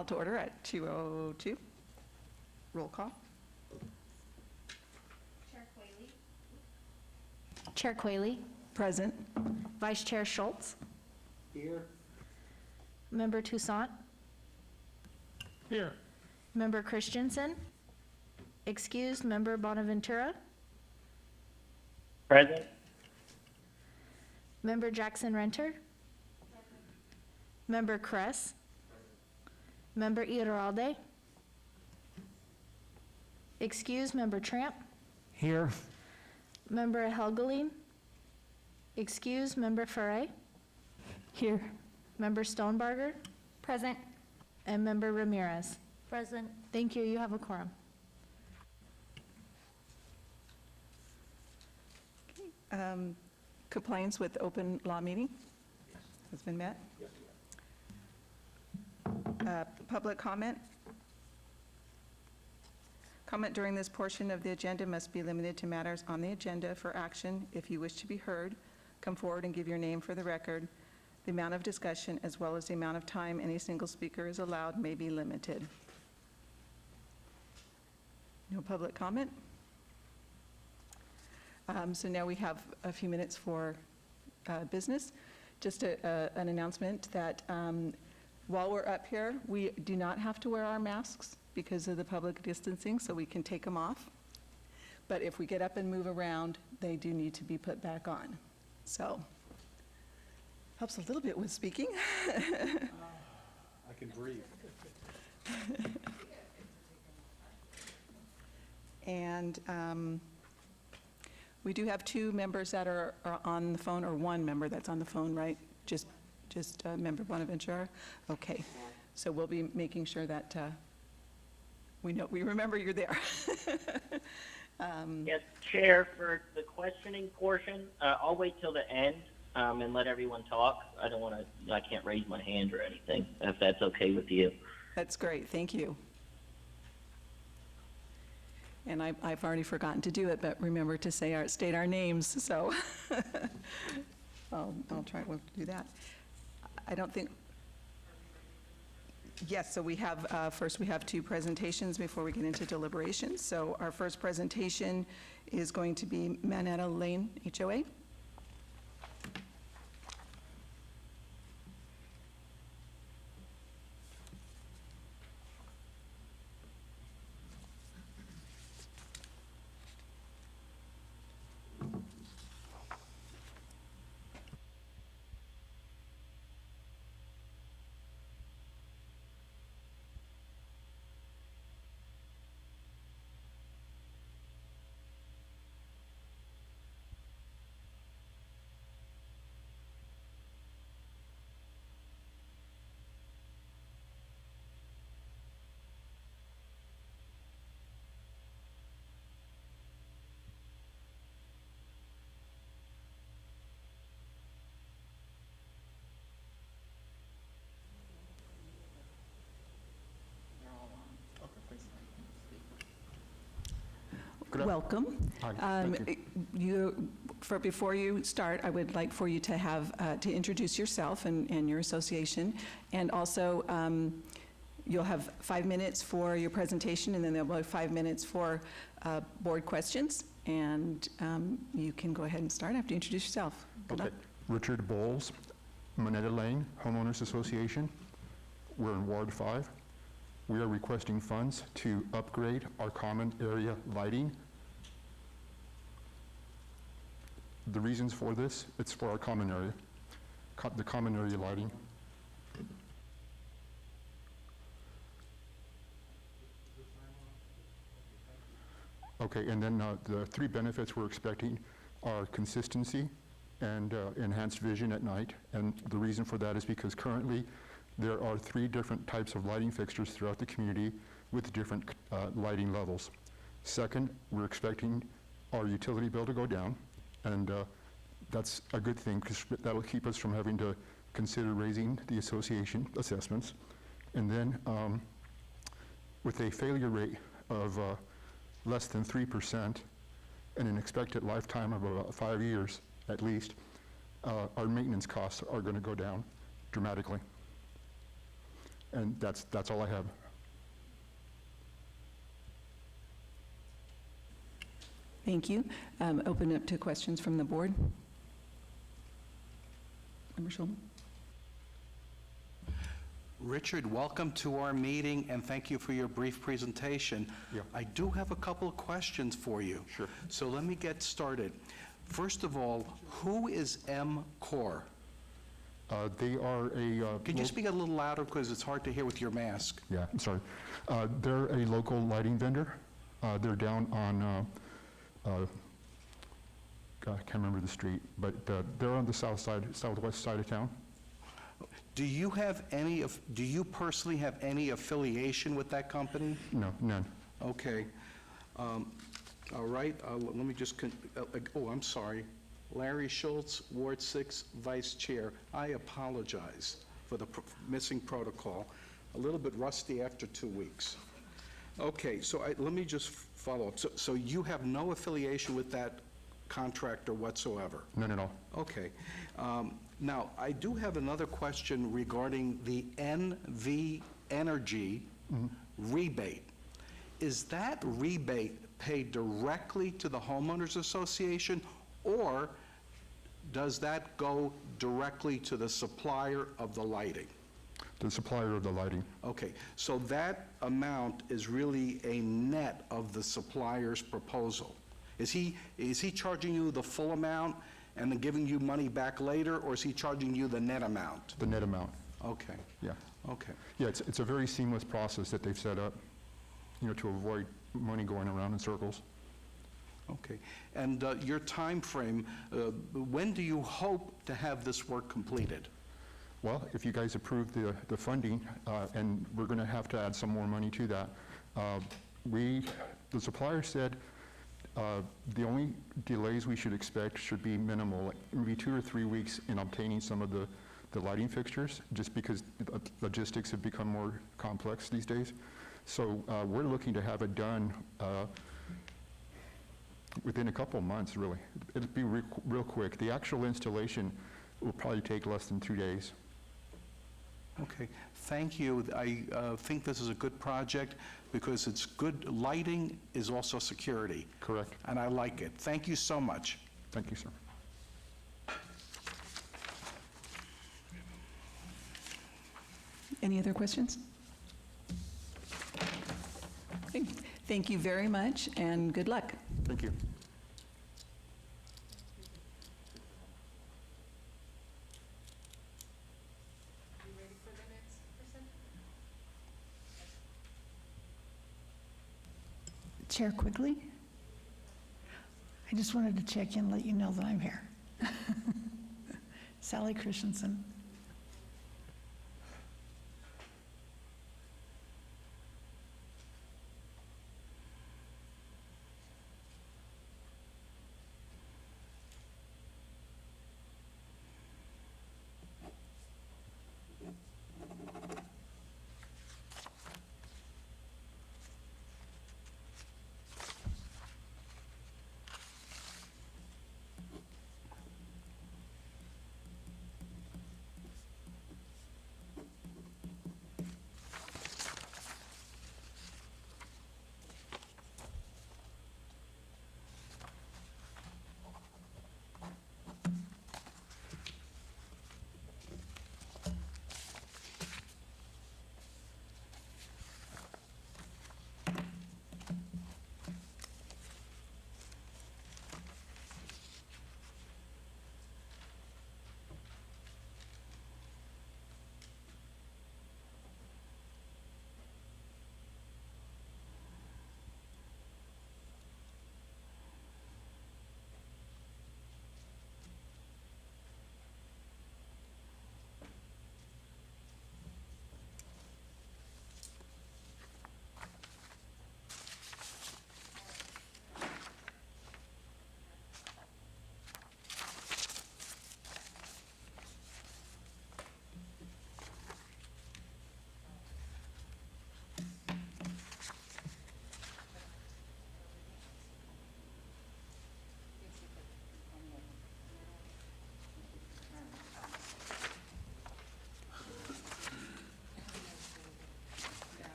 Call to order at 2:02. Roll call. Chair Quayle, Present. Vice Chair Schultz, Here. Member Toussaint, Here. Member Christensen, excused Member Bonaventura, Present. Member Jackson Renter, Member Kress, Member Iturralde, excused Member Tramp, Here. Member Helgeline, excused Member Ferre, Here. Member Stonebarger, Present. and Member Ramirez. Present. Thank you. You have a quorum. Compliance with open law meeting has been met. Public comment. Comment during this portion of the agenda must be limited to matters on the agenda for action. If you wish to be heard, come forward and give your name for the record. The amount of discussion, as well as the amount of time any single speaker is allowed, may be limited. No public comment? So now we have a few minutes for business. Just an announcement that while we're up here, we do not have to wear our masks because of the public distancing, so we can take them off. But if we get up and move around, they do need to be put back on. So, helps a little bit with speaking. I can breathe. And we do have two members that are on the phone, or one member that's on the phone, right? Just Member Bonaventura? Okay. So we'll be making sure that we remember you're there. Yes, Chair, for the questioning portion, I'll wait till the end and let everyone talk. I can't raise my hand or anything, if that's okay with you. That's great, thank you. And I've already forgotten to do it, but remember to state our names, so I'll try to do that. I don't think, yes, so we have, first we have two presentations before we get into deliberations. So our first presentation is going to be Manetta Lane HOA. Welcome. Hi, thank Before you start, I would like for you to have to introduce yourself and your association, and also you'll have 5 minutes for your presentation, and then there'll be 5 minutes for board questions, and you can go ahead and start after you introduce yourself. Good luck. Richard Bowles, Manetta Lane Homeowners Association. We're in Ward 5. We are requesting funds to upgrade our common area lighting. The reasons for this, it's for our common area, the common area lighting. Okay, and then the three benefits we're expecting are consistency and enhanced vision at night. And the reason for that is because currently there are 3 different types of lighting fixtures throughout the community with different lighting levels. Second, we're expecting our utility bill to go down, and that's a good thing because that'll keep us from having to consider raising the association assessments. And then with a failure rate of less than 3% and an expected lifetime of about 5 years at least, our maintenance costs are going to go down dramatically. And that's all I have. Thank you. Open up to questions from the board. Member Schulman? Richard, welcome to our meeting, and thank you for your brief presentation. Yeah. I do have a couple of questions for you. Sure. So let me get started. First of all, who is MCOR? They are a... Can you speak a little louder, because it's hard to hear with your mask? Yeah, I'm sorry. They're a local lighting vendor. They're down on, God, I can't remember the street, but they're on the southwest side of town. Do you personally have any affiliation with that company? No, none. Okay. All right, let me just, I'm sorry. Larry Schultz, Ward 6 Vice Chair. I apologize for the missing protocol. A little bit rusty after 2 weeks. Okay, so let me just follow up. So you have no affiliation with that contractor whatsoever? None at all. Okay. Now, I do have another question regarding the NV Energy rebate. Is that rebate paid directly to the Homeowners Association, or does that go directly to the supplier of the lighting? The supplier of the lighting. Okay, so that amount is really a net of the supplier's proposal. Is he charging you the full amount and then giving you money back later, or is he charging you the net amount? The net amount. Okay, Yeah. okay. Yeah, it's a very seamless process that they've set up, to avoid money going around in circles. Okay. And your time frame, when do you hope to have this work completed? Well, if you guys approve the funding, and we're going to have to add some more money to that, the supplier said the only delays we should expect should be minimal, like maybe 2 or 3 weeks in obtaining some of the lighting fixtures, just because logistics have become more complex these days. So we're looking to have it done within a couple of months, really. It'll be real quick. The actual installation will probably take less than 2 days. Okay, thank you. I think this is a good project because it's good lighting is also security. Correct. And I like it. Thank you so much. Thank you, sir. Any other questions? Okay. Thank you very much, and good luck. Thank you. Chair, quickly, I just wanted to check in and let you know that I'm here. Sally Christensen.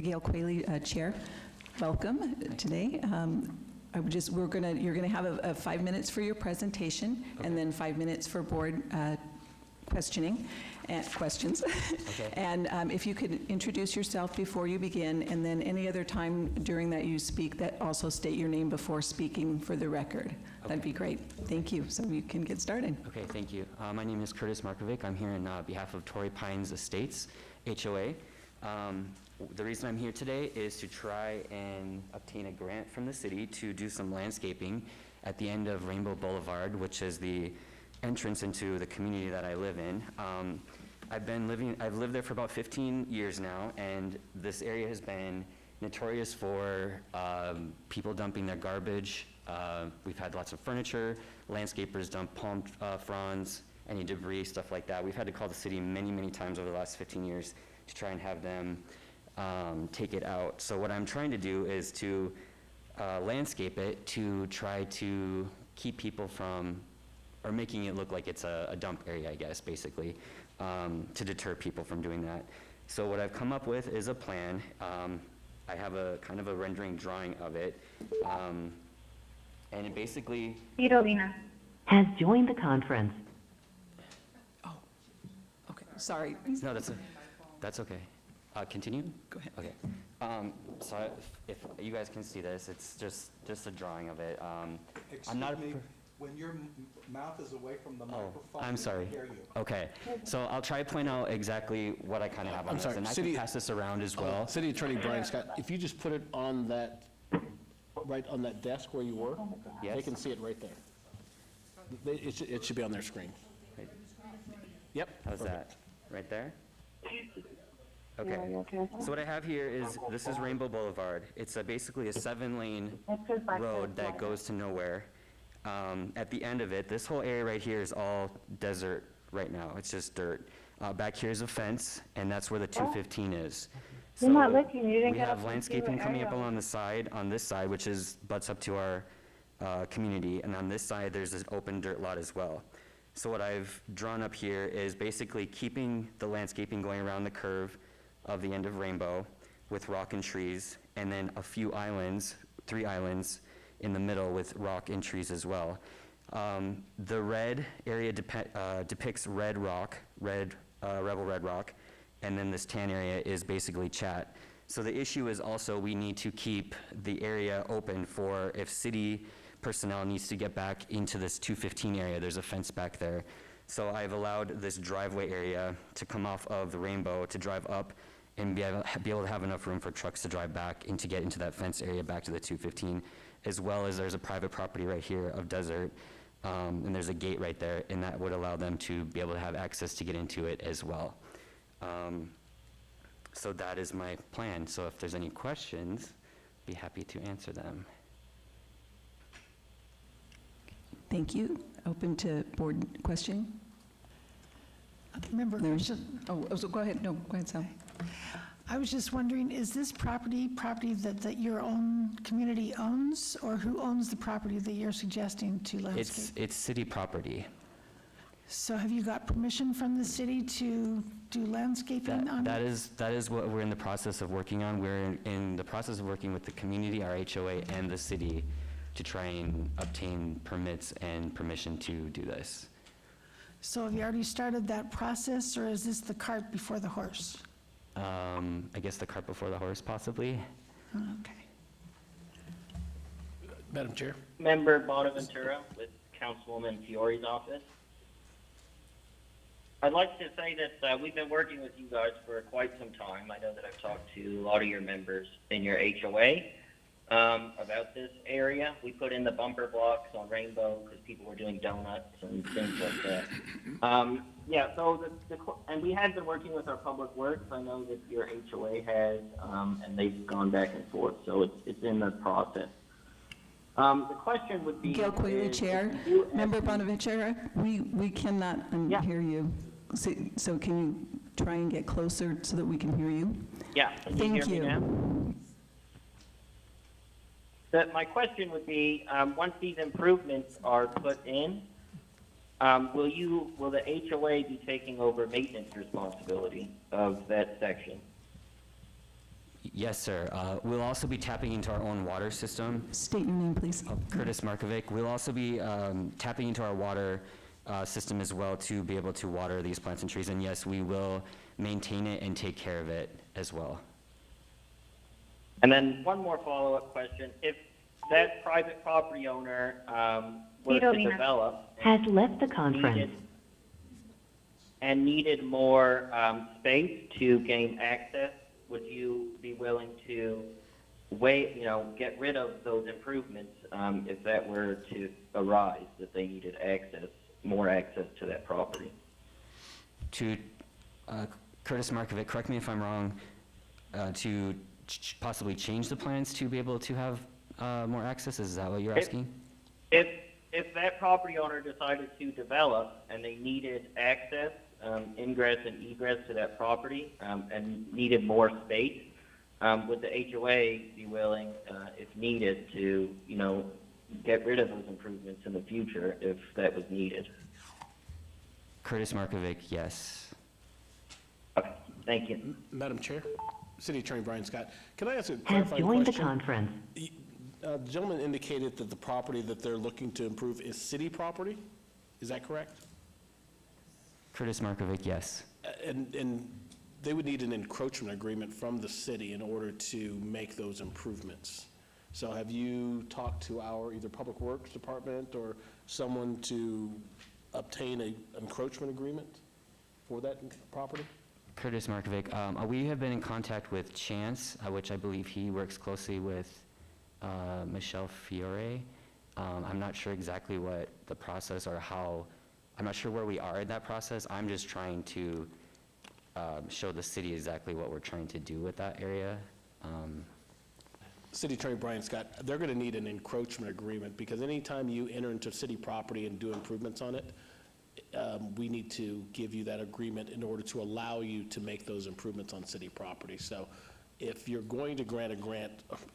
Gail Kelly, Chair. Welcome today. You're gonna have a 5 minutes for your presentation, and then 5 minutes for board questioning and questions. Okay. And if you could introduce yourself before you begin, and then any other time during that you speak, that also state your name before speaking for the record. That'd be great. Thank you. So you can get started. Okay, thank you. My name is Curtis Markovic. I'm here on behalf of Torrey Pines Estates, HOA. The reason I'm here today is to try and obtain a grant from the city to do some landscaping at the end of Rainbow Boulevard, which is the entrance into the community that I live in. I've lived there for about 15 years now, and this area has been notorious for people dumping their garbage. We've had lots of furniture, landscapers dump palm fronds, any debris, stuff like that. We've had to call the city many, many times over the last 15 years to try and have them take it out. So what I'm trying to do is to landscape it to try to keep people from, or making it look like it's a dump area, I guess, basically, to deter people from doing that. So what I've come up with is a plan. I have a kind of a rendering drawing of it. And it basically, Carolina has joined the conference. Okay, sorry. no, that's okay. Continue? Go ahead. Okay. So if you guys can see this, it's just a drawing of it. I'm not. Excuse me, when your mouth is away from the Oh, microphone, I'm we sorry. can't hear you. Okay, so I'll try to point out exactly what I kind of have on I'm this, sorry, and I City- can pass this around as well. City Attorney Brian Scott, if you just put it on that, right on that desk where you were, they Yes. can see it right there. It should be on their screen. Right. Yep. How's that? Right there? Okay. So what I have here is, this is Rainbow Boulevard. It's basically a 7-lane road that goes to nowhere. At the end of it, this whole area right here is all desert right now. It's just dirt. Back here is a fence, and that's where the 215 is. You're not So looking, you didn't we get have up to see landscaping what coming up area. along the side, on this side, which is, butts up to our community, and on this side, there's this open dirt lot as well. So what I've drawn up here is basically keeping the landscaping going around the curve of the end of Rainbow with rock and trees, and then a few islands, 3 islands in the middle with rock and trees as well. The red area depicts red rock, Rebel Red Rock, and then this tan area is basically Chat. So the issue is also we need to keep the area open for if city personnel needs to get back into this 215 area, there's a fence back there. So I've allowed this driveway area to come off of the Rainbow to drive up and be able to have enough room for trucks to drive back and to get into that fence area back to the 215, as well as there's a private property right here of desert, and there's a gate right there, and that would allow them to be able to have access to get into it as well. So that is my plan. So if there's any questions, be happy to answer them. Thank you. Open to board questioning. Member There's- Christensen, So go ahead. No, go ahead, Sal. I was just wondering, is this property that your own community owns, or who owns the property that you're suggesting to landscape? It's city property. So have you got permission from the city to do landscaping on That it? is what we're in the process of working on. We're in the process of working with the community, our HOA, and the city to try and obtain permits and permission to do this. So have you already started that process, or is this the cart before the horse? I guess the cart before the horse, possibly. Okay. Madam Chair? Member Bonaventura with Councilwoman Fiore's office. I'd like to say that we've been working with you guys for quite some time. I know that I've talked to a lot of your members in your HOA about this area. We put in the bumper blocks on Rainbow because people were doing donuts and things like that. Yeah, so and we had been working with our public works. I know that your HOA has, and they've gone back and forth, so it's in the process. The question would be... Gail Kelly, is, Chair. if you Member Bonaventura, we cannot Yeah. hear you. So can you try and get closer so that we can hear you? Yeah, can you Thank hear me you. now? My question would be, once these improvements are put in, will the HOA be taking over maintenance responsibility of that section? Yes, sir. We'll also be tapping into our own water system. State your name, please. Curtis Markovic. We'll also be tapping into our water system as well to be able to water these plants and trees. And yes, we will maintain it and take care of it as well. And then one more follow-up question. If that private property owner were to develop Has left the conference. needed more space to gain access, would you be willing to get rid of those improvements if that were to arise, that they needed more access to that property? To Curtis Markovic, correct me if I'm wrong, to possibly change the plans to be able to have more access? Is that what you're asking? If that property owner decided to develop and they needed access, ingress and egress to that property, and needed more space, would the HOA be willing, if needed, to, get rid of those improvements in the future if that was needed? Curtis Markovic, yes. Okay, thank you. Madam Chair, City Attorney Brian Scott, can I ask a Has clarifying joined the question? conference. The gentleman indicated that the property that they're looking to improve is city property? Is that correct? Curtis Markovic, yes. And they would need an encroachment agreement from the city in order to make those improvements. So have you talked to our either Public Works Department or someone to obtain an encroachment agreement for that property? Curtis Markovic, we have been in contact with Chance, which I believe he works closely with Michelle Fiore. I'm not sure exactly what the process or how, I'm not sure where we are in that process. I'm just trying to show the city exactly what we're trying to do with that area. City Attorney Brian Scott, they're going to need an encroachment agreement because anytime you enter into city property and do improvements on it, we need to give you that agreement in order to allow you to make those improvements on city property. So if you're going to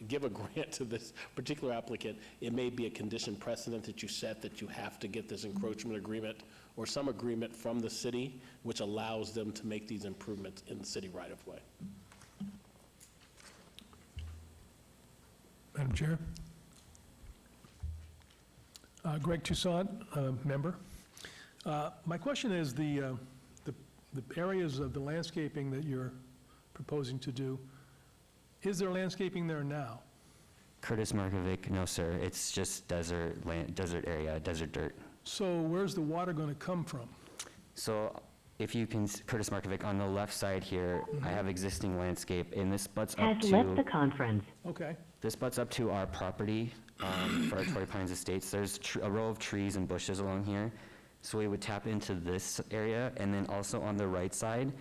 give a grant to this particular applicant, it may be a condition precedent that you set that you have to get this encroachment agreement or some agreement from the city which allows them to make these improvements in the city right-of-way. Madam Chair. Greg Toussaint, member. My question is the areas of the landscaping that you're proposing to do, is there landscaping there now? Curtis Markovic, no, sir. It's just desert area, desert dirt. So where's the water going to come from? So if you can, Curtis Markovic, on the left side here, I have existing landscape, and this butts up Has left the to, conference. Okay. this butts up to our property for our Torrey Pines Estates. There's a row of trees and bushes along here. So we would tap into this area, and then also on the right side,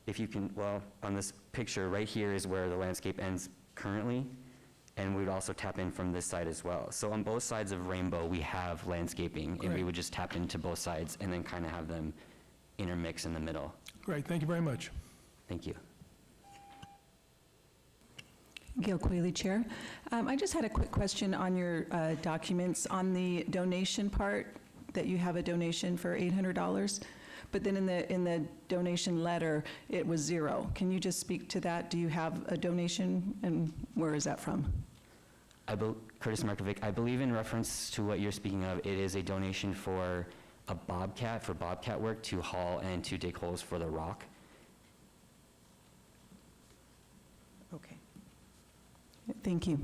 if you can, well, on this picture, right here is where the landscape ends currently, and we would also tap in from this side as well. So on both sides of Rainbow, we have landscaping, and we Great. would just tap into both sides and then kind of have them intermix in the middle. Great, thank you very much. Thank you. Gail Kelly, Chair. I just had a quick question on your documents. On the donation part, that you have a donation for $800, but then in the donation letter, it was $0. Can you just speak to that? Do you have a donation, and where is that from? Curtis Markovic, I believe in reference to what you're speaking of, it is a donation for a bobcat, for bobcat work to haul and to dig holes for the rock. Okay. Thank you.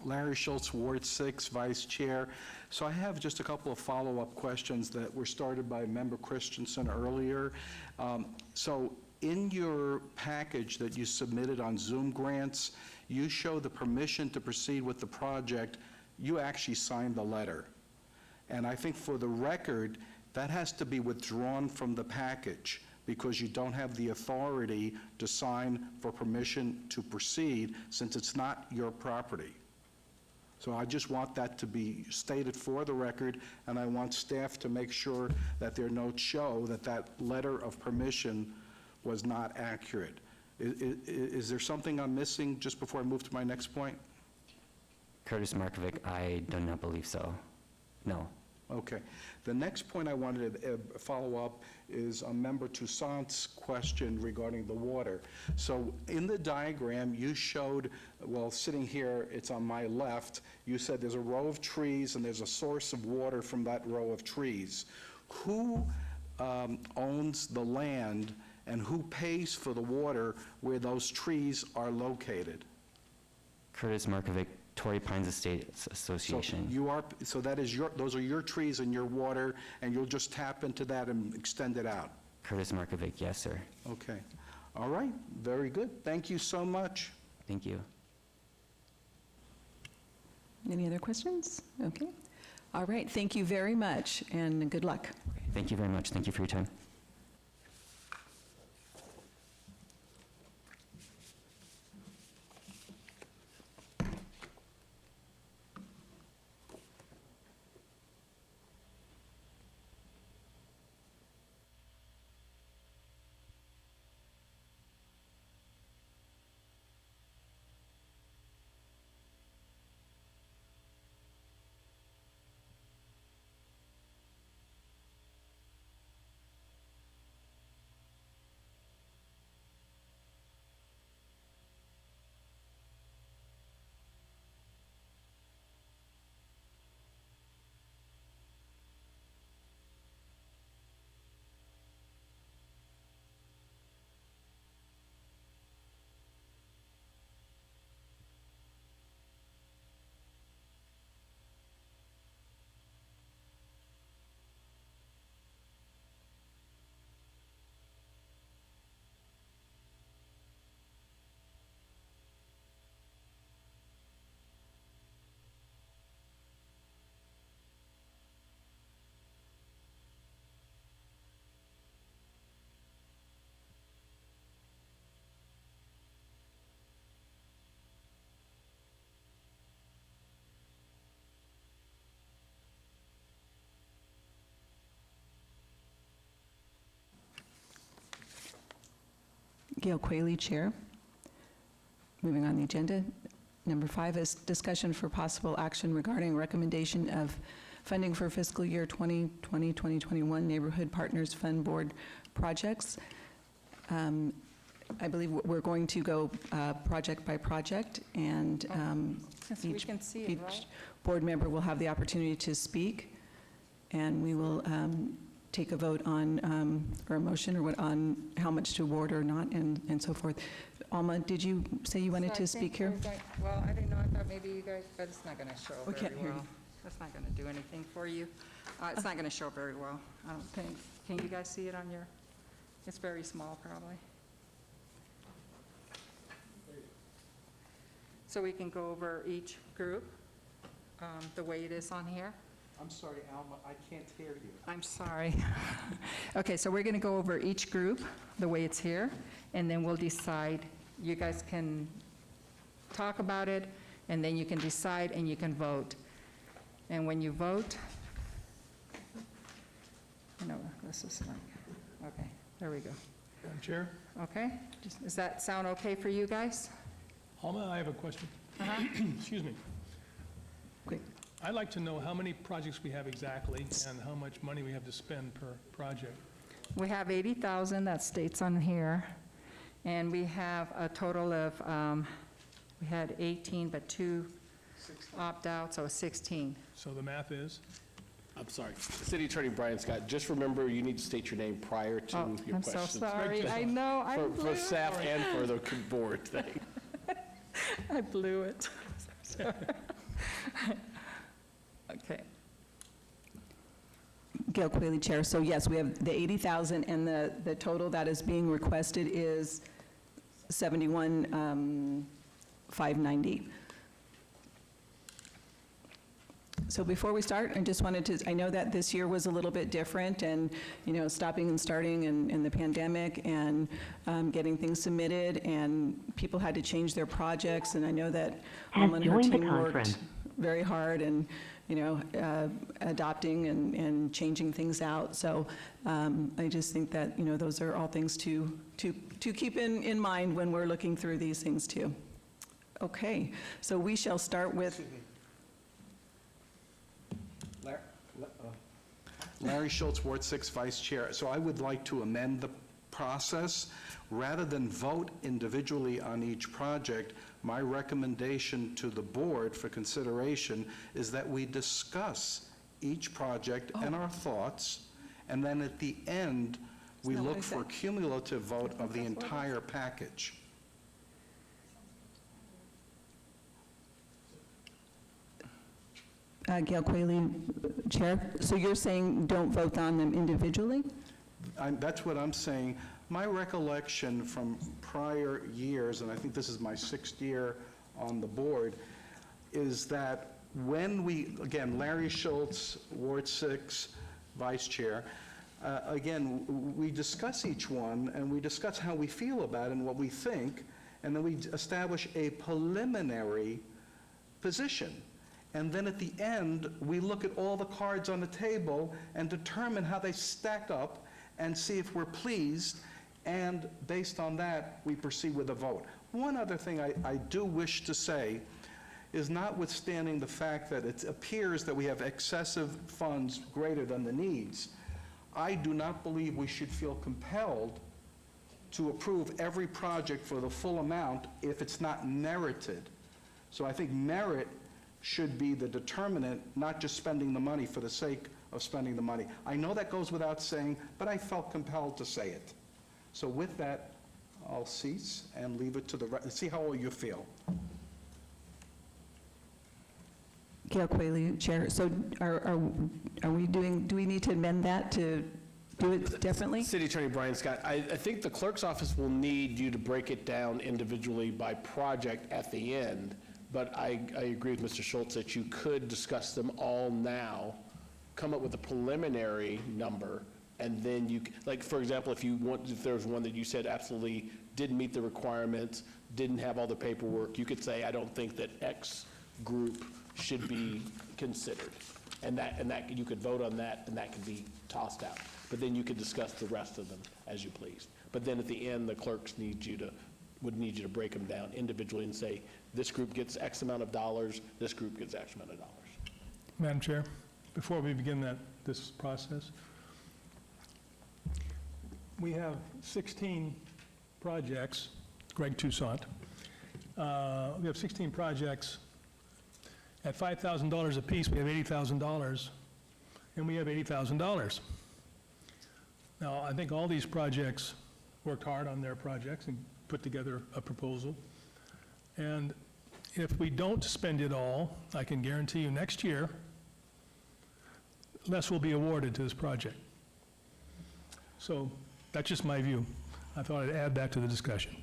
Larry Schultz, Ward 6, Vice Chair. So I have just a couple of follow-up questions that were started by Member Christensen earlier. So in your package that you submitted on Zoom grants, you show the permission to proceed with the project. You actually signed the letter. And I think for the record, that has to be withdrawn from the package because you don't have the authority to sign for permission to proceed since it's not your property. So I just want that to be stated for the record, and I want staff to make sure that their notes show that that letter of permission was not accurate. Is there something I'm missing just before I move to my next point? Curtis Markovic, I do not believe so. No. Okay. The next point I wanted to follow up is on Member Toussaint's question regarding the water. So in the diagram, you showed, well, sitting here, it's on my left, you said there's a row of trees and there's a source of water from that row of trees. Who owns the land and who pays for the water where those trees are located? Curtis Markovic, Torrey Pines Estates Association. So that is those are your trees and your water, and you'll just tap into that and extend it out? Curtis Markovic, yes, sir. Okay. All right, very good. Thank you so much. Thank you. Any other questions? Okay. All right, thank you very much, and good luck. Thank you very much. Thank you for your time. Gail Kelly, Chair. Moving on the agenda. Number 5 is discussion for possible action regarding recommendation of funding for fiscal year 2020-2021 Neighborhood Partners Fund Board projects. I believe we're going to go project by project, and Yes, we can see it, right? each board member will have the opportunity to speak, and we will take a vote on, or a motion, or what, on how much to award or not, and so forth. Alma, did you say you wanted to speak here? Well, I didn't know, I thought maybe you guys, but it's not going to show We very can't hear you. well. That's not going to do anything for you. It's not going to show very well, I don't think. Can you guys see it on your, it's very small, probably. So we can go over each group, the way it is on here. I'm sorry, Alma, I can't hear you. I'm sorry. Okay, so we're going to go over each group, the way it's here, and then we'll decide. You guys can talk about it, and then you can decide, and you can vote. And when you vote, no, this is like, okay, there we go. Madam Chair? Okay, does that sound okay for you guys? Alma, I have a question. Excuse me. Quick. I'd like to know how many projects we have exactly and how much money we have to spend per project. We have 80,000, that states on here, and we have a total of, we had 18, but 2 opt out, so 16. So the math is? I'm sorry. City Attorney Brian Scott, just remember, you need to state your name prior to Oh, your I'm questions. so sorry, I know, I For blew staff and for the board thing. I blew it. Sorry. Okay. Gail Kelly, Chair. So yes, we have the 80,000, and the total that is being requested is 71,590. So before we start, I just wanted to, I know that this year was a little bit different, and, you know, stopping and starting and the pandemic, and getting things submitted, and people had to change their projects, and I know that Alma and her joined the team worked conference. very hard, and, you know, adopting and changing things out. So I just think that, you know, those are all things to keep in mind when we're looking through these things too. Okay, so we shall start with, Larry Schultz, Ward 6 Vice Chair. So I would like to amend the process. Rather than vote individually on each project, my recommendation to the board for consideration is that we discuss each project and our thoughts, and then at the end, we Isn't that what look I for a said? cumulative vote of the entire package. Gail Kelly, Chair. So you're saying don't vote on them individually? That's what I'm saying. My recollection from prior years, and I think this is my 6th year on the board, is that when we, again, Larry Schultz, Ward 6, Vice Chair, again, we discuss each one, and we discuss how we feel about it and what we think, and then we establish a preliminary position. And then at the end, we look at all the cards on the table and determine how they stack up and see if we're pleased, and based on that, we proceed with a vote. One other thing I do wish to say is, notwithstanding the fact that it appears that we have excessive funds greater than the needs, I do not believe we should feel compelled to approve every project for the full amount if it's not merited. So I think merit should be the determinant, not just spending the money for the sake of spending the money. I know that goes without saying, but I felt compelled to say it. So with that, I'll cease and leave it to see how all you feel. Gail Kelly, Chair. So are we doing, do we need to amend that to do it differently? City Attorney Brian Scott, I think the clerk's office will need you to break it down individually by project at the end, but I agree with Mr. Schultz that you could discuss them all now, come up with a preliminary number, and then you, like, for example, if there was one that you said absolutely didn't meet the requirements, didn't have all the paperwork, you could say, I don't think that X group should be considered. And that you could vote on that, and that could be tossed out. But then you could discuss the rest of them as you please. But then at the end, the clerks would need you to break them down individually and say, this group gets X amount of dollars, this group gets X amount of dollars. Madam Chair, before we begin this process, we have 16 projects, Greg Toussaint. We have 16 projects. At $5,000 apiece, we have $80,000, and we have $80,000. Now, I think all these projects worked hard on their projects and put together a proposal. And if we don't spend it all, I can guarantee you next year, less will be awarded to this project. So that's just my view. I thought I'd add that to the discussion.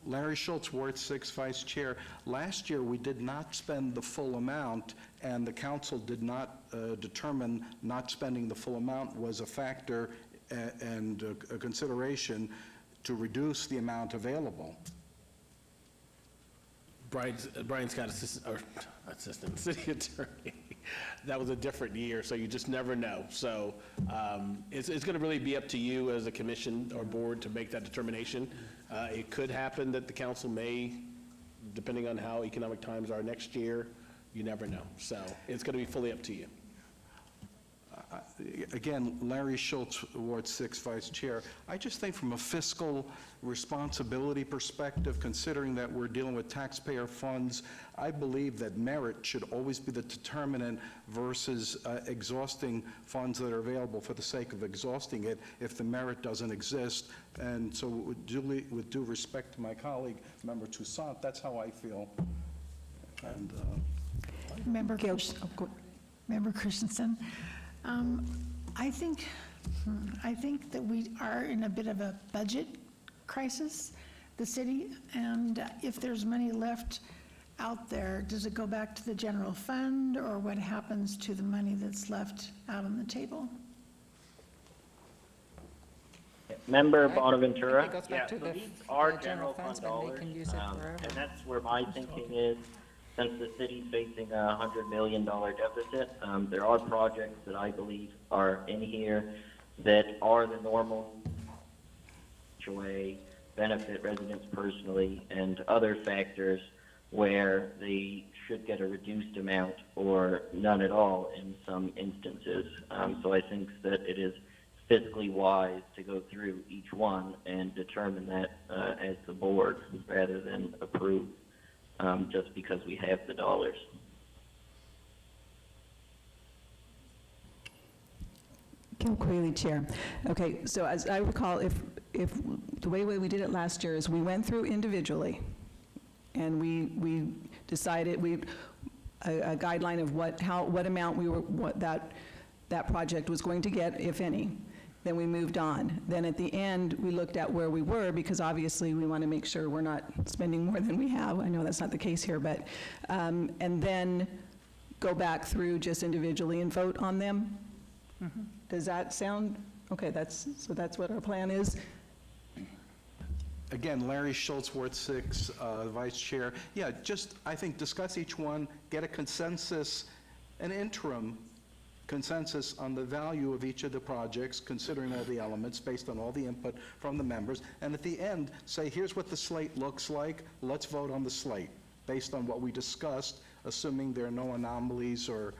Larry Schultz, Ward 6 Vice Chair. Last year, we did not spend the full amount, and the council did not determine not spending the full amount was a factor and a consideration to reduce the amount available. Brian Scott, Assistant City Attorney. That was a different year, so you just never know. So it's going to really be up to you as a commission or board to make that determination. It could happen that the council may, depending on how economic times are next year, you never know. So it's going to be fully up to you. Again, Larry Schultz, Ward 6 Vice Chair. I just think from a fiscal responsibility perspective, considering that we're dealing with taxpayer funds, I believe that merit should always be the determinant versus exhausting funds that are available for the sake of exhausting it if the merit doesn't exist. And so with due respect to my colleague, Member Toussaint, that's how I feel. And Member Gail, Member Christensen, I think that we are in a bit of a budget crisis, the city, and if there's money left out there, does it go back to the general fund, or what happens to the money that's left out on the table? Member I Autoventura. think it goes back to So the these are the general general fund funds, and they dollars, can use it forever. and that's where my thinking is. Since the city's facing a $100 million deficit, there are projects that I believe are in here that are the normal HOA, benefit residents personally, and other factors where they should get a reduced amount or none at all in some instances. So I think that it is fiscally wise to go through each one and determine that as the board rather than approve just because we have the dollars. Gail Kelly, Chair. Okay, so as I recall, if the way we did it last year is we went through individually, and we decided a guideline of what amount that project was going to get, if any. Then we moved on. Then at the end, we looked at where we were, because obviously we want to make sure we're not spending more than we have. I know that's not the case here, but, and then go back through just individually and vote on them. Does that sound, okay, so that's what our plan is? Again, Larry Schultz, Ward 6, Vice Chair. Yeah, just, I think, discuss each one, get a consensus, an interim consensus on the value of each of the projects, considering all the elements, based on all the input from the members, and at the end, say, here's what the slate looks like, let's vote on the slate, based on what we discussed, assuming there are no anomalies or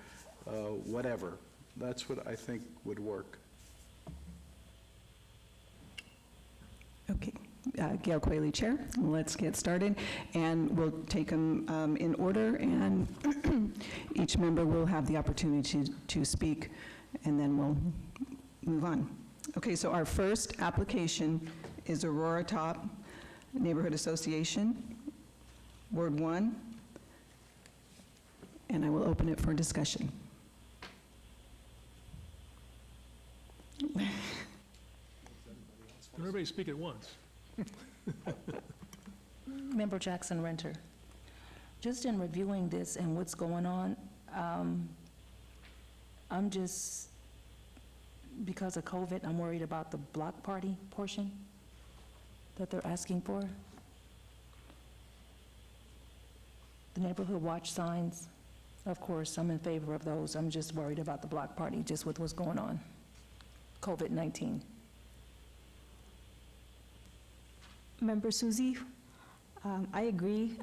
whatever. That's what I think would work. Okay. Gail Kelly, Chair. Let's get started, and we'll take them in order, and each member will have the opportunity to speak, and then we'll move on. Okay, so our first application is Aurora Top Neighborhood Association, Ward 1, and I will open it for discussion. Everybody speak at once. Member Jackson Renter, just in reviewing this and what's going on, I'm just, because of COVID, I'm worried about the block party portion that they're asking for. The neighborhood watch signs, of course, I'm in favor of those. I'm just worried about the block party, just with what's going on, COVID-19. Member Susie? I agree.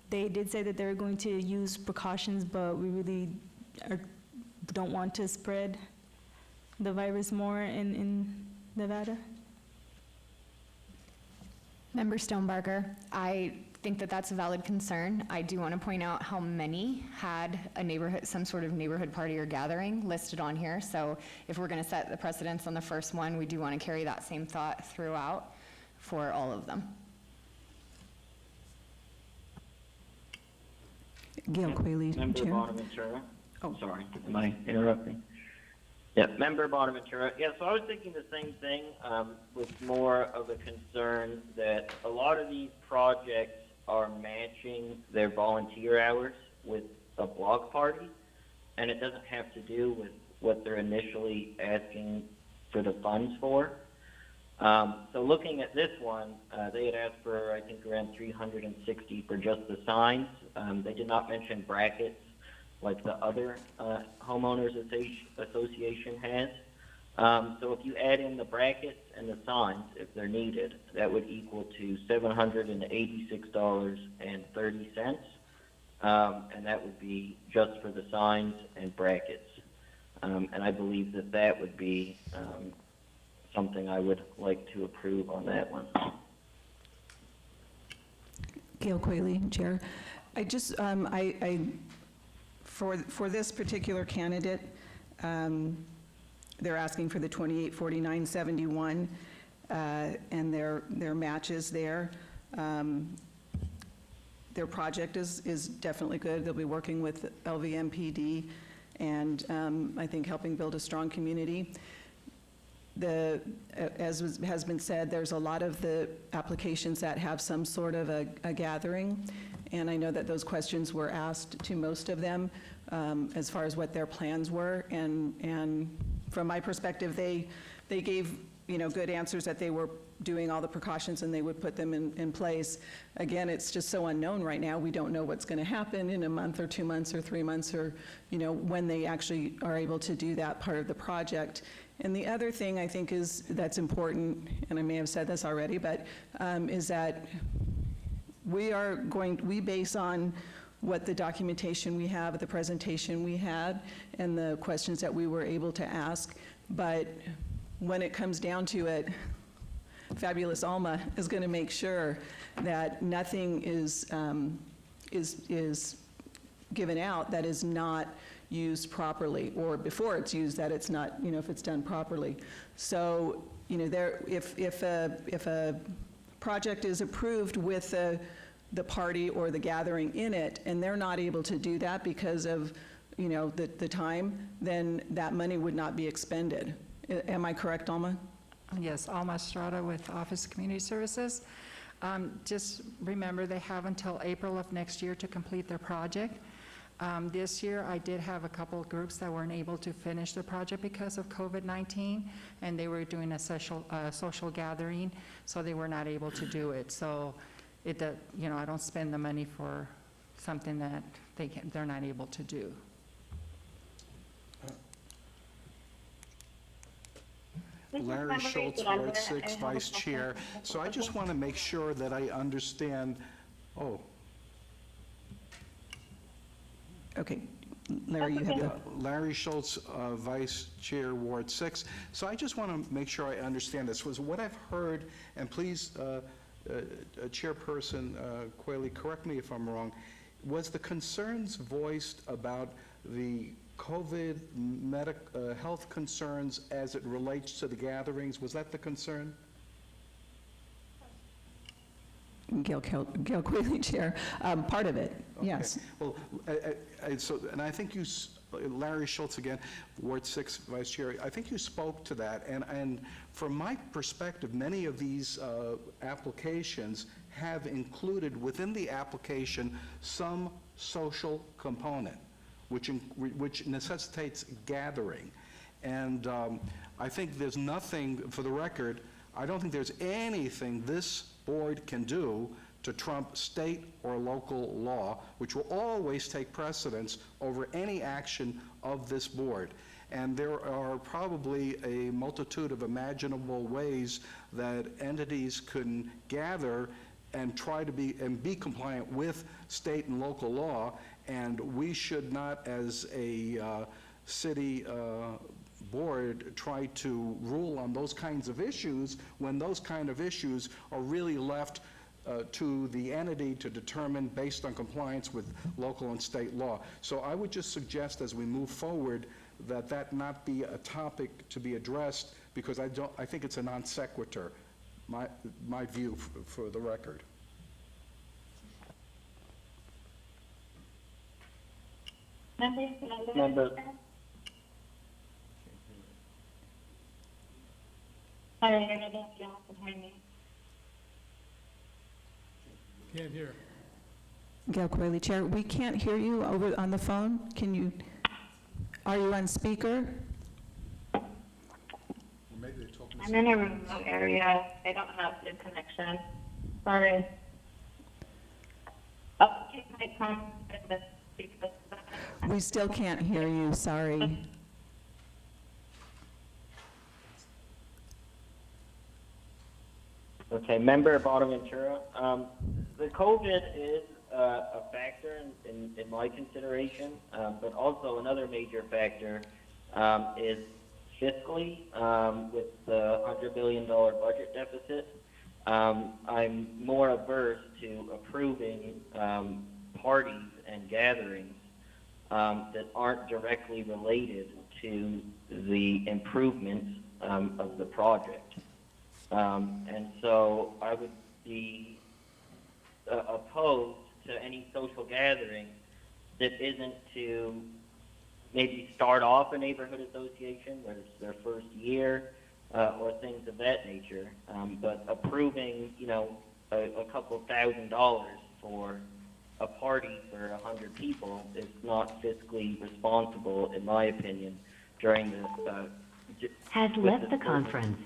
They did say that they're going to use precautions, but we really don't want to spread the virus more in Nevada. Member Stonebarger, I think that that's a valid concern. I do want to point out how many had a neighborhood, some sort of neighborhood party or gathering listed on here. So if we're going to set the precedence on the first one, we do want to carry that same thought throughout for all of them. Gail Kelly, Member Chair. Bonaventura. Oh. Sorry, am I interrupting? Yeah, Member Bonaventura. Yeah, so I was thinking the same thing, with more of a concern that a lot of these projects are matching their volunteer hours with a block party, and it doesn't have to do with what they're initially asking for the funds for. So looking at this one, they had asked for, I think, around $360 for just the signs. They did not mention brackets like the other homeowners association has. So if you add in the brackets and the signs, if they're needed, that would equal to $786.30. And that would be just for the signs and brackets. And I believe that that would be something I would like to approve on that one. Gail Kelly, Chair. I just, for this particular candidate, they're asking for the $2849.71, and their matches there. Their project is definitely good. They'll be working with LVMPD and I think helping build a strong community. As has been said, there's a lot of the applications that have some sort of a gathering, and I know that those questions were asked to most of them as far as what their plans were, and from my perspective, they gave good answers that they were doing all the precautions and they would put them in place. Again, it's just so unknown right now. We don't know what's going to happen in a month or 2 months or 3 months, or when they actually are able to do that part of the project. And the other thing I think that's important, and I may have said this already, but is that we base on what the documentation we have, the presentation we had, and the questions that we were able to ask. But when it comes down to it, Fabulous Alma is going to make sure that nothing is given out that is not used properly, or before it's used, that it's not, if it's done properly. So, if a project is approved with the party or the gathering in it, and they're not able to do that because of, the time, then that money would not be expended. Am I correct, Alma? Yes, Alma Estrada with Office of Community Services. Just remember, they have until April of next year to complete their project. This year, I did have a couple of groups that weren't able to finish the project because of COVID-19, and they were doing a social gathering, so they were not able to do it. So, I don't spend the money for something that they're not able to do. Larry Schultz, Ward 6, Vice Chair. So I just want to make sure that I understand, Okay, Larry, you have the... Larry Schultz, Vice Chair, Ward 6. So I just want to make sure I understand this. Was what I've heard, and please, Chairperson Quayle, correct me if I'm wrong, was the concerns voiced about the COVID health concerns as it relates to the gatherings? Was that the concern? Gail Kelly, Chair. Part of it, yes. Well, and I think Larry Schultz again, Ward 6 Vice Chair, I think you spoke to that, and from my perspective, many of these applications have included within the application some social component, which necessitates gathering. And I think there's nothing, for the record, I don't think there's anything this board can do to trump state or local law, which will always take precedence over any action of this board. And there are probably a multitude of imaginable ways that entities can gather and try to be compliant with state and local law, and we should not, as a city board, try to rule on those kinds of issues when those kind of issues are really left to the entity to determine based on compliance with local and state law. So I would just suggest as we move forward that not be a topic to be addressed, because I think it's a non sequitur, my view for the record. Member. Can't hear. Gail Quayle, Chair, we can't hear you over on the phone. Are you on speaker? I'm in a remote area. I don't have good connection. Sorry. I'll keep my comments because We still can't hear you, sorry. Okay, member of Autoventura. The COVID is a factor in my consideration, but also another major factor is fiscally with the $100 billion budget deficit. I'm more averse to approving parties and gatherings that aren't directly related to the improvements of the project. And so I would be opposed to any social gathering that isn't to maybe start off a neighborhood association where it's their first year or things of that nature. But approving, a couple $1,000s for a party for 100 people is not fiscally responsible, in my opinion, during the Has left the conference.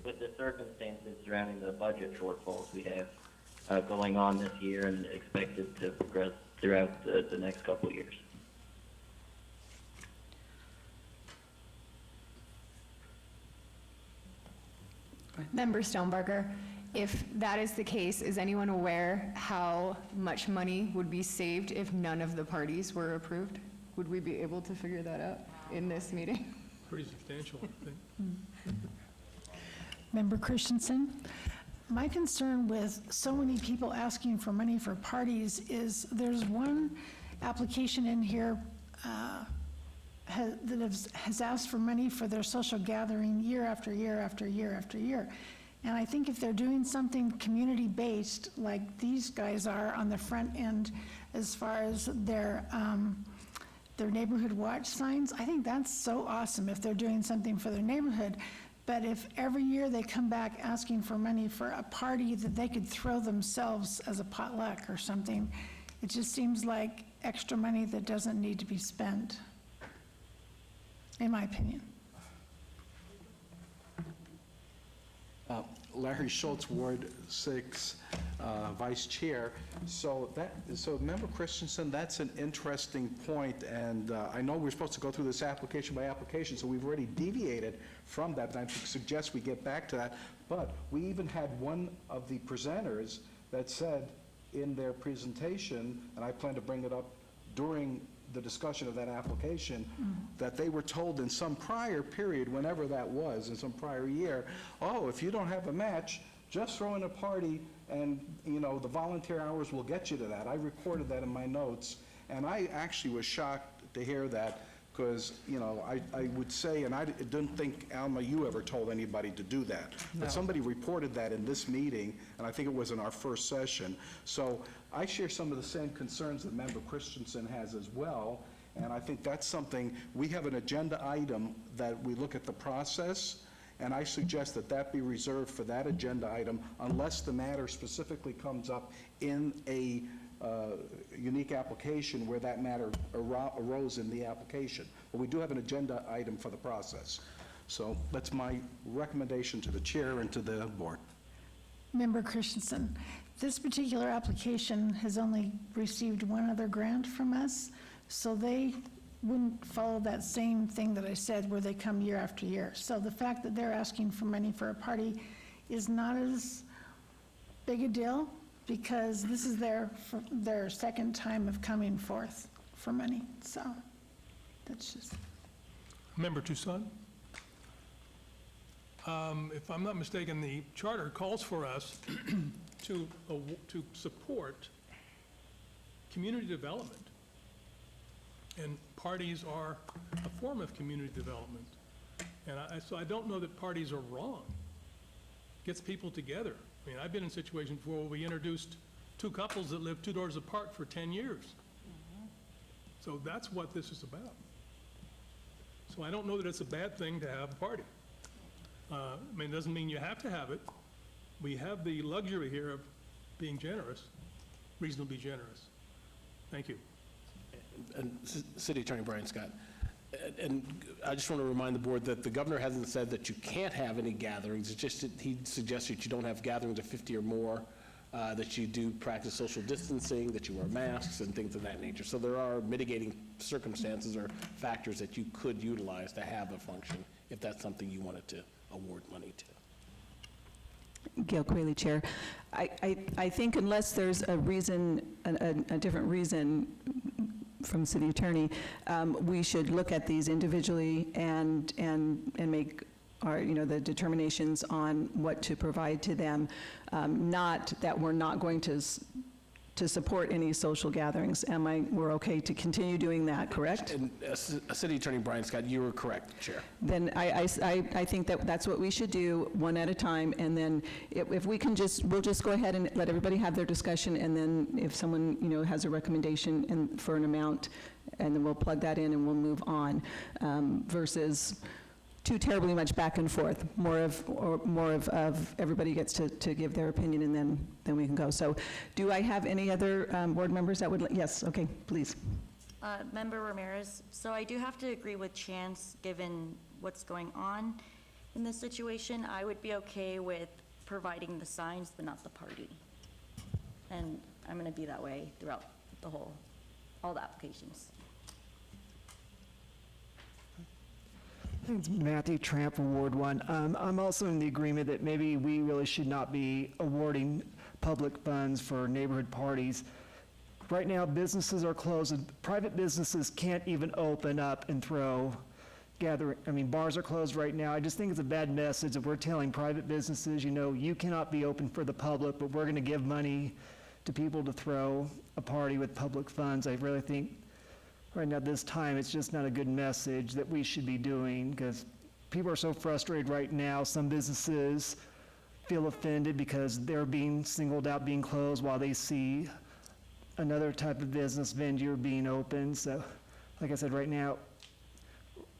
With the circumstances surrounding the budget shortfalls we have going on this year and expected to progress throughout the next couple of years. Member Stonebarger, If that is the case, is anyone aware how much money would be saved if none of the parties were approved? Would we be able to figure that out in this meeting? Pretty substantial, I think. Member Christensen, my concern with so many people asking for money for parties is there's one application in here that has asked for money for their social gathering year after year after year after year. And I think if they're doing something community-based, like these guys are on the front end as far as their neighborhood watch signs, I think that's so awesome if they're doing something for their neighborhood. But if every year they come back asking for money for a party that they could throw themselves as a potluck or something, it just seems like extra money that doesn't need to be spent, in my opinion. Larry Schultz, Ward 6, Vice Chair. So Member Christensen, that's an interesting point, and I know we're supposed to go through this application by application, so we've already deviated from that, and I suggest we get back to that. But we even had one of the presenters that said in their presentation, and I plan to bring it up during the discussion of that application, that they were told in some prior period, whenever that was, in some prior year, oh, if you don't have a match, just throw in a party and, you know, the volunteer hours will get you to that. I recorded that in my notes, and I actually was shocked to hear that, because, you know, I would say, and I didn't think, Alma, you ever told anybody to do that. No. But somebody reported that in this meeting, and I think it was in our first session. So I share some of the same concerns that Member Christensen has as well, and I think that's something, we have an agenda item that we look at the process, and I suggest that that be reserved for that agenda item unless the matter specifically comes up in a unique application where that matter arose in the application. But we do have an agenda item for the process. So that's my recommendation to the chair and to the board. Member Christensen, this particular application has only received one other grant from us, so they wouldn't follow that same thing that I said where they come year after year. So the fact that they're asking for money for a party is not as big a deal, because this is their second time of coming forth for money. So that's just... Member Toussaint? If I'm not mistaken, the charter calls for us to support community development. And parties are a form of community development. And so I don't know that parties are wrong. It gets people together. I mean, I've been in situations where we introduced two couples that lived 2 doors apart for 10 years. So that's what this is about. So I don't know that it's a bad thing to have a party. I mean, it doesn't mean you have to have it. We have the luxury here of being generous, reasonably generous. Thank you. And City Attorney Brian Scott, and I just want to remind the board that the governor hasn't said that you can't have any gatherings. It's just that he suggests that you don't have gatherings of 50 or more, that you do practice social distancing, that you wear masks and things of that nature. So there are mitigating circumstances or factors that you could utilize to have a function if that's something you wanted to award money to. Gail Kelly, Chair. I think unless there's a reason, a different reason from City Attorney, we should look at these individually and make our, you know, the determinations on what to provide to them. Not that we're not going to support any social gatherings. We're okay to continue doing that, correct? And City Attorney Brian Scott, you were correct, Chair. Then I think that's what we should do, one at a time, and then if we can we'll just go ahead and let everybody have their discussion, and then if someone, you know, has a recommendation for an amount, and then we'll plug that in and we'll move on, versus too terribly much back and forth. More of everybody gets to give their opinion, and then we can go. So do I have any other board members that would, yes, okay, please. Member Ramirez, so I do have to agree with Chance, given what's going on in this situation. I would be okay with providing the signs, but not the party. And I'm gonna be that way throughout all the applications. It's Matthew Tramp from Ward 1. I'm also in the agreement that maybe we really should not be awarding public funds for neighborhood parties. Right now, businesses are closed, and private businesses can't even open up and throw bars are closed right now. I just think it's a bad message if we're telling private businesses, you cannot be open for the public, but we're going to give money to people to throw a party with public funds. I really think right now, this time, it's just not a good message that we should be doing, because people are so frustrated right now. Some businesses feel offended because they're being singled out, being closed, while they see another type of business venue being open. So, like I said, right now,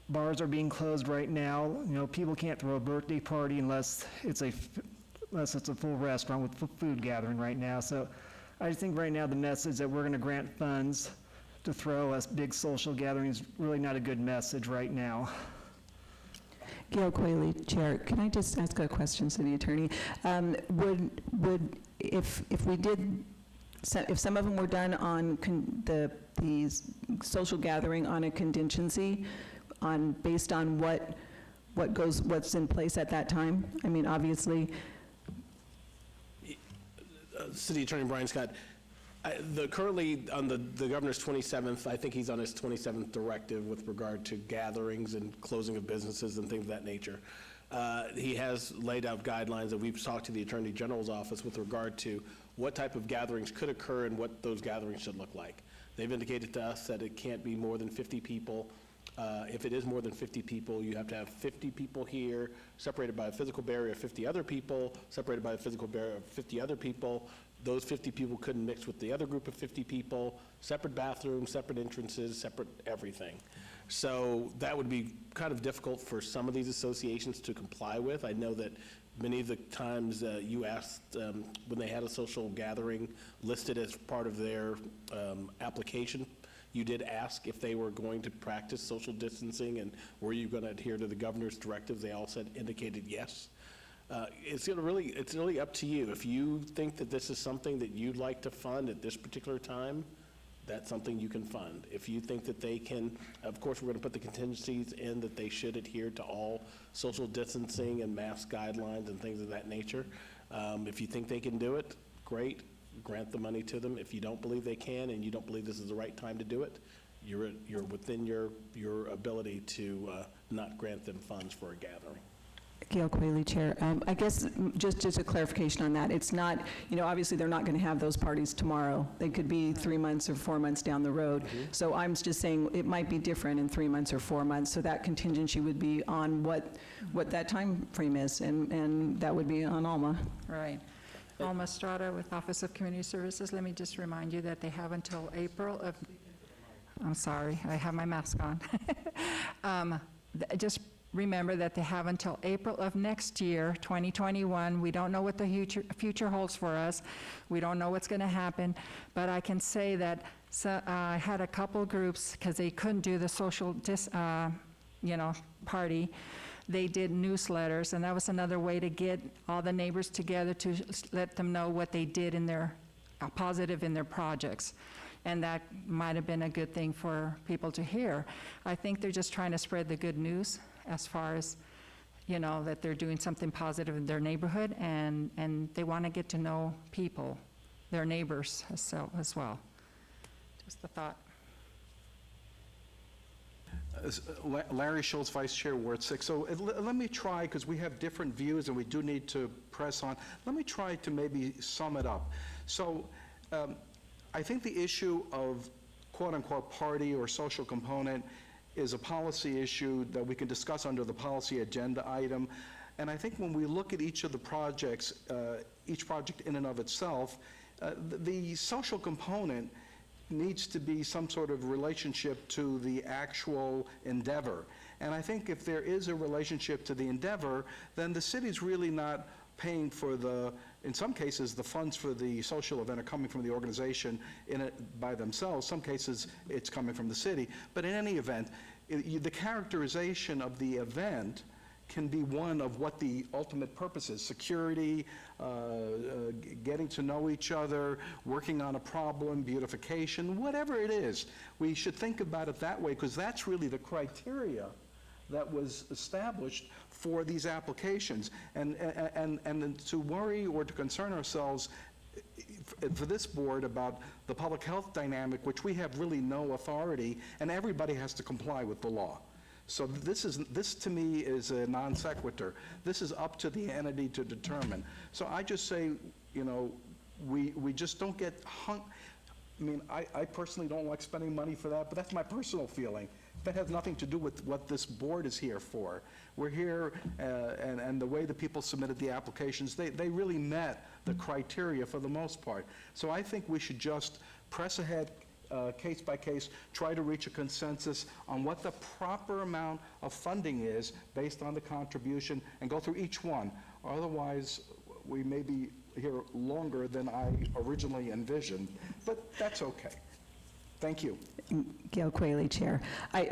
bars are being closed right now. People can't throw a birthday party unless it's a full restaurant with food gathering right now. So I just think right now the message that we're going to grant funds to throw us big social gatherings is really not a good message right now. Gail Kelly, Chair, can I just ask a question, City Attorney? If some of them were done on these social gathering on a contingency, based on what's in place at that time? I mean, obviously. City Attorney Brian Scott, currently on the governor's 27th, I think he's on his 27th directive with regard to gatherings and closing of businesses and things of that nature. He has laid out guidelines that we've talked to the Attorney General's office with regard to what type of gatherings could occur and what those gatherings should look like. They've indicated to us that it can't be more than 50 people. If it is more than 50 people, you have to have 50 people here, separated by a physical barrier of 50 other people, separated by a physical barrier of 50 other people. Those 50 people couldn't mix with the other group of 50 people, separate bathrooms, separate entrances, separate everything. So that would be kind of difficult for some of these associations to comply with. I know that many of the times you asked when they had a social gathering listed as part of their application, you did ask if they were going to practice social distancing and were you going to adhere to the governor's directives. They all indicated yes. It's really up to you. If you think that this is something that you'd like to fund at this particular time, that's something you can fund. If you think that they can, of course, we're going to put the contingencies in that they should adhere to all social distancing and mask guidelines and things of that nature. If you think they can do it, great. Grant the money to them. If you don't believe they can and you don't believe this is the right time to do it, you're within your ability to not grant them funds for a gathering. Gail Kelly, Chair. I guess just a clarification on that. It's not, obviously they're not going to have those parties tomorrow. They could be 3 months or 4 months down the road. Mm-hmm. So I'm just saying it might be different in 3 months or 4 months. So that contingency would be on what that time frame is, and that would be on Alma. Right. Alma Estrada with Office of Community Services. Let me just remind you that they have until April of, I'm sorry, I have my mask on. Just remember that they have until April of next year, 2021. We don't know what the future holds for us. We don't know what's going to happen. But I can say that I had a couple groups, because they couldn't do the social party. They did newsletters, and that was another way to get all the neighbors together to let them know what they did in their positive in their projects. And that might have been a good thing for people to hear. I think they're just trying to spread the good news as far as, that they're doing something positive in their neighborhood, and they want to get to know people, their neighbors as well. Just a thought. Larry Schultz, Vice Chair, Ward 6. So let me try, because we have different views and we do need to press on. Let me try to maybe sum it up. So I think the issue of quote-unquote party or social component is a policy issue that we can discuss under the policy agenda item. And I think when we look at each of the projects, each project in and of itself, the social component needs to be some sort of relationship to the actual endeavor. And I think if there is a relationship to the endeavor, then the city's really not paying for in some cases, the funds for the social event are coming from the organization by themselves. Some cases, it's coming from the city. But in any event, the characterization of the event can be one of what the ultimate purpose is: security, getting to know each other, working on a problem, beautification, whatever it is. We should think about it that way, because that's really the criteria that was established for these applications. And to worry or to concern ourselves for this board about the public health dynamic, which we have really no authority, and everybody has to comply with the law. So this to me is a non sequitur. This is up to the entity to determine. So I just say, you know, we just don't get hung. I mean, I personally don't like spending money for that, but that's my personal feeling. That has nothing to do with what this board is here for. We're here, and the way the people submitted the applications, they really met the criteria for the most part. So I think we should just press ahead, case by case, try to reach a consensus on what the proper amount of funding is based on the contribution, and go through each one. Otherwise, we may be here longer than I originally envisioned, but that's okay. Thank you. Gail Kelly, Chair.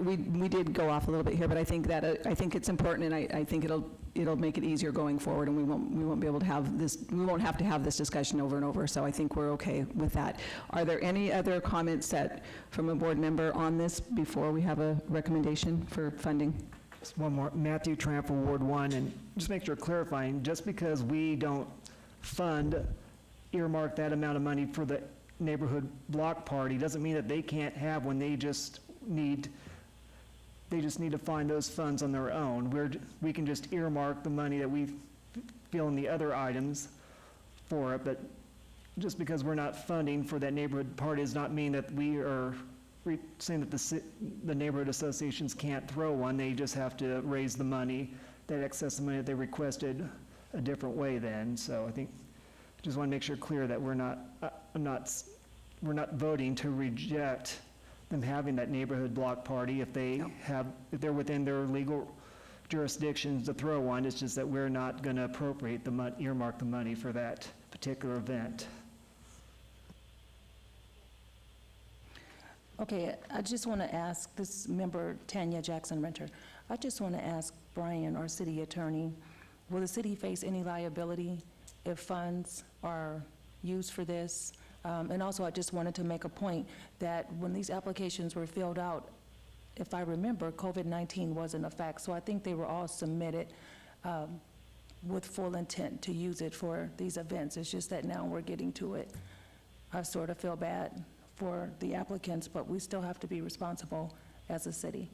We did go off a little bit here, but I think that I think it's important, and I think it'll make it easier going forward, and we won't be able to have this. We won't have to have this discussion over and over. So I think we're okay with that. Are there any other comments from a board member on this before we have a recommendation for funding? Just one more. Matthew Tramp, Ward 1, and just make sure clarifying, just because we don't earmark that amount of money for the neighborhood block party doesn't mean that they can't have when they just need to find those funds on their own. We can just earmark the money that we feel in the other items for it, but just because we're not funding for that neighborhood party does not mean that we are saying that the neighborhood associations can't throw one. They just have to raise the money, that excess money that they requested, a different way then. So I think just want to make sure clear that we're not voting to reject them having that neighborhood block party if they're within their legal jurisdictions to throw one. It's just that we're not going to appropriate earmark the money for that particular event. Okay, I just want to ask this member, Tanya Jackson-Renter, I just want to ask Brian, our city attorney, will the city face any liability if funds are used for this? And also, I just wanted to make a point that when these applications were filled out, if I remember, COVID-19 wasn't a fact. So I think they were all submitted with full intent to use it for these events. It's just that now we're getting to it. I sort of feel bad for the applicants, but we still have to be responsible as a city.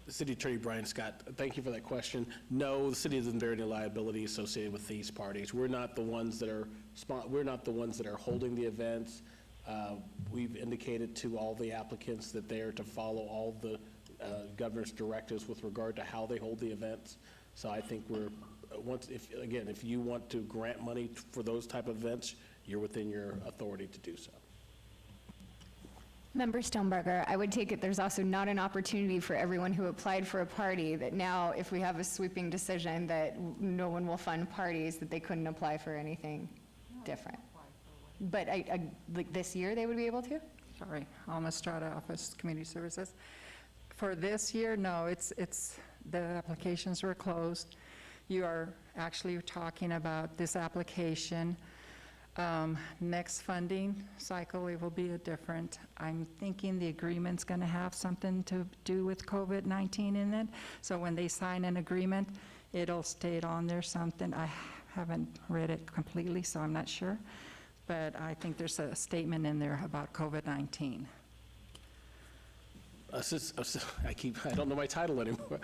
City Attorney Brian Scott, thank you for that question. No, the city doesn't bear any liability associated with these parties. We're not the ones that are holding the events. We've indicated to all the applicants that they are to follow all the governor's directives with regard to how they hold the events. So I think if you want to grant money for those type of events, you're within your authority to do so. Member Stoneberger, I would take it there's also not an opportunity for everyone who applied for a party that now, if we have a sweeping decision that no one will fund parties, that they couldn't apply for anything different. But like this year, they would be able to? Sorry, Alma Strata Office Community Services. For this year, no, the applications were closed. You are actually talking about this application. Next funding cycle, it will be a different. I'm thinking the agreement's going to have something to do with COVID-19 in it. So when they sign an agreement, it'll state on there something. I haven't read it completely, so I'm not sure. But I think there's a statement in there about COVID-19. I don't know my title anymore.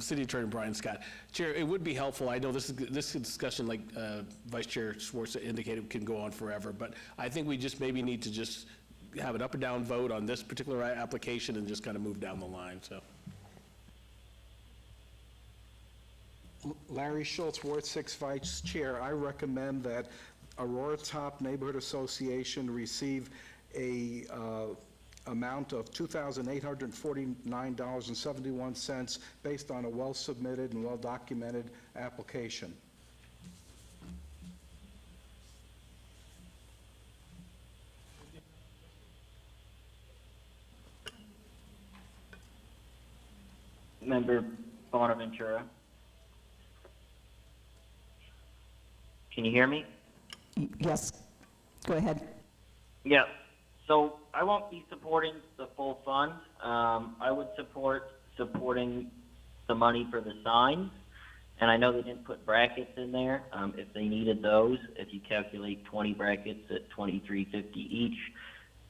City Attorney Brian Scott. Chair, it would be helpful, I know this discussion, like Vice Chair Schwartz indicated, can go on forever, but I think we just maybe need to just have an up or down vote on this particular application and just kind of move down the line, so. Larry Schultz, Ward 6 Vice Chair. I recommend that Aurora Top Neighborhood Association receive a amount of $2,849.71 based on a well-submitted and well-documented application. Member Autoventura. Can you hear me? Yes, go ahead. Yeah, so I won't be supporting the full fund. I would support supporting the money for the signs. And I know they didn't put brackets in there. If they needed those, if you calculate 20 brackets at $23.50 each,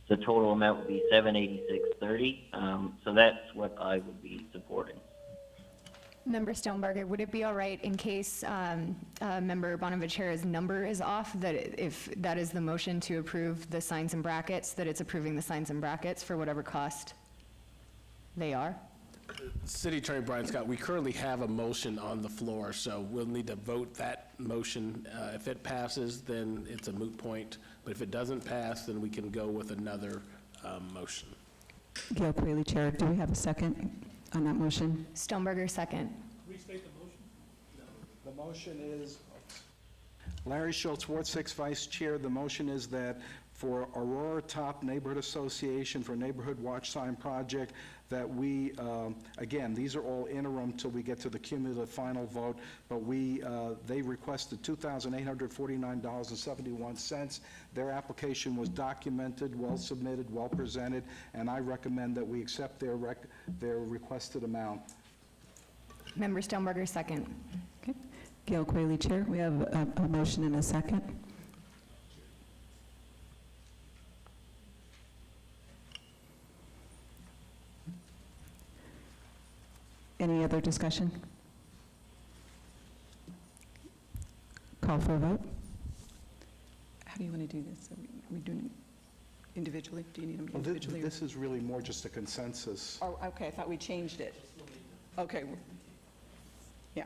the total amount would be $786.30. So that's what I would be supporting. Member Stonebarger, would it be all right in case Member Bonaventura's number is off, that if that is the motion to approve the signs and brackets, that it's approving the signs and brackets for whatever cost they are? City Attorney Brian Scott, we currently have a motion on the floor, so we'll need to vote that motion. If it passes, then it's a moot point, but if it doesn't pass, then we can go with another motion. Gail Kelly, Chair, do we have a second on that motion? Stonebarger, second. Restate the motion? The motion is, Larry Schultz, Ward 6 Vice Chair, the motion is that for Aurora Top Neighborhood Association for Neighborhood Watch Sign Project, that we, again, these are all interim till we get to the cumulative final vote, but they requested $2,849.71. Their application was documented, well submitted, well presented, and I recommend that we accept their requested amount. Member Stonebarger, second. Okay. Gail Kelly, Chair, we have a motion and a second. Any other discussion? Call for a vote. How do you want to do this? Are we doing it individually? Do you need them Well, individually? or- this is really more just a consensus. Oh, okay, I thought we changed it. Okay. Yeah.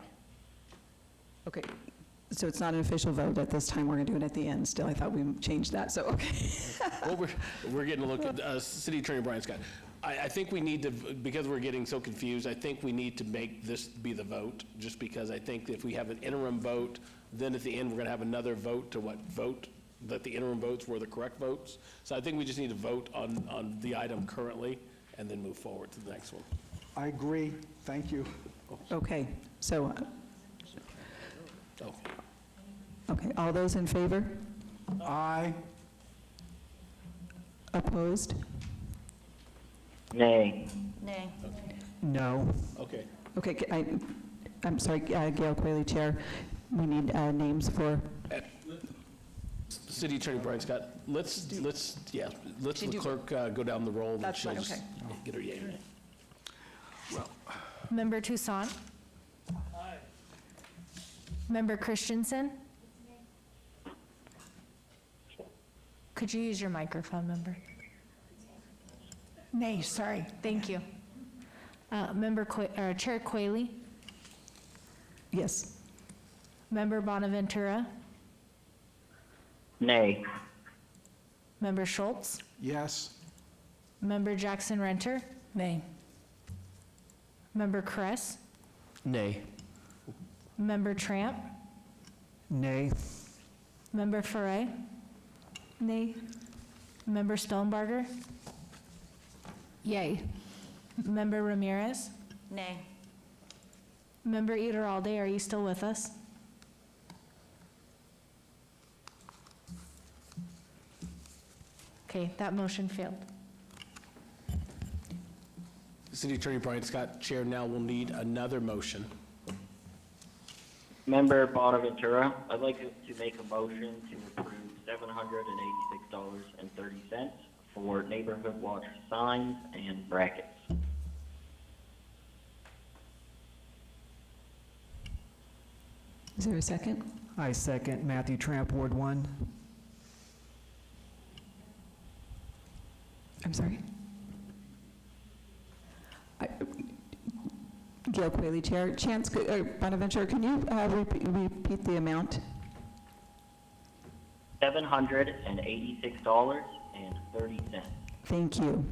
Okay, so it's not an official vote at this time, we're going to do it at the end still. I thought we changed that, so, okay. Well, we're getting a look at City Attorney Brian Scott. I think we need to, because we're getting so confused, I think we need to make this be the vote, just because I think if we have an interim vote, then at the end, we're going to have another vote to vote that the interim votes were the correct votes. So I think we just need to vote on the item currently and then move forward to the next one. I agree, thank you. Okay, so, Oh. okay, all those in favor? Aye. Opposed? Nay. Nay. No. Okay. Okay, I'm sorry, Gail Kelly, Chair, we need names for, City Attorney Brian Scott, let's Did the you- clerk go down the roll and That's she'll fine, just okay. get her yay or nay. Member Toussaint? Member Christensen? Could you use your microphone, member? Nay, sorry. Thank you. Chair Quayle? yes. Member Bonaventura? Nay. Member Schultz? Yes. Member Jackson Renter? Nay. Member Kress? Nay. Member Tramp? Nay. Member Foray? Nay. Member Stonebarger? Yay. Member Ramirez? Nay. Member Iteralde, are you still with us? Okay, that motion failed. City Attorney Brian Scott, Chair, now will need another motion. Member Bonaventura, I'd like to make a motion to approve $786.30 for neighborhood watch signs and brackets. Is there a second? I second. Matthew Tramp, Ward 1. I'm sorry. Gail Kelly, Chair. Bonaventura, can you repeat the amount? $786.30. Thank you.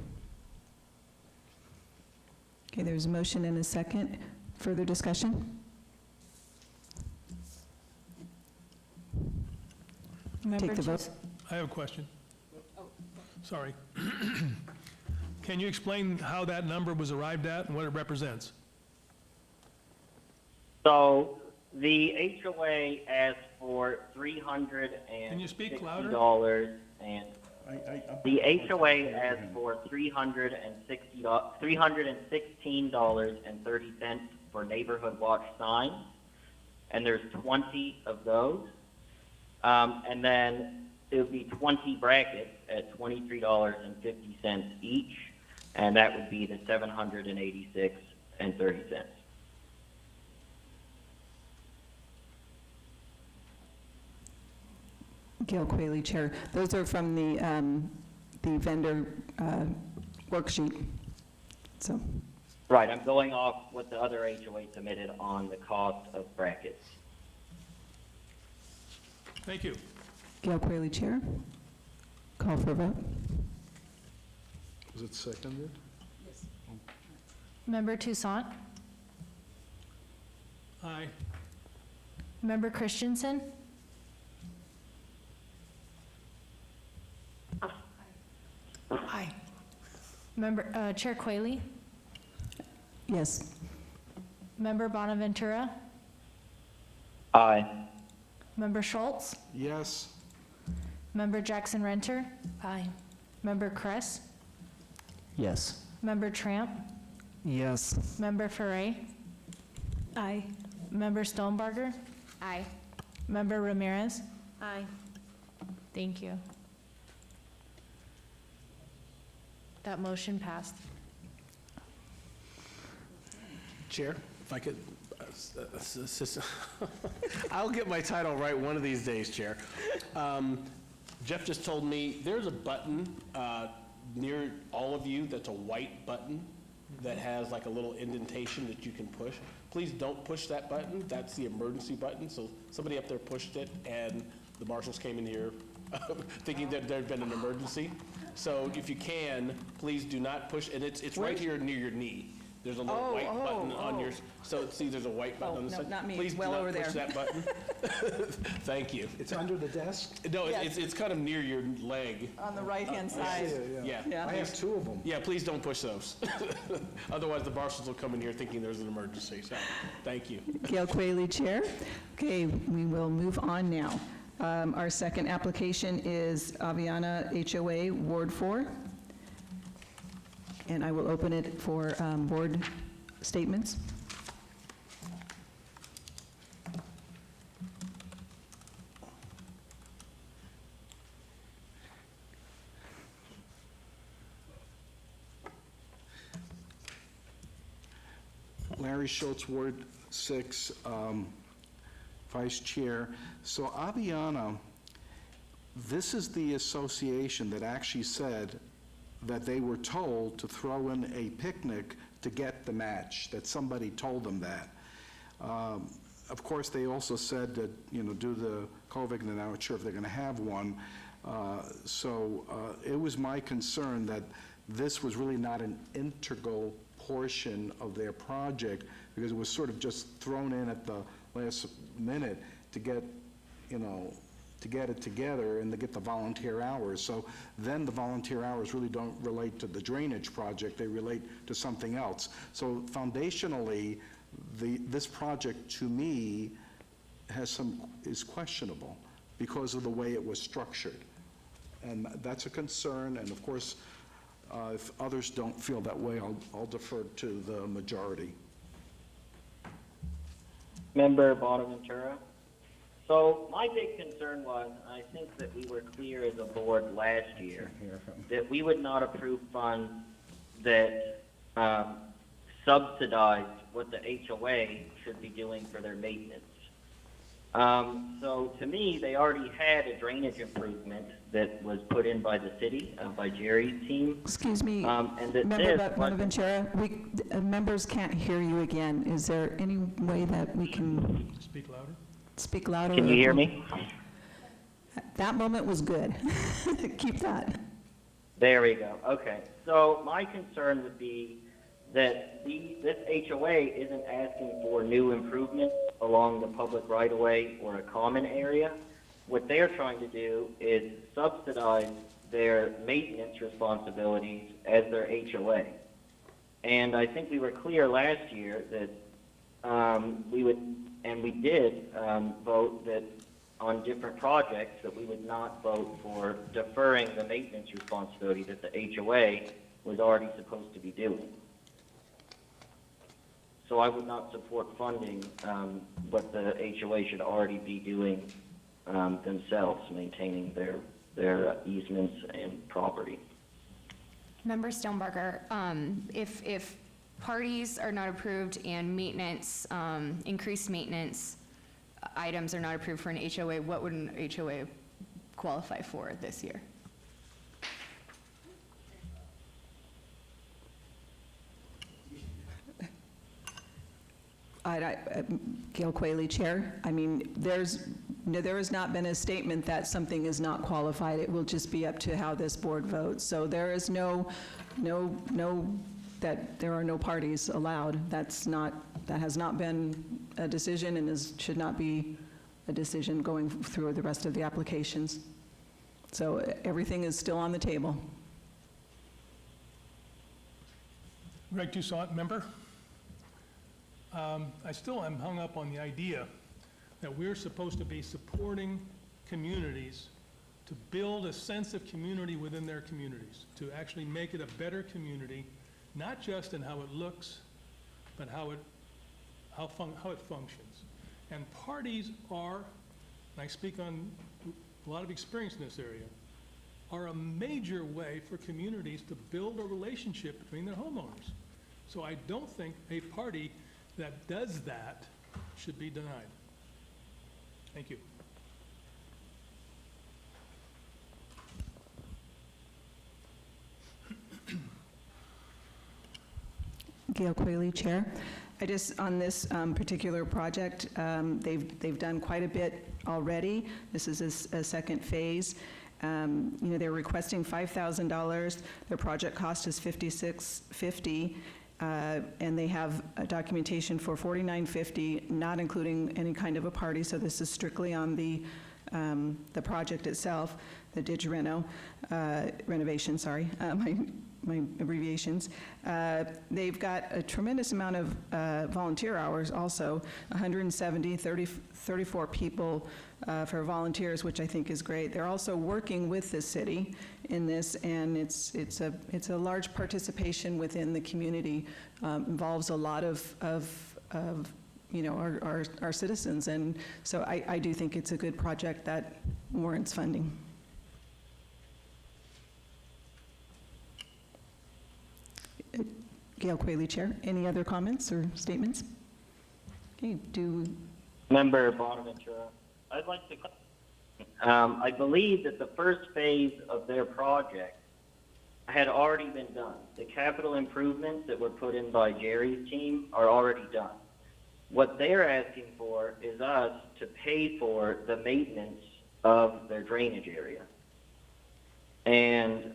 Okay, there's a motion and a second. Further discussion? Take the vote. I have a question. Sorry. Can you explain how that number was arrived at and what it represents? So the HOA asked for $360. Can you speak louder? The HOA asks for $316.30 for neighborhood watch signs, and there's 20 of those. And then it would be 20 brackets at $23.50 each, and that would be the $786.30. Gail Kelly, Chair. Those are from the vendor worksheet, so. Right, I'm going off what the other HOA submitted on the cost of brackets. Thank you. Gail Kelly, Chair. Call for a vote. Was it seconded? Member Toussaint? Aye. Member Christensen? Aye. Member, Chair Quayle? Yes. Member Bonaventura? Aye. Member Schultz? Yes. Member Jackson Renter? Aye. Member Kress? Yes. Member Tramp? Yes. Member Ferre? Aye. Member Stonebarger? Aye. Member Ramirez? Aye. Thank you. That motion passed. Chair, if I could, I'll get my title right one of these days, Chair. Jeff just told me there's a button near all of you that's a white button that has like a little indentation that you can push. Please don't push that button. That's the emergency button. So somebody up there pushed it, and the marshals came in here thinking that there'd been an emergency. So if you can, please do not push, and it's right here near your knee. There's a little white button on your, so see, there's a white button on the no, side. not me. Please do Well not over push there. that button. Thank you. It's under the desk? No, Yes. it's kind of near your leg. On the right-hand side. Yeah. Yeah. I have two of them. Yeah, please don't push those. Otherwise, the marshals will come in here thinking there's an emergency, so, thank you. Gail Kelly, Chair. Okay, we will move on now. Our second application is Aviana HOA, Ward 4. And I will open it for board statements. Larry Schultz, Ward 6, Vice Chair. So Aviana, this is the association that actually said that they were told to throw in a picnic to get the match, that somebody told them that. Of course, they also said that, due to the COVID, they're not sure if they're going to have one. So it was my concern that this was really not an integral portion of their project, because it was sort of just thrown in at the last minute to get, to get it together and to get the volunteer hours. So then the volunteer hours really don't relate to the drainage project, they relate to something else. So foundationally, this project to me is questionable because of the way it was structured. And that's a concern, and of course, if others don't feel that way, I'll defer to the majority. Member Bonaventura? So my big concern was, I think that we were clear as a board last year, that we would not approve funds that subsidized what the HOA should be doing for their maintenance. So to me, they already had a drainage improvement that was put in by the city, by Jerry's team. Excuse me, and that Member this Bonaventura, members can't hear you again. Is there any way that we can Speak louder. speak louder? Can you hear me? That moment was good. Keep that. There we go. Okay. So my concern would be that this HOA isn't asking for new improvements along the public right-of-way or a common area. What they're trying to do is subsidize their maintenance responsibilities as their HOA. And I think we were clear last year that we would, and we did vote that on different projects, that we would not vote for deferring the maintenance responsibility that the HOA was already supposed to be doing. So I would not support funding what the HOA should already be doing themselves, maintaining their easements and property. Member Stonebarger, if parties are not approved and maintenance, increased maintenance items are not approved for an HOA, what would an HOA qualify for this year? Gail Kelly, Chair. I mean, there has not been a statement that something is not qualified. It will just be up to how this board votes. So there is that there are no parties allowed. That has not been a decision and should not be a decision going through the rest of the applications. So everything is still on the table. Greg Toussaint, member. I still am hung up on the idea that we're supposed to be supporting communities to build a sense of community within their communities, to actually make it a better community, not just in how it looks, but how it functions. And parties are, and I speak on a lot of experience in this area, are a major way for communities to build a relationship between their homeowners. So I don't think a party that does that should be denied. Thank you. Gail Kelly, Chair. On this particular project, they've done quite a bit already. This is a second phase. They're requesting $5,000. Their project cost is $56.50. And they have a documentation for $49.50, not including any kind of a party, so this is strictly on the project itself, the renovation, sorry, my abbreviations. They've got a tremendous amount of volunteer hours also, 170, 34 people for volunteers, which I think is great. They're also working with the city in this, and it's a large participation within the community. Involves a lot of our citizens, and so I do think it's a good project that warrants funding. Gail Kelly, Chair. Any other comments or statements? Okay, Member Bonaventura, I'd like to, I believe that the first phase of their project had already been done. The capital improvements that were put in by Jerry's team are already done. What they're asking for is us to pay for the maintenance of their drainage area. And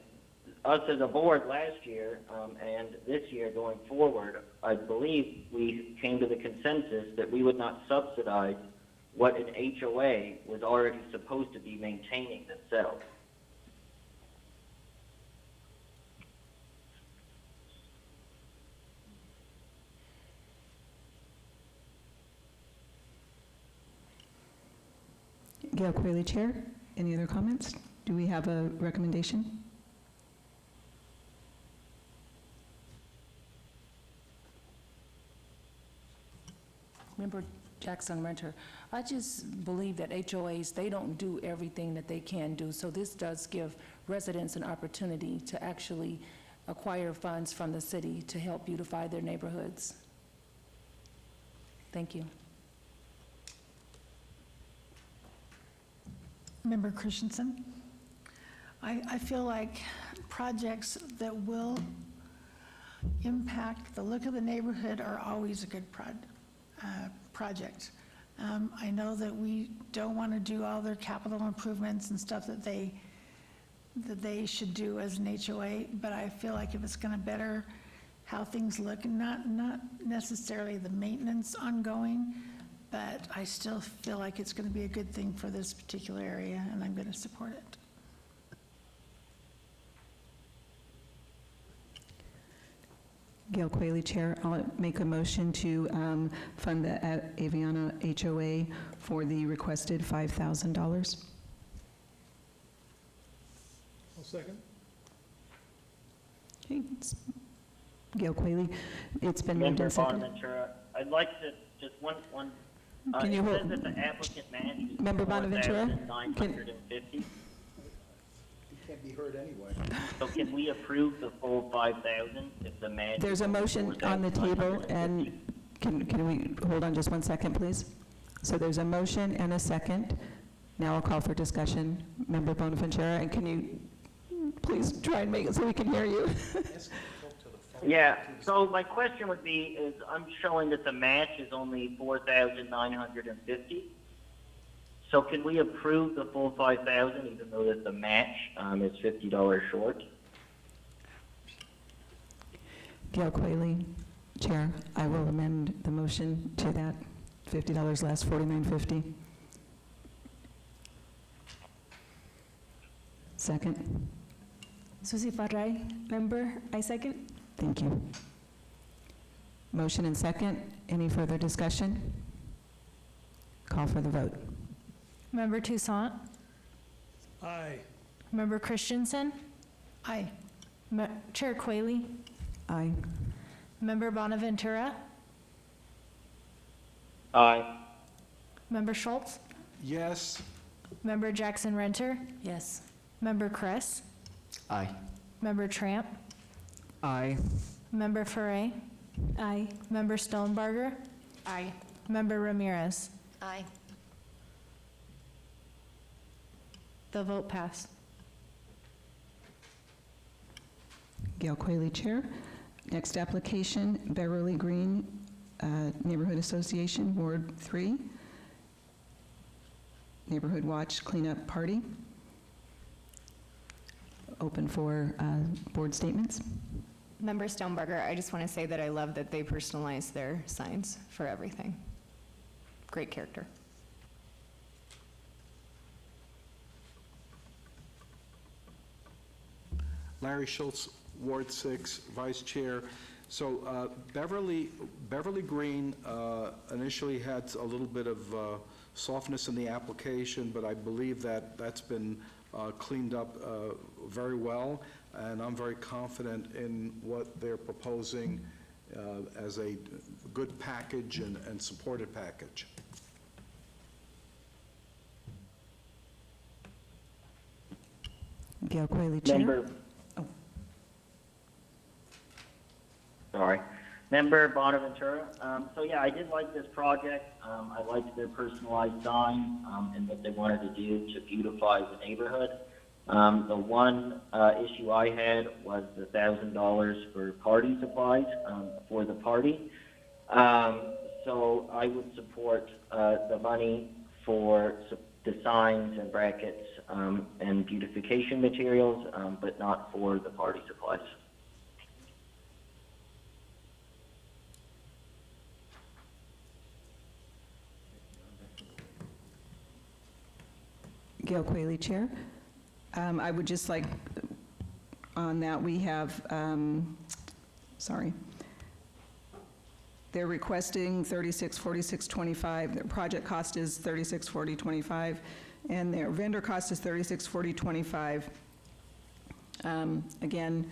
us as a board last year and this year going forward, I believe we came to the consensus that we would not subsidize what an HOA was already supposed to be maintaining themselves. Gail Kelly, Chair. Any other comments? Do we have a recommendation? Member Jackson Renter, I just believe that HOAs, they don't do everything that they can do, so this does give residents an opportunity to actually acquire funds from the city to help beautify their neighborhoods. Thank you. Member Christensen, I feel like projects that will impact the look of the neighborhood are always a good project. I know that we don't want to do all their capital improvements and stuff that they should do as an HOA, but I feel like if it's going to better how things look, and not necessarily the maintenance ongoing, but I still feel like it's going to be a good thing for this particular area, and I'm going to support it. Gail Kelly, Chair. I'll make a motion to fund the Aviana HOA for the requested $5,000. I'll second. Okay, it's Gail Kelly. It's been moved Member and seconded. Bonaventura, I'd like to, just one, Can you it hold- says that the applicant match is Member Bonaventura? 4,950. You can't be heard anyway. So can we approve the full 5,000 if the match? There's a is motion on the table, 4,950? and can we hold on just one second, please? So there's a motion and a second. Now I'll call for discussion. Member Bonaventura, and can you please try and make it so we can hear you? Yeah, so my question would be, is I'm showing that the match is only 4,950. So can we approve the full 5,000 even though that the match is $50 short? Gail Kelly, Chair, I will amend the motion to that $50 less, $49.50. Second. Susie Farray, member, I second. Thank you. Motion and second. Any further discussion? Call for the vote. Member Toussaint? Aye. Member Christensen? Aye. Chair Quayle? Aye. Member Bonaventura? Aye. Member Schultz? Yes. Member Jackson Renter? Yes. Member Kress? Aye. Member Tramp? Aye. Member Foray? Aye. Member Stonebarger? Aye. Member Ramirez? Aye. The vote passed. Gail Kelly, Chair. Next application, Beverly Green Neighborhood Association, Ward 3. Neighborhood Watch Cleanup Party. Open for board statements. Member Stonebarger, I just want to say that I love that they personalize their signs for everything. Great character. Larry Schultz, Ward 6, Vice Chair. So Beverly Green initially had a little bit of softness in the application, but I believe that that's been cleaned up very well, and I'm very confident in what they're proposing as a good package and supported package. Gail Kelly, Chair. Member. Sorry. Member Bonaventura. So yeah, I did like this project. I liked their personalized sign and what they wanted to do to beautify the neighborhood. The one issue I had was the $1,000 for party supplies for the party. So I would support the money for the signs and brackets and beautification materials, but not for the party supplies. Gail Kelly, Chair. I would just like, on that, we have, they're requesting $3646.25. Their project cost is $3640.25, and their vendor cost is $3640.25. Again,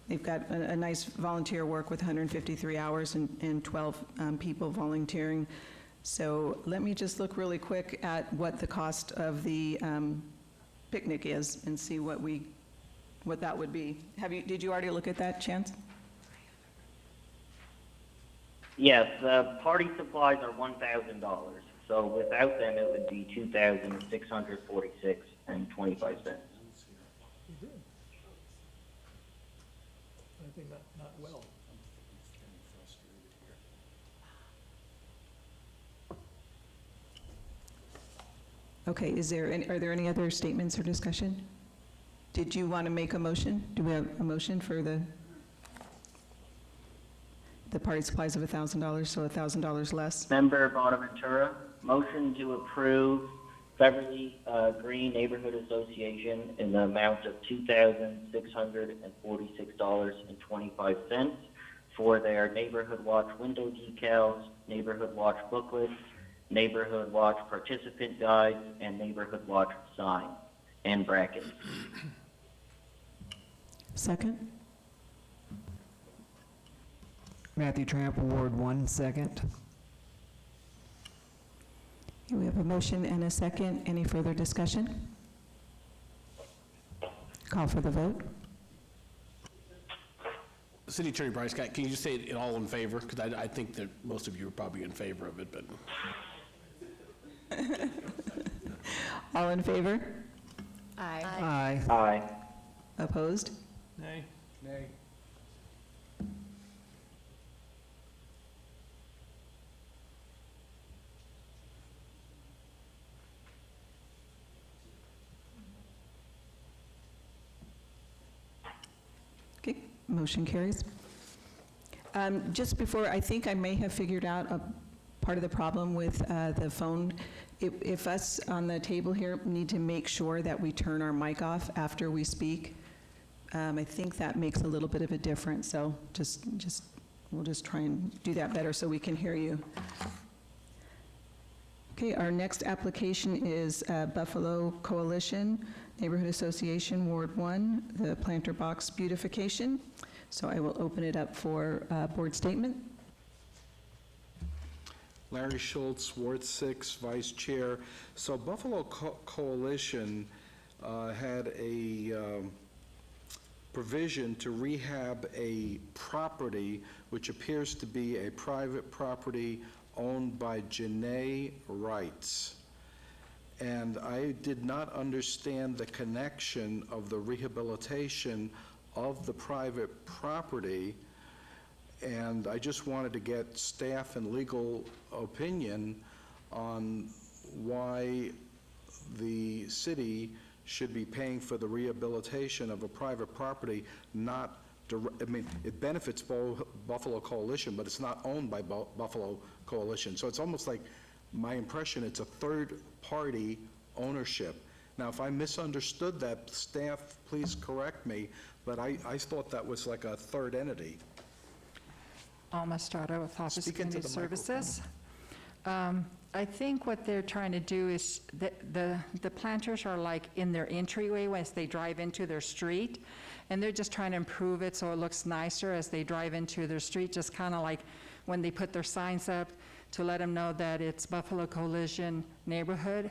they've got a nice volunteer work with 153 hours and 12 people volunteering. So let me just look really quick at what the cost of the picnic is and see what that would be. Did you already look at that, Chance? Yes, the party supplies are $1,000. So without them, it would be $2,646.25. I think not well. Okay, are there any other statements or discussion? Did you want to make a motion? Do we have a motion for the party supplies of $1,000, so $1,000 less? Member Bonaventura, motion to approve Beverly Green Neighborhood Association in the amount of $2,646.25, for their Neighborhood Watch window decals, Neighborhood Watch booklets, Neighborhood Watch participant guides, and Neighborhood Watch sign and brackets. Second? Matthew Tramp, Ward 1, second. We have a motion and a second. Any further discussion? Call for the vote. City Attorney Brian Scott, can you just say it all in favor? Because I think that most of you are probably in favor of it, but. All in favor? Aye. Aye. Aye. Opposed? Nay. Nay. Okay, motion carries. Just before, I think I may have figured out a part of the problem with the phone. If us on the table here need to make sure that we turn our mic off after we speak, I think that makes a little bit of a difference, so we'll just try and do that better so we can hear you. Okay, our next application is Buffalo Coalition Neighborhood Association, Ward 1, the planter box beautification. So I will open it up for board statement. Larry Schultz, Ward 6, Vice Chair. So Buffalo Coalition had a provision to rehab a property which appears to be a private property owned by Janae Wrights. And I did not understand the connection of the rehabilitation of the private property, and I just wanted to get staff and legal opinion on why the city should be paying for the rehabilitation of a private property, not, I mean, it benefits Buffalo Coalition, but it's not owned by Buffalo Coalition. So it's almost like, my impression, it's a third-party ownership. Now, if I misunderstood that, staff, please correct me, but I thought that was like a third entity. Alma Strada with Office of Speak into Community the microphone. Services. I think what they're trying to do is, the planters are like in their entryway as they drive into their street, and they're just trying to improve it so it looks nicer as they drive into their street, just kind of like when they put their signs up to let them know that it's Buffalo Coalition neighborhood.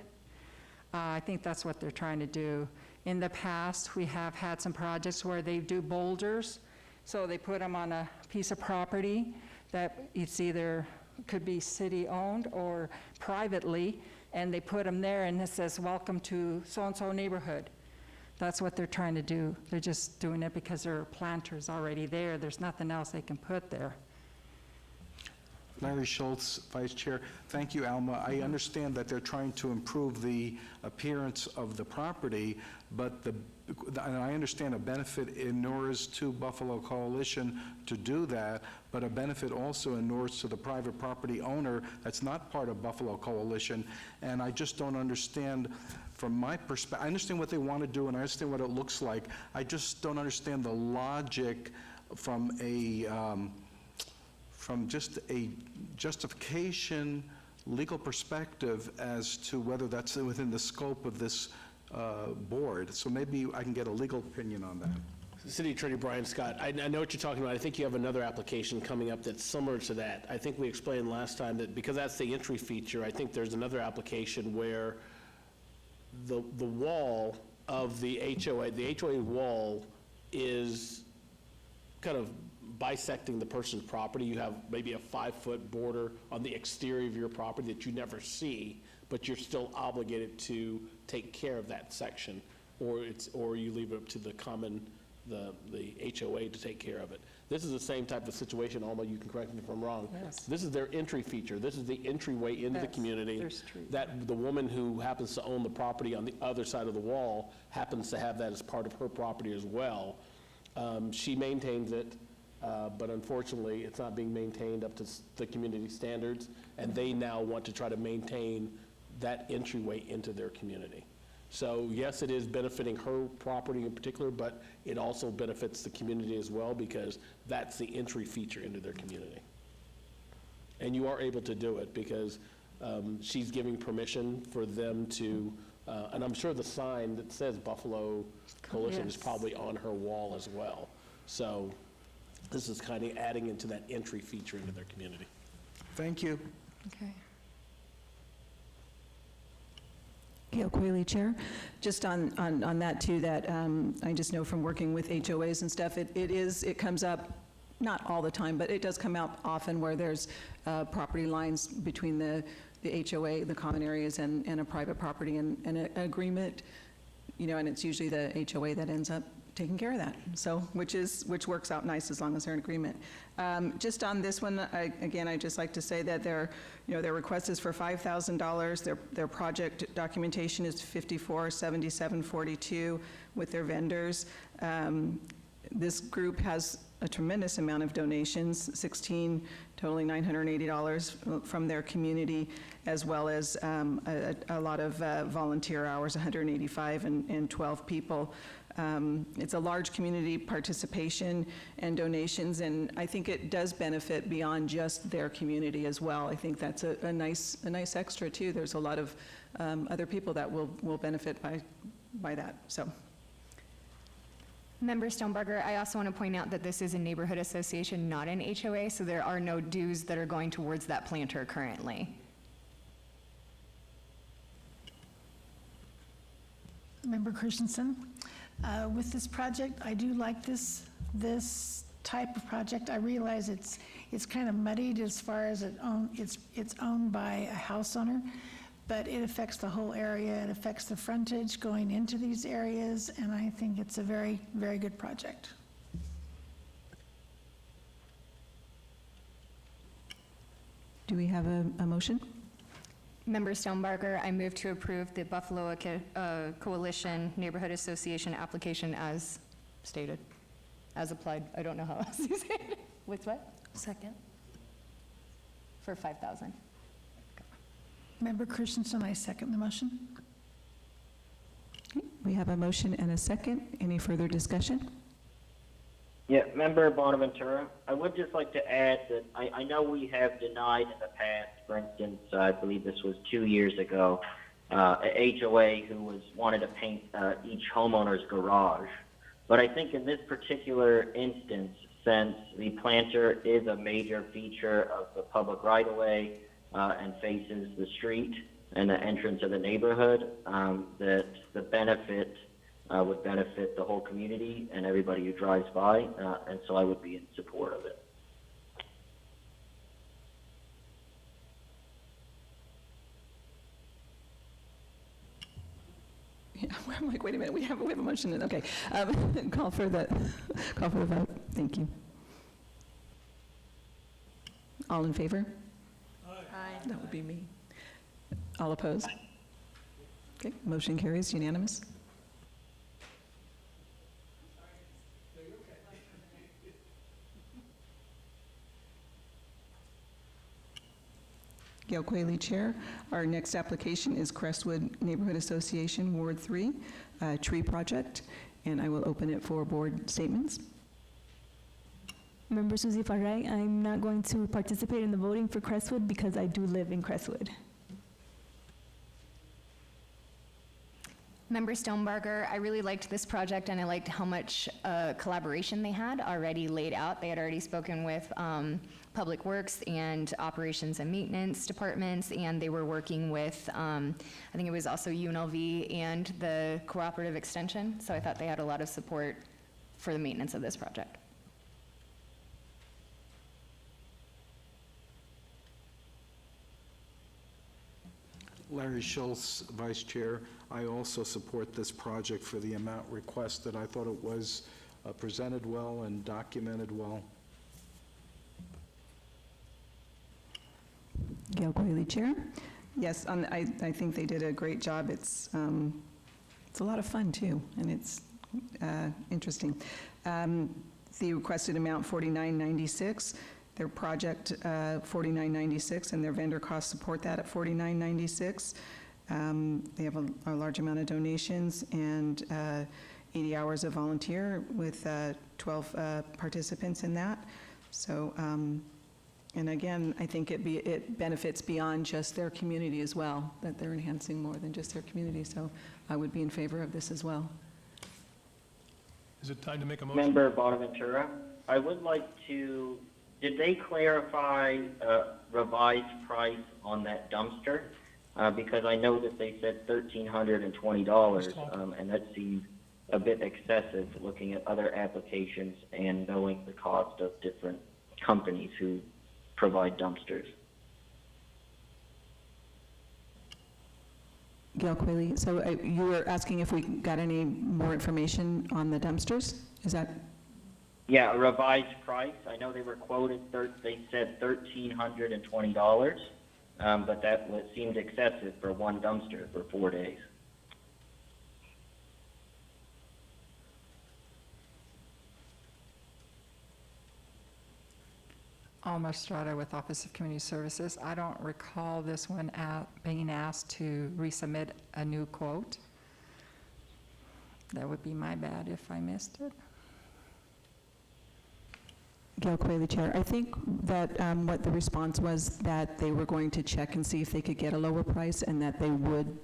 I think that's what they're trying to do. In the past, we have had some projects where they do boulders, so they put them on a piece of property that it's either, could be city-owned or privately, and they put them there and it says, welcome to so-and-so neighborhood. That's what they're trying to do. They're just doing it because there are planters already there. There's nothing else they can put there. Larry Schultz, Vice Chair. Thank you, Alma. I understand that they're trying to improve the appearance of the property, but and I understand a benefit inures to Buffalo Coalition to do that, but a benefit also inures to the private property owner that's not part of Buffalo Coalition. And I just don't understand, from my perspective, I understand what they want to do and I understand what it looks like. I just don't understand the logic from just a justification, legal perspective as to whether that's within the scope of this board. So maybe I can get a legal opinion on that. City Attorney Brian Scott, I know what you're talking about. I think you have another application coming up that's similar to that. I think we explained last time that because that's the entry feature, I think there's another application where the wall of the HOA wall is kind of bisecting the person's property. You have maybe a 5-foot border on the exterior of your property that you never see, but you're still obligated to take care of that section, or you leave it up to the HOA to take care of it. This is the same type of situation, Alma, you can correct me if I'm wrong. Yes. This is their entry feature. This is the entryway into the community. That the woman who happens to own the property on the other side of the wall happens to have that as part of her property as well. She maintains it, but unfortunately, it's not being maintained up to the community standards, and they now want to try to maintain that entryway into their community. So yes, it is benefiting her property in particular, but it also benefits the community as well because that's the entry feature into their community. And you are able to do it because she's giving permission for them to, and I'm sure the sign that says Buffalo Coalition is probably on her wall as well. So this is kind of adding into that entry feature into their community. Thank you. Okay. Gail Kelly, Chair. Just on that too, that I just know from working with HOAs and stuff, it comes up, not all the time, but it does come out often where there's property lines between the HOA, the common areas, and a private property, and an agreement, you know, and it's usually the HOA that ends up taking care of that. So, which works out nice as long as they're in agreement. Just on this one, again, I'd just like to say that their request is for $5,000. Their project documentation is $54,7742 with their vendors. This group has a tremendous amount of donations, 16, totaling $980 from their community, as well as a lot of volunteer hours, 185 and 12 people. It's a large community participation and donations, and I think it does benefit beyond just their community as well. I think that's a nice extra too. There's a lot of other people that will benefit by that. So. Member Stonebarger, I also want to point out that this is a neighborhood association, not an HOA, so there are no dues that are going towards that planter currently. Member Christensen, with this project, I do like this type of project. I realize it's kind of muddied as far as it's owned by a house owner, but it affects the whole area. It affects the frontage going into these areas, and I think it's a very, very good project. Do we have a motion? Member Stonebarger, I move to approve the Buffalo Coalition Neighborhood Association application as stated, as applied. I don't know how else you say it. With what? Second. For $5,000. Member Christensen, I second the motion. Okay, we have a motion and a second. Any further discussion? Yeah, Member Bonaventura, I would just like to add that I know we have denied in the past, for instance, I believe this was 2 years ago, a HOA who wanted to paint each homeowner's garage. But I think in this particular instance, since the planter is a major feature of the public right-of-way and faces the street and the entrance of the neighborhood, that the benefit would benefit the whole community and everybody who drives by, and so I would be in support of it. Yeah, I'm like, wait a minute, we have a motion. Okay, call for the vote. Thank you. All in favor? Aye. That would be me. All opposed? Okay, motion carries unanimous. Gail Kelly, Chair. Our next application is Crestwood Neighborhood Association, Ward 3, tree project, and I will open it for board statements. Member Susie Farray, I'm not going to participate in the voting for Crestwood because I do live in Crestwood. Member Stonebarger, I really liked this project and I liked how much collaboration they had already laid out. They had already spoken with Public Works and Operations and Maintenance departments, and they were working with, I think it was also UNLV and the Cooperative Extension, so I thought they had a lot of support for the maintenance of this project. Larry Schultz, Vice Chair. I also support this project for the amount requested. I thought it was presented well and documented well. Gail Kelly, Chair. Yes, I think they did a great job. It's a lot of fun too, and it's interesting. The requested amount $49.96. Their project $49.96, and their vendor costs support that at $49.96. They have a large amount of donations and 80 hours of volunteer with 12 participants in that. So, and again, I think it benefits beyond just their community as well, that they're enhancing more than just their community. So I would be in favor of this as well. Is it time to make a motion? Member Bonaventura, I would like to, did they clarify revised price on that dumpster? Because I know that they said $1,320, and that seemed a bit excessive looking at other applications and knowing the cost of different companies who provide dumpsters. Gail Kelly, so you were asking if we got any more information on the dumpsters? Is that? Yeah, a revised price. I know they were quoted, they said $1,320, but that seemed excessive for one dumpster for 4 days. Alma Estrada with Office of Community Services. I don't recall this one being asked to resubmit a new quote. That would be my bad if I missed it. Gail Kelly, Chair. I think that what the response was that they were going to check and see if they could get a lower price, and that they would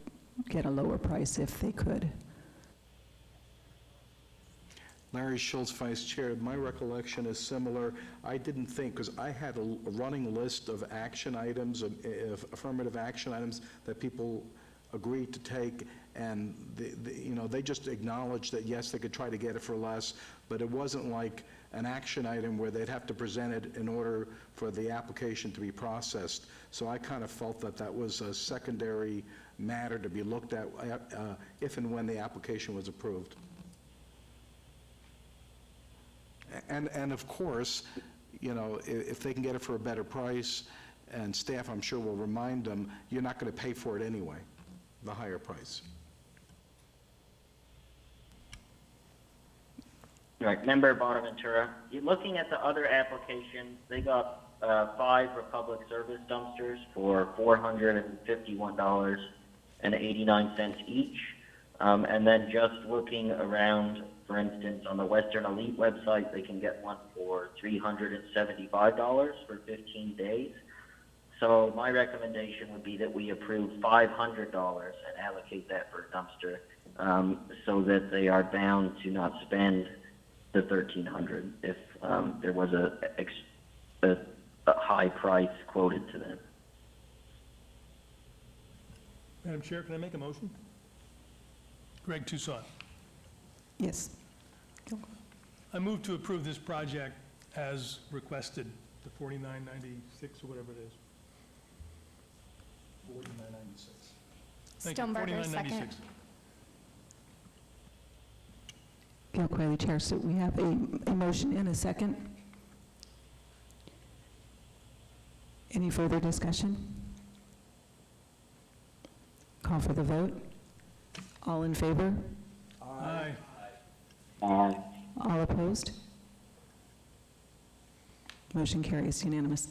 get a lower price if they could. Larry Schultz, Vice Chair, my recollection is similar. I didn't think, because I had a running list of action items, of affirmative action items that people agreed to take, and they just acknowledged that, yes, they could try to get it for less, but it wasn't like an action item where they'd have to present it in order for the application to be processed. So I kind of felt that that was a secondary matter to be looked at if and when the application was approved. And of course, if they can get it for a better price, and staff, I'm sure, will remind them, you're not going to pay for it anyway, the higher price. Right, Member Bonaventura, looking at the other applications, they got 5 Republic Service dumpsters for $451.89 each. And then just looking around, for instance, on the Western Elite website, they can get one for $375 for 15 days. So my recommendation would be that we approve $500 and allocate that for a dumpster, so that they are bound to not spend the $1,300 if there was a high price quoted to them. Madam Chair, can I make a motion? Greg Toussaint. Yes. I move to approve this project as requested, the $49.96 or whatever it is. $49.96. Thank you, Stonebarger, $49.96. second. Gail Kelly, Chair. So we have a motion and a second. Any further discussion? Call for the vote. All in favor? Aye. All opposed? Motion carries unanimous.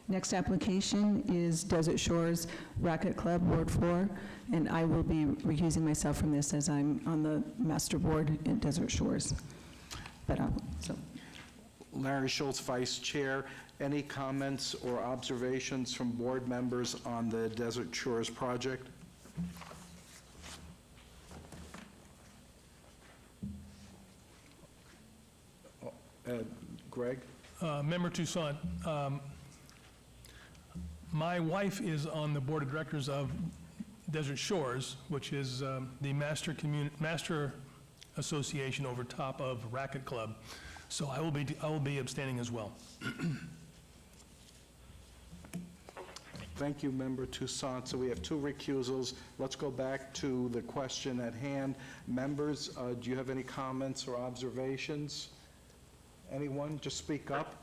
Next application is Desert Shores Racquet Club, Ward 4, and I will be recusing myself from this as I'm on the master board at Desert Shores. But Larry Schultz, Vice Chair. Any comments or observations from board members on the Desert Shores project? Greg? Member Toussaint, my wife is on the board of directors of Desert Shores, which is the master association over top of Racquet Club. So I will be abstaining as well. Thank you, Member Toussaint. So we have 2 recusals. Let's go back to the question at hand. Members, do you have any comments or observations? Anyone? Just speak up.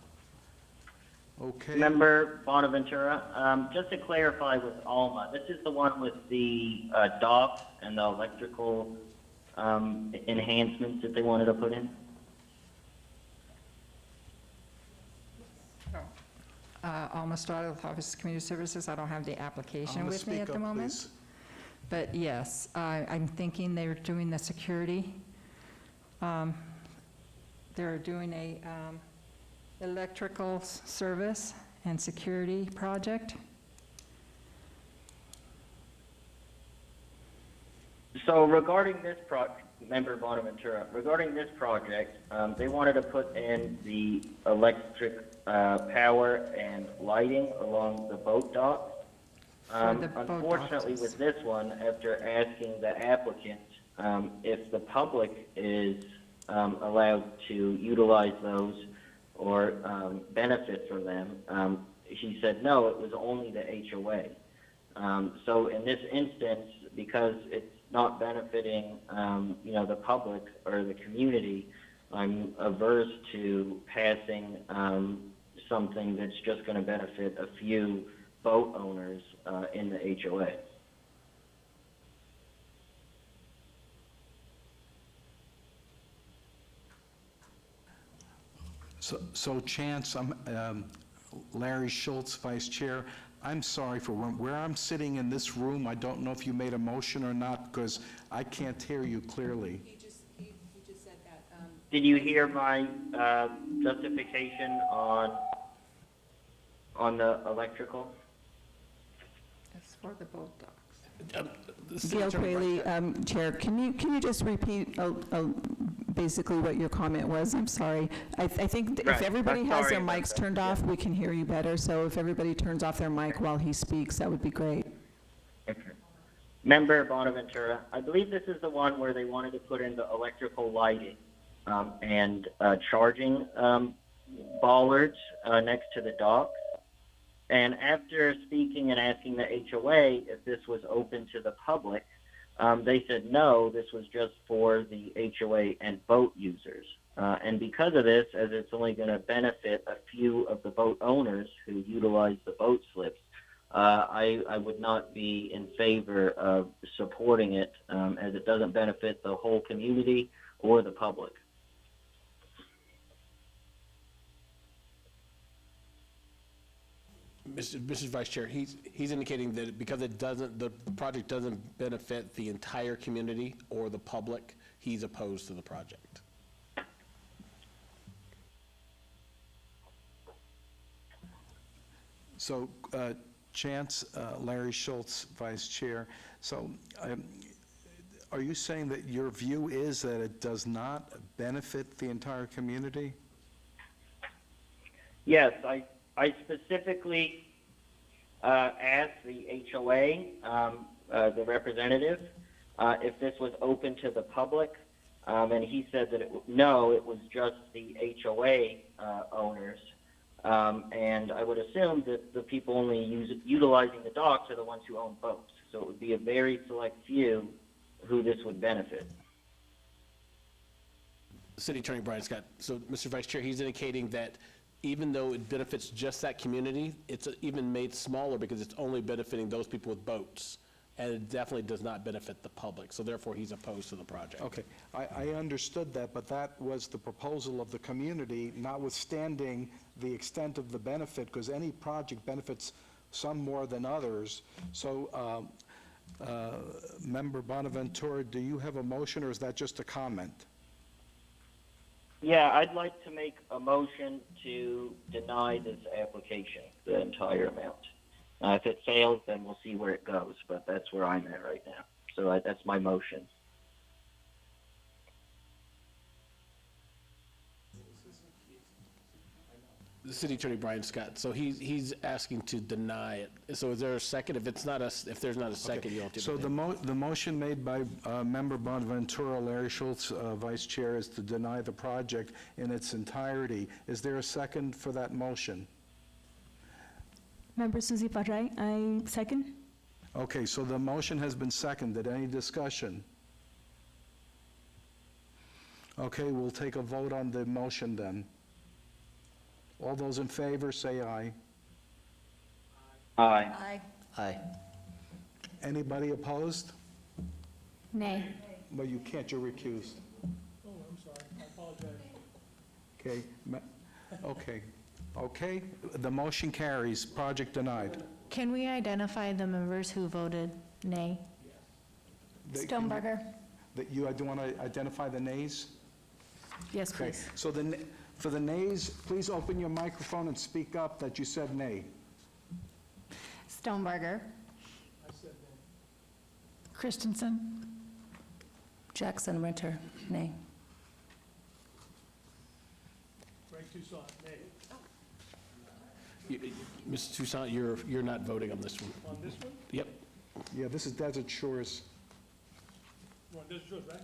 Okay. Member Bonaventura, just to clarify with Alma, this is the one with the dock and the electrical enhancements that they wanted to put in? almost out of the Office of Community Services. I don't have the application Alma, with me speak at the up, moment. please. But yes, I'm thinking they're doing the security. They're doing a electrical service and security project. So regarding this Member Bonaventura, regarding this project, they wanted to put in the electric power and lighting along the boat docks. For the boat Unfortunately, docks. with this one, after asking the applicant if the public is allowed to utilize those or benefit from them, he said no, it was only the HOA. So in this instance, because it's not benefiting, the public or the community, I'm averse to passing something that's just going to benefit a few boat owners in the HOA. So Chance, Larry Schultz, Vice Chair, I'm sorry for where I'm sitting in this room, I don't know if you made a motion or not, because I can't hear you clearly. He just said that. Did you hear my justification on the electrical? It's for the boat docks. Gail Kelly, Chair, can you just repeat basically what your comment was? I'm sorry. I think Right. if everybody I'm has sorry their about mics that. turned off, we can hear you better. So if everybody turns off their mic while he speaks, that would be great. Okay. Member Bonaventura, I believe this is the one where they wanted to put in the electrical lighting and charging bollards next to the docks. And after speaking and asking the HOA if this was open to the public, they said no, this was just for the HOA and boat users. And because of this, as it's only going to benefit a few of the boat owners who utilize the boat slips, I would not be in favor of supporting it as it doesn't benefit the whole community or the public. Mr. Vice Chair, he's indicating that because the project doesn't benefit the entire community or the public, he's opposed to the project. So Chance, Larry Schultz, Vice Chair, so are you saying that your view is that it does not benefit the entire community? Yes, I specifically asked the HOA, the representative, if this was open to the public, and he said that no, it was just the HOA owners. And I would assume that the people only utilizing the docks are the ones who own boats. So it would be a very select few who this would benefit. City Attorney Brian Scott. So, Mr. Vice Chair, he's indicating that even though it benefits just that community, it's even made smaller because it's only benefiting those people with boats, and it definitely does not benefit the public. So therefore, he's opposed to the project. Okay, I understood that, but that was the proposal of the community, notwithstanding the extent of the benefit, because any project benefits some more than others. So, Member Bonaventura, do you have a motion, or is that just a comment? Yeah, I'd like to make a motion to deny this application, the entire amount. If it fails, then we'll see where it goes, but that's where I'm at right now. So that's my motion. The City Attorney Brian Scott. So he's asking to deny it. So is there a second? If there's not a second, you don't have to. So the motion made by Member Bonaventura, Larry Schultz, Vice Chair, is to deny the project in its entirety. Is there a second for that motion? Member Susie Fajai, I second. Okay, so the motion has been seconded. Any discussion? Okay, we'll take a vote on the motion then. All those in favor, say aye. Aye. Aye. Aye. Anybody opposed? Nay. Well, you can't, you're recused. Oh, I'm sorry, I apologize. Okay, okay, Okay, the motion carries, project denied. Can we identify the members who voted nay? Stoneberger. That you do want to identify the nays? Yes, Okay, please. so for the nays, please open your microphone and speak up that you said nay. Stoneberger. Christensen? Jackson Renter, nay. Greg Toussaint, nay. Mr. Toussaint, you're not voting on this one. On this one? Yep. Yeah, this is Desert Shores. You want this yours, right?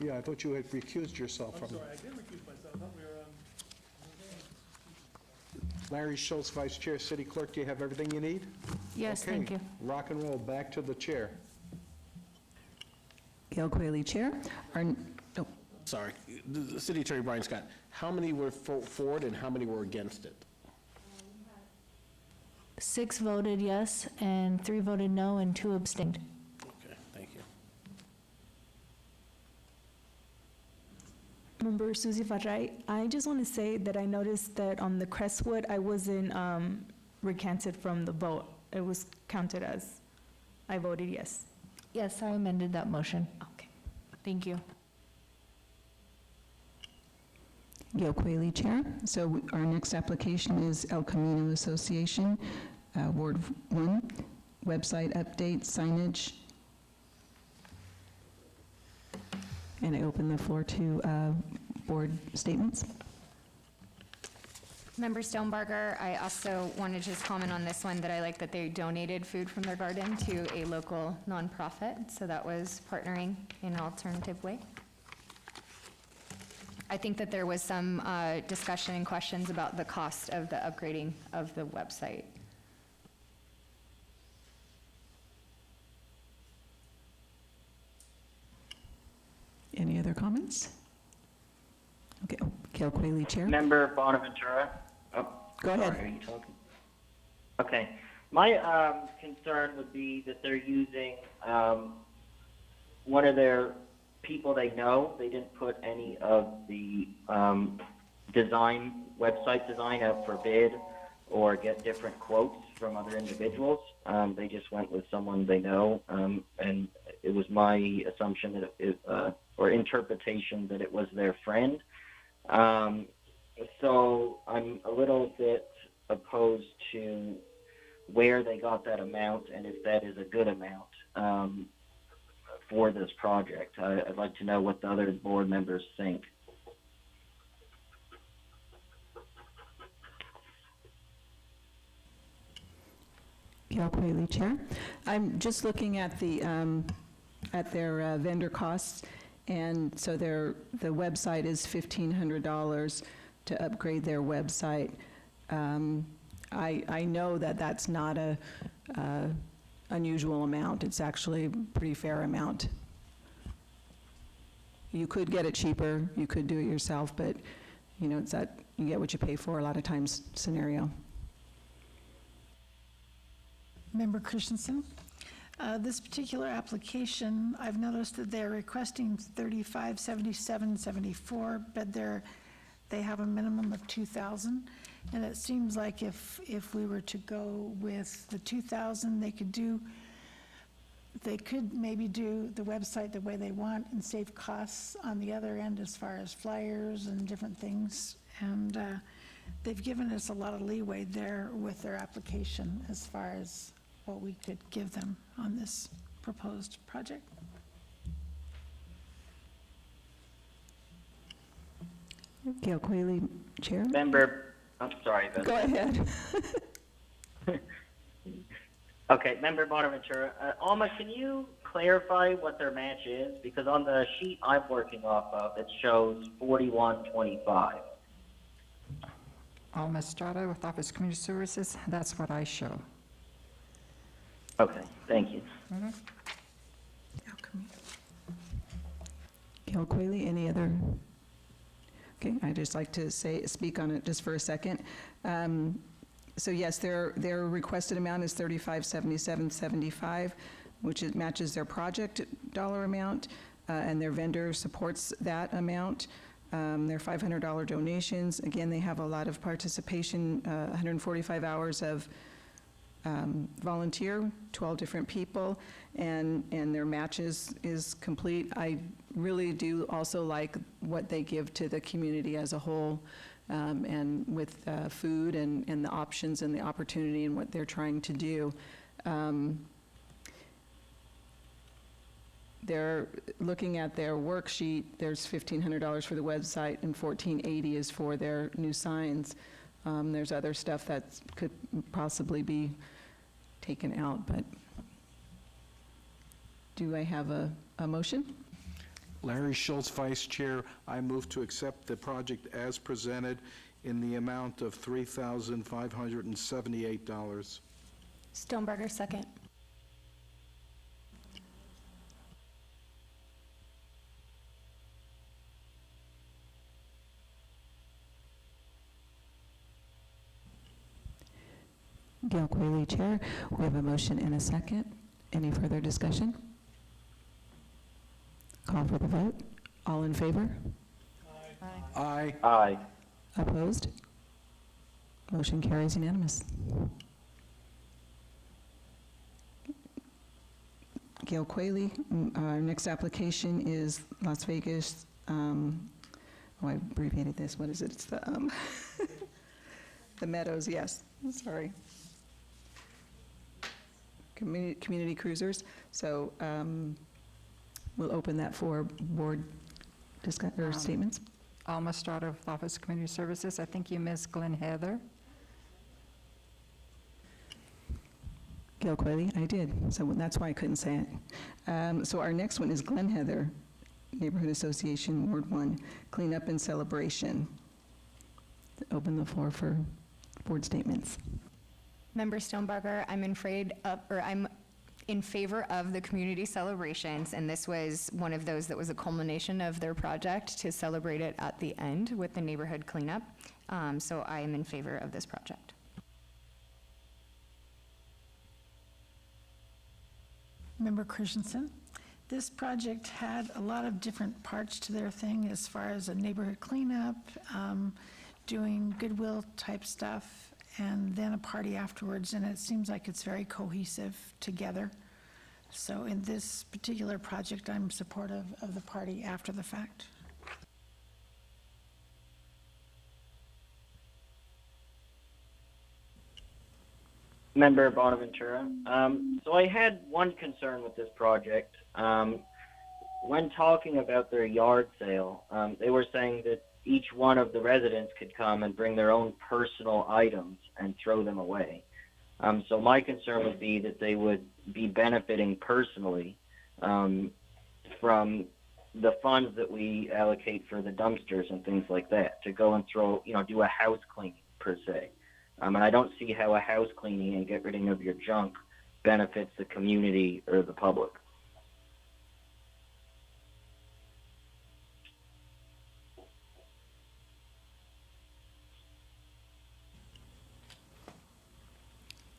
Yeah, I thought you had recused yourself I'm from sorry, I did recuse myself. I thought we were, Larry Schultz, Vice Chair, City Clerk, do you have everything you need? Yes, Okay, thank you. rock and roll, back to the chair. Gail Kelly, Chair. Sorry. The City Attorney Brian Scott, how many were for it and how many were against it? 6 voted yes, and 3 voted no, and 2 abstained. Okay, thank you. Member Susie Fadrai, I just want to say that I noticed that on the Crestwood, I wasn't recanted from the vote. It was counted as I voted yes. Yes, I amended that motion. Okay, thank you. Gail Quayle, Chair. So our next application is El Camino Association, Ward 1, website update, signage. And I open the floor to board statements. Member Stoneberger, I also wanted to just comment on this one, that I like that they donated food from their garden to a local nonprofit, so that was partnering in an alternative way. I think that there was some discussion and questions about the cost of the upgrading of the website. Any other comments? Okay, Gail Quayle, Chair. Member Bonaventura. Oh, Go ahead. sorry, are you talking? Okay. My concern would be that they're using one of their people they know. They didn't put any of the website design out for bid or get different quotes from other individuals. They just went with someone they know, and it was my assumption that or interpretation that it was their friend. So I'm a little bit opposed to where they got that amount and if that is a good amount for this project. I'd like to know what the other board members think. Gail Quayle, Chair. I'm just looking at their vendor costs, and so the website is $1,500 to upgrade their website. I know that that's not a unusual amount. It's actually a pretty fair amount. You could get it cheaper, you could do it yourself, but it's that you get what you pay for a lot of times scenario. Member Christensen? This particular application, I've noticed that they're requesting $35,77.74, but they have a minimum of $2,000. And it seems like if we were to go with the $2,000, they could maybe do the website the way they want and save costs on the other end as far as flyers and different things. And they've given us a lot of leeway there with their application as far as what we could give them on this proposed project. Gail Quayle, Chair. I'm sorry, Beth. Go ahead. Okay, Member Bonaventura. Alma, can you clarify what their match is? Because on the sheet I'm working off of, it shows 4125. Alma Estrada with Office of Community Services, that's what I show. Okay, thank you. Gail Quayle, any other? Okay, I'd just like to speak on it just for a second. So yes, their requested amount is $35,77.75, which matches their project dollar amount, and their vendor supports that amount. They're $500 donations. Again, they have a lot of participation, 145 hours of volunteer, 12 different people, and their matches is complete. I really do also like what they give to the community as a whole, and with food and the options and the opportunity and what they're trying to do. They're looking at their worksheet, there's $1,500 for the website and $1,480 is for their new signs. There's other stuff that could possibly be taken out, but do I have a motion? Larry Schultz, Vice Chair. I move to accept the project as presented in the amount of $3,578. Stoneberger, second. Gail Kelly, Chair. We have a motion and a second. Any further discussion? Call for the vote. All in favor? Aye. Aye. Opposed? Motion carries unanimous. Gail Quayle, our next application is Las Vegas, I abbreviated this, what is it? It's the, the Meadows, yes, sorry. Community cruisers, so we'll open that for board statements. Alma Strada, Office of Community Services. I think you missed Glenn Heather. Gail Quayle, I did, so that's why I couldn't say it. So our next one is Glen Heather Neighborhood Association, Ward 1, Cleanup and Celebration. Open the floor for board statements. Member Stoneberger, I'm in favor of the community celebrations, and this was one of those that was a culmination of their project to celebrate it at the end with the neighborhood cleanup. So I am in favor of this project. Member Christensen, this project had a lot of different parts to their thing as far as a neighborhood cleanup, doing goodwill type stuff, and then a party afterwards, and it seems like it's very cohesive together. So in this particular project, I'm supportive of the party after the fact. Member Bonaventura. So I had one concern with this project. When talking about their yard sale, they were saying that each one of the residents could come and bring their own personal items and throw them away. So my concern would be that they would be benefiting personally from the funds that we allocate for the dumpsters and things like that, to go and throw, do a house cleaning per se. And I don't see how a house cleaning and get rid of your junk benefits the community or the public.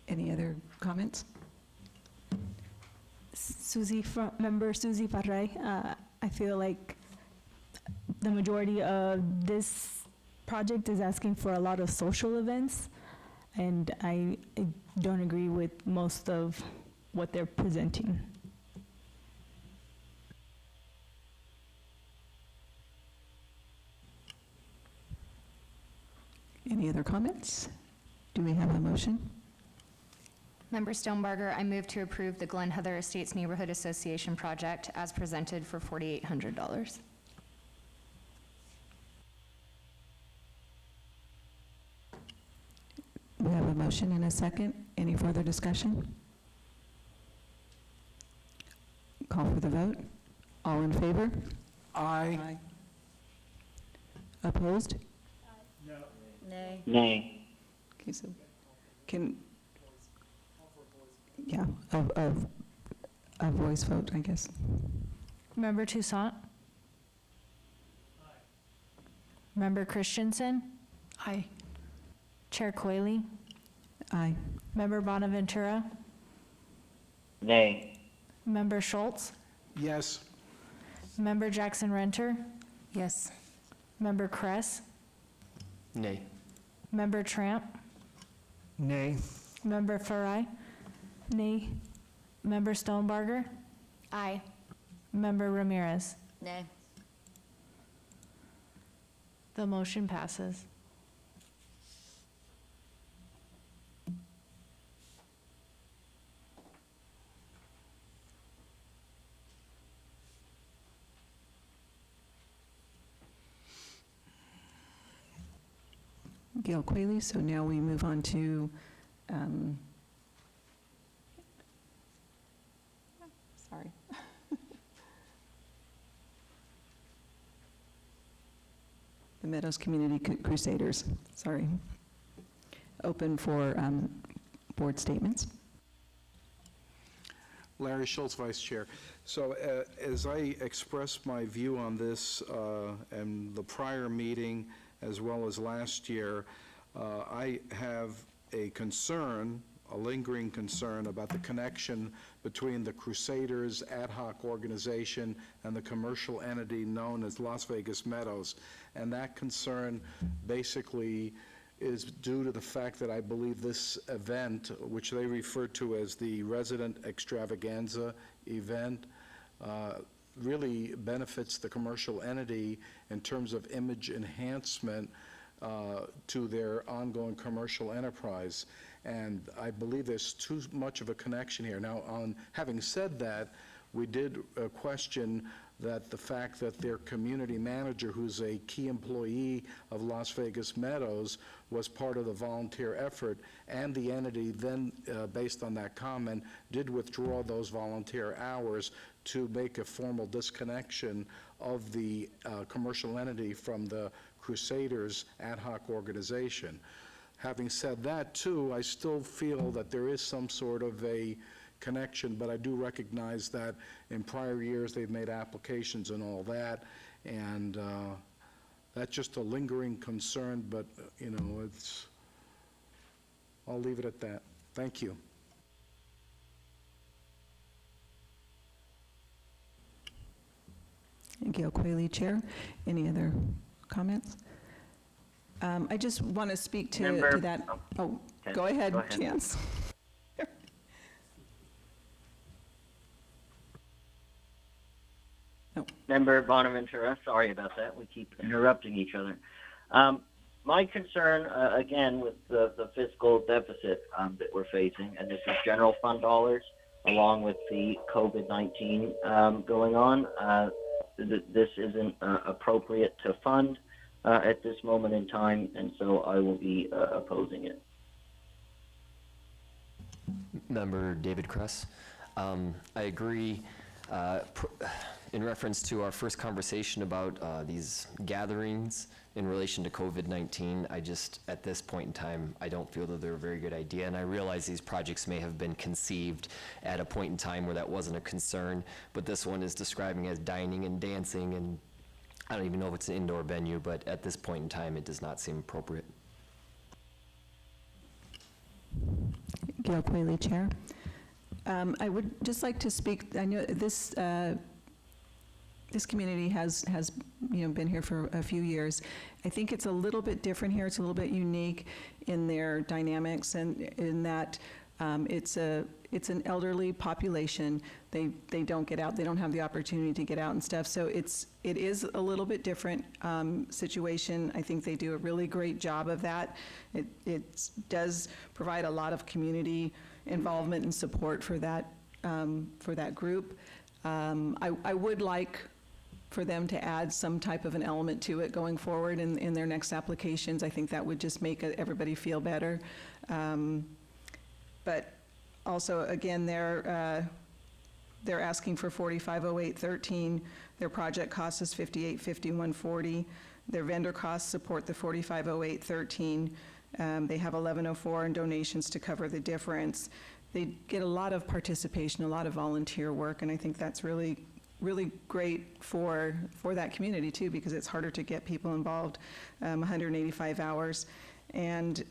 Any other comments? Member Susie Parray, I feel like the majority of this project is asking for a lot of social events, and I don't agree with most of what they're presenting. Any other comments? Do we have a motion? Member Stoneberger, I move to approve the Glen Heather Estates Neighborhood Association project as presented for $4,800. We have a motion and a second. Any further discussion? Call for the vote. All in favor? Aye. Opposed? Nay. Nay. Okay, so a voice vote, I guess. Member Toussaint? Member Christensen? Aye. Chair Quayle? Aye. Member Bonaventura? Nay. Member Schultz? Yes. Member Jackson Renter? Yes. Member Kress, Nay. Member Tramp, Nay. Member Farai, Nay. Member Stonebarger, Aye. Member Ramirez. Nay. The motion passes. Gail Kelly, so now we move on to, sorry. The Meadows Community Crusaders, sorry. Open for board statements. Larry Schultz, Vice Chair. So as I expressed my view on this and the prior meeting, as well as last year, I have a concern, a lingering concern about the connection between the Crusaders ad hoc organization and the commercial entity known as Las Vegas Meadows. And that concern basically is due to the fact that I believe this event, which they refer to as the Resident Extravaganza event, really benefits the commercial entity in terms of image enhancement to their ongoing commercial enterprise. And I believe there's too much of a connection here. Now, having said that, we did question that the fact that their community manager, who's a key employee of Las Vegas Meadows, was part of the volunteer effort, and the entity then, based on that comment, did withdraw those volunteer hours to make a formal disconnection of the commercial entity from the Crusaders ad hoc organization. Having said that, too, I still feel that there is some sort of a connection, but I do recognize that in prior years they've made applications and all that, and that's just a lingering concern, but, you know, I'll leave it at that. Thank you. Gail Kelly, Chair. Any other comments? I just want to speak to that. Oh, okay. go ahead, Go ahead. Chance. Member Bonaventura, sorry about that. We keep interrupting each other. My concern, again, with the fiscal deficit that we're facing, and this is general fund dollars, along with the COVID-19 going on, this isn't appropriate to fund at this moment in time, and so I will be opposing it. Member David Kress. I agree. In reference to our first conversation about these gatherings in relation to COVID-19, at this point in time, I don't feel that they're a very good idea. And I realize these projects may have been conceived at a point in time where that wasn't a concern, but this one is describing as dining and dancing, and I don't even know if it's an indoor venue, but at this point in time, it does not seem appropriate. Gail Kelly, Chair. I would just like to speak, I know this community has been here for a few years. I think it's a little bit different here. It's a little bit unique in their dynamics, and in that it's an elderly population. They don't get out. They don't have the opportunity to get out and stuff. So it is a little bit different situation. I think they do a really great job of that. It does provide a lot of community involvement and support for that group. I would like for them to add some type of an element to it going forward in their next applications. I think that would just make everybody feel better. But also, again, they're asking for 450813. Their project cost is 585140. Their vendor costs support the 450813. They have 1104 in donations to cover the difference. They get a lot of participation, a lot of volunteer work, and I think that's really, really great for that community too, because it's harder to get people involved. 185 hours, and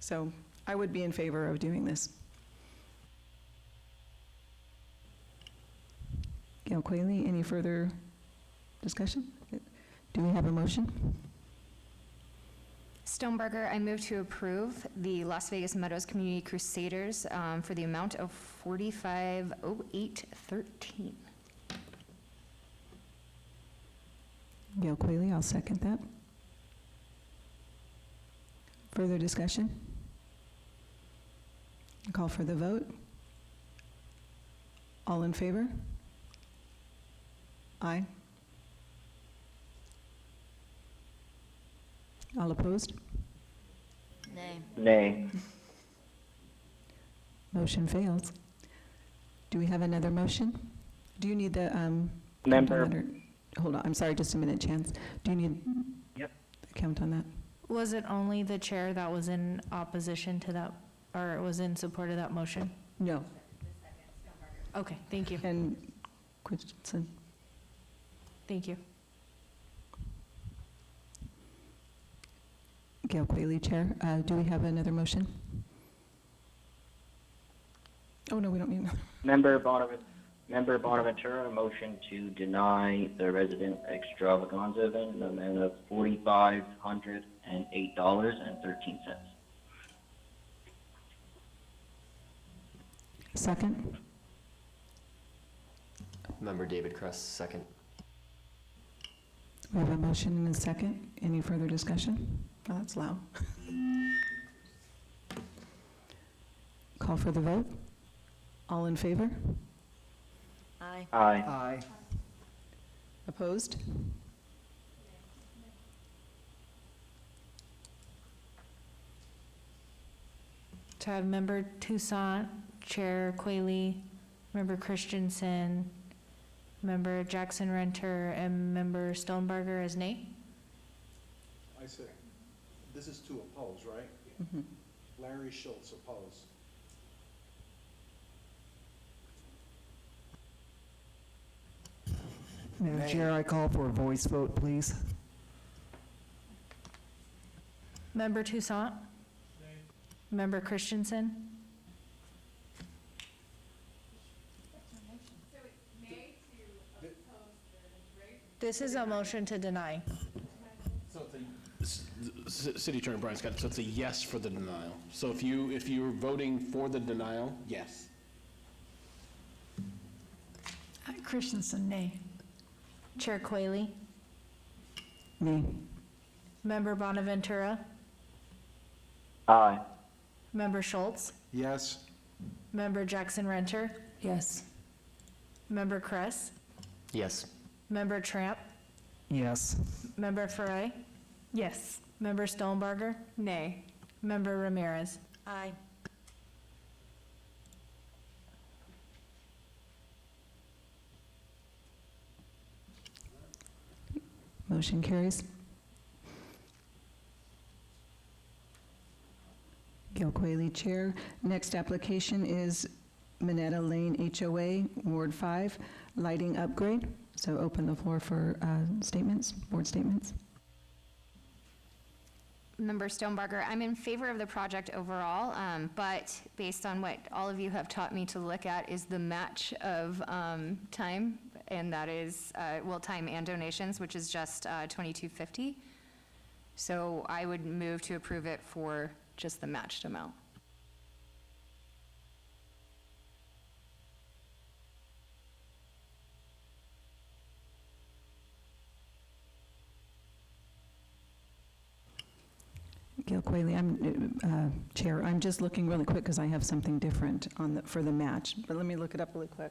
so I would be in favor of doing this. Gail Kelly, any further Discussion? Do we have a motion? Stonebarger, I move to approve the Las Vegas Meadows Community Crusaders for the amount of $4508.13. Gail Quayle, I'll second that. Further discussion? Call for the vote. All in favor? Aye. All opposed? Nay. Nay. Motion fails. Do we have another motion? Do you need the, Member- count on that, or- hold on, I'm sorry, just a minute, Chance. Do you need Yep. a count on that? Was it only the chair that was in opposition to that, or was in support of that motion? No. Okay, thank you, And Christensen? thank you. Gail Quayle, Chair. Do we have another motion? Oh, no, we don't need another. Member Bonaventura, motion to deny the resident extravaganza event in the amount of $4,508.13. Second? Member David Kress, second. We have a motion and a second. Any further discussion? Oh, that's loud. Call for the vote. All in favor? Aye. Aye. Aye. Opposed? To have Member Toussaint, Chair Quayle, Member Christensen, Member Jackson Renter, and Member Stonebarger as nay? I said, this is to oppose, right? Mhm. Larry Schultz oppose. Madam Chair, I call for a voice vote, please. Member Toussaint? Member Christensen? This is a motion to deny. So City Attorney Brian Scott, so it's a yes for the denial. So if you're voting for the denial, yes. Christensen, nay. Chair Quayle? Me. Member Bonaventura? Aye. Member Schultz? Yes. Member Jackson Renter? Yes. Member Kress? Yes. Member Tramp? Yes. Member Foray? Yes. Member Stonebarger? Nay. Member Ramirez? Aye. Motion carries. Gail Quayle, Chair. Next application is Minetta Lane HOA, Ward 5, lighting upgrade. So open the floor for statements, board statements. Member Stonebarger, I'm in favor of the project overall, but based on what all of you have taught me to look at is the match of time, and that is, time and donations, which is just $22.50. So I would move to approve it for just the matched amount. Gail Quayle, I'm, Chair, I'm just looking really quick because I have something different on the, for the match, but let me look it up really quick.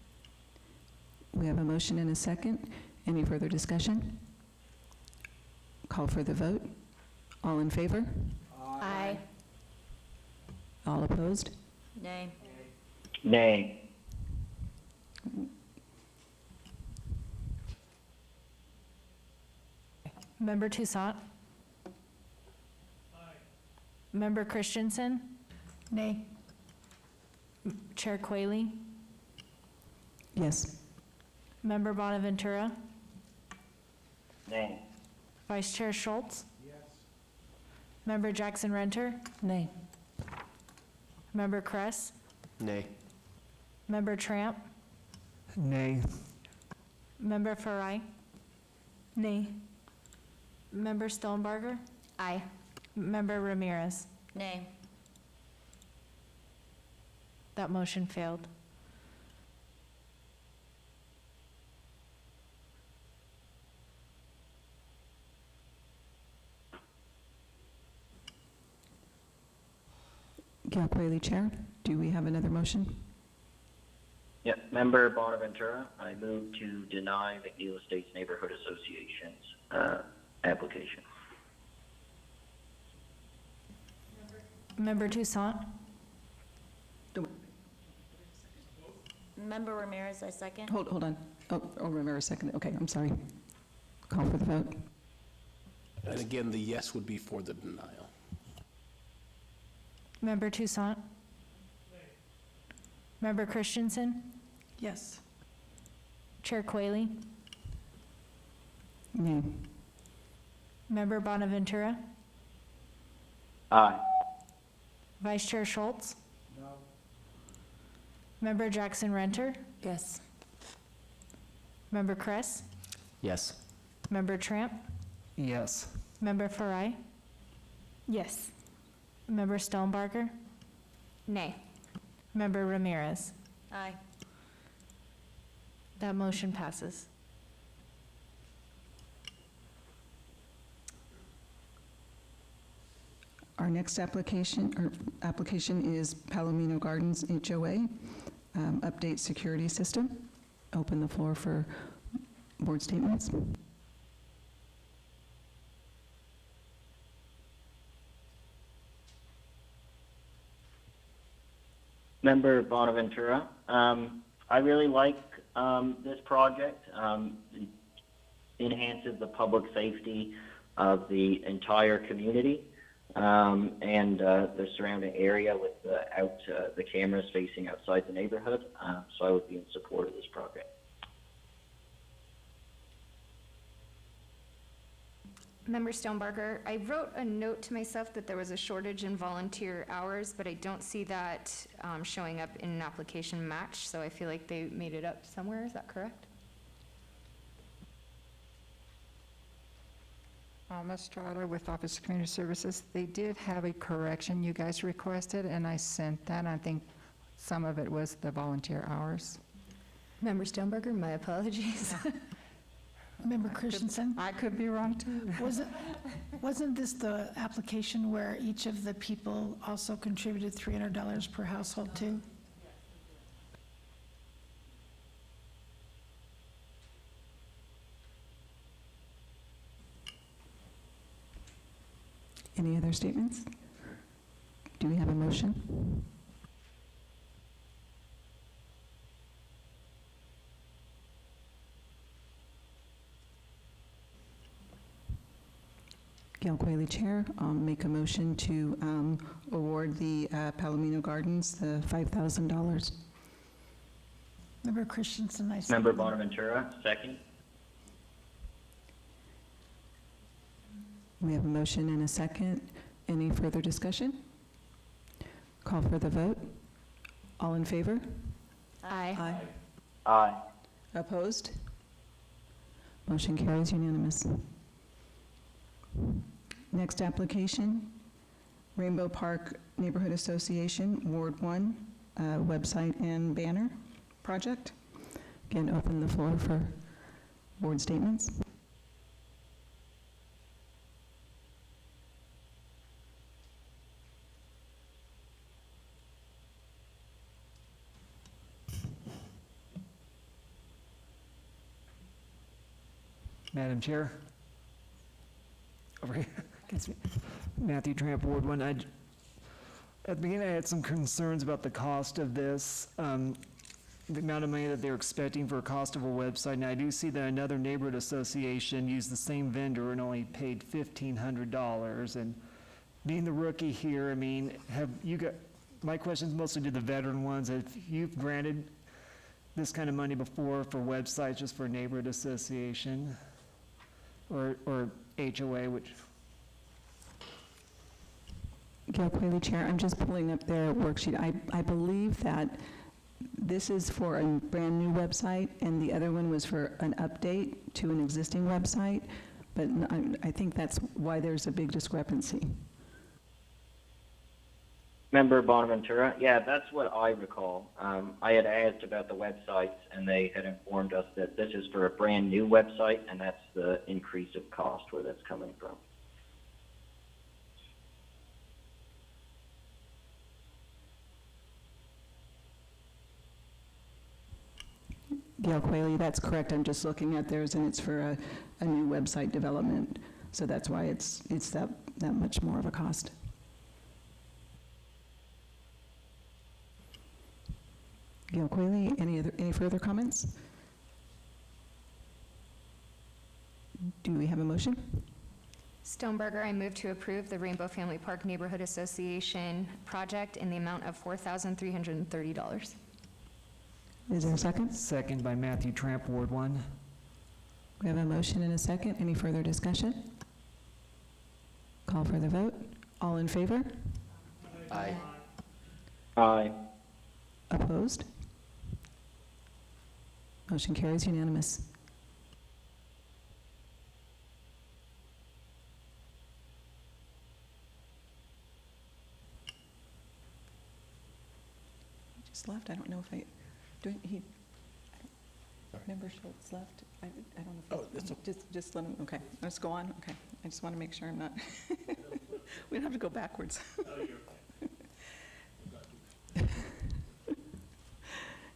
We have a motion and a second. Any further discussion? Call for the vote. All in favor? Aye. All opposed? Nay. Nay. Member Toussaint? Member Christensen? Nay. Chair Quayle? Yes. Member Bonaventura? Nay. Vice Chair Schultz? Yes. Member Jackson Renter? Nay. Member Kress? Nay. Member Tramp? Nay. Member Farai? Nay. Member Stonebarger? Aye. Member Ramirez? Nay. That motion failed. Gail Kelly, Chair. Do we have another motion? Yep, Member Bonaventura, I move to deny McNeil Estates Neighborhood Association's application. Member Toussaint? Member Ramirez, I second. Hold on. Oh, Ramirez seconded. Okay, I'm sorry. Call for the vote. And again, the yes would be for the denial. Member Toussaint? Member Christensen? Yes. Chair Quayle? Nay. Member Bonaventura? Aye. Vice Chair Schultz? No. Member Jackson Renter? Yes. Member Kress? Yes. Member Tramp? Yes. Member Farai? Yes. Member Stonebarger? Nay. Member Ramirez? Aye. That motion passes. Our next application is Palomino Gardens HOA, update security system. Open the floor for board statements. Member Bonaventura, I really like this project. It enhances the public safety of the entire community and the surrounding area with the cameras facing outside the neighborhood. So I would be in support of this project. Member Stonebarger, I wrote a note to myself that there was a shortage in volunteer hours, but I don't see that showing up in an application match, so I feel like they made it up somewhere. Is that correct? Ms. Strada with Office of Community Services. They did have a correction you guys requested, and I sent that. I think some of it was the volunteer hours. Member Stonebarger, my apologies. Member Christensen? I could be wrong, too. Wasn't this the application where each of the people also contributed $300 per household too? Any other statements? Do we have a motion? Gail Kelly, Chair. Make a motion to award the Palomino Gardens the $5,000. Member Christensen, I second. Member Bonaventura, second. We have a motion and a second. Any further discussion? Call for the vote. All in favor? Aye. Aye. Opposed? Motion carries unanimous. Next application, Rainbow Park Neighborhood Association, Ward 1, website and banner project. Again, open the floor for board statements. Madam Chair? Over here. Matthew Tramp, Ward 1. At the beginning, I had some concerns about the cost of this, the amount of money that they're expecting for a cost of a website. Now, I do see that another neighborhood association used the same vendor and only paid $1,500. And being the rookie here, I mean, have you got, my question's mostly to the veteran ones. Have you granted this kind of money before for websites just for a neighborhood association or HOA, which? Gail Kelly, Chair, I'm just pulling up their worksheet. I believe that this is for a brand-new website, and the other one was for an update to an existing website, but I think that's why there's a big discrepancy. Member Bonaventura, yeah, that's what I recall. I had asked about the websites, and they had informed us that this is for a brand-new website, and that's the increase of cost where that's coming from. Gail Quayle, that's correct. I'm just looking at theirs, and it's for a new website development. So that's why it's that much more of a cost. Gail Quayle, any further comments? Do we have a motion? Stoneberger, I move to approve the Rainbow Family Park Neighborhood Association project in the amount of $4,330. Is there a second? Second by Matthew Tramp, Ward 1. We have a motion and a second. Any further discussion? Call for the vote. All in favor? Aye. Aye. Opposed? Motion carries unanimous. He just left. I don't know if Member Schultz left. I don't know if just let him, okay. Let's go on. Okay. I just want to make sure I'm not, we don't have to go backwards.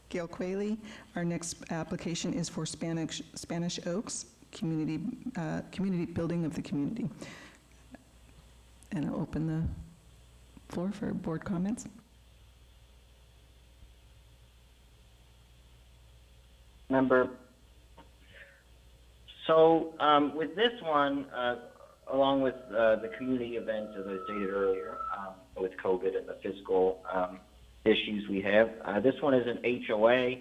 Gail Quayle, our next application is for Spanish Oaks, community building of the community. And I'll open the floor for board comments. Member, so with this one, along with the community events, as I stated earlier, with COVID and the fiscal issues we have, this one is an HOA,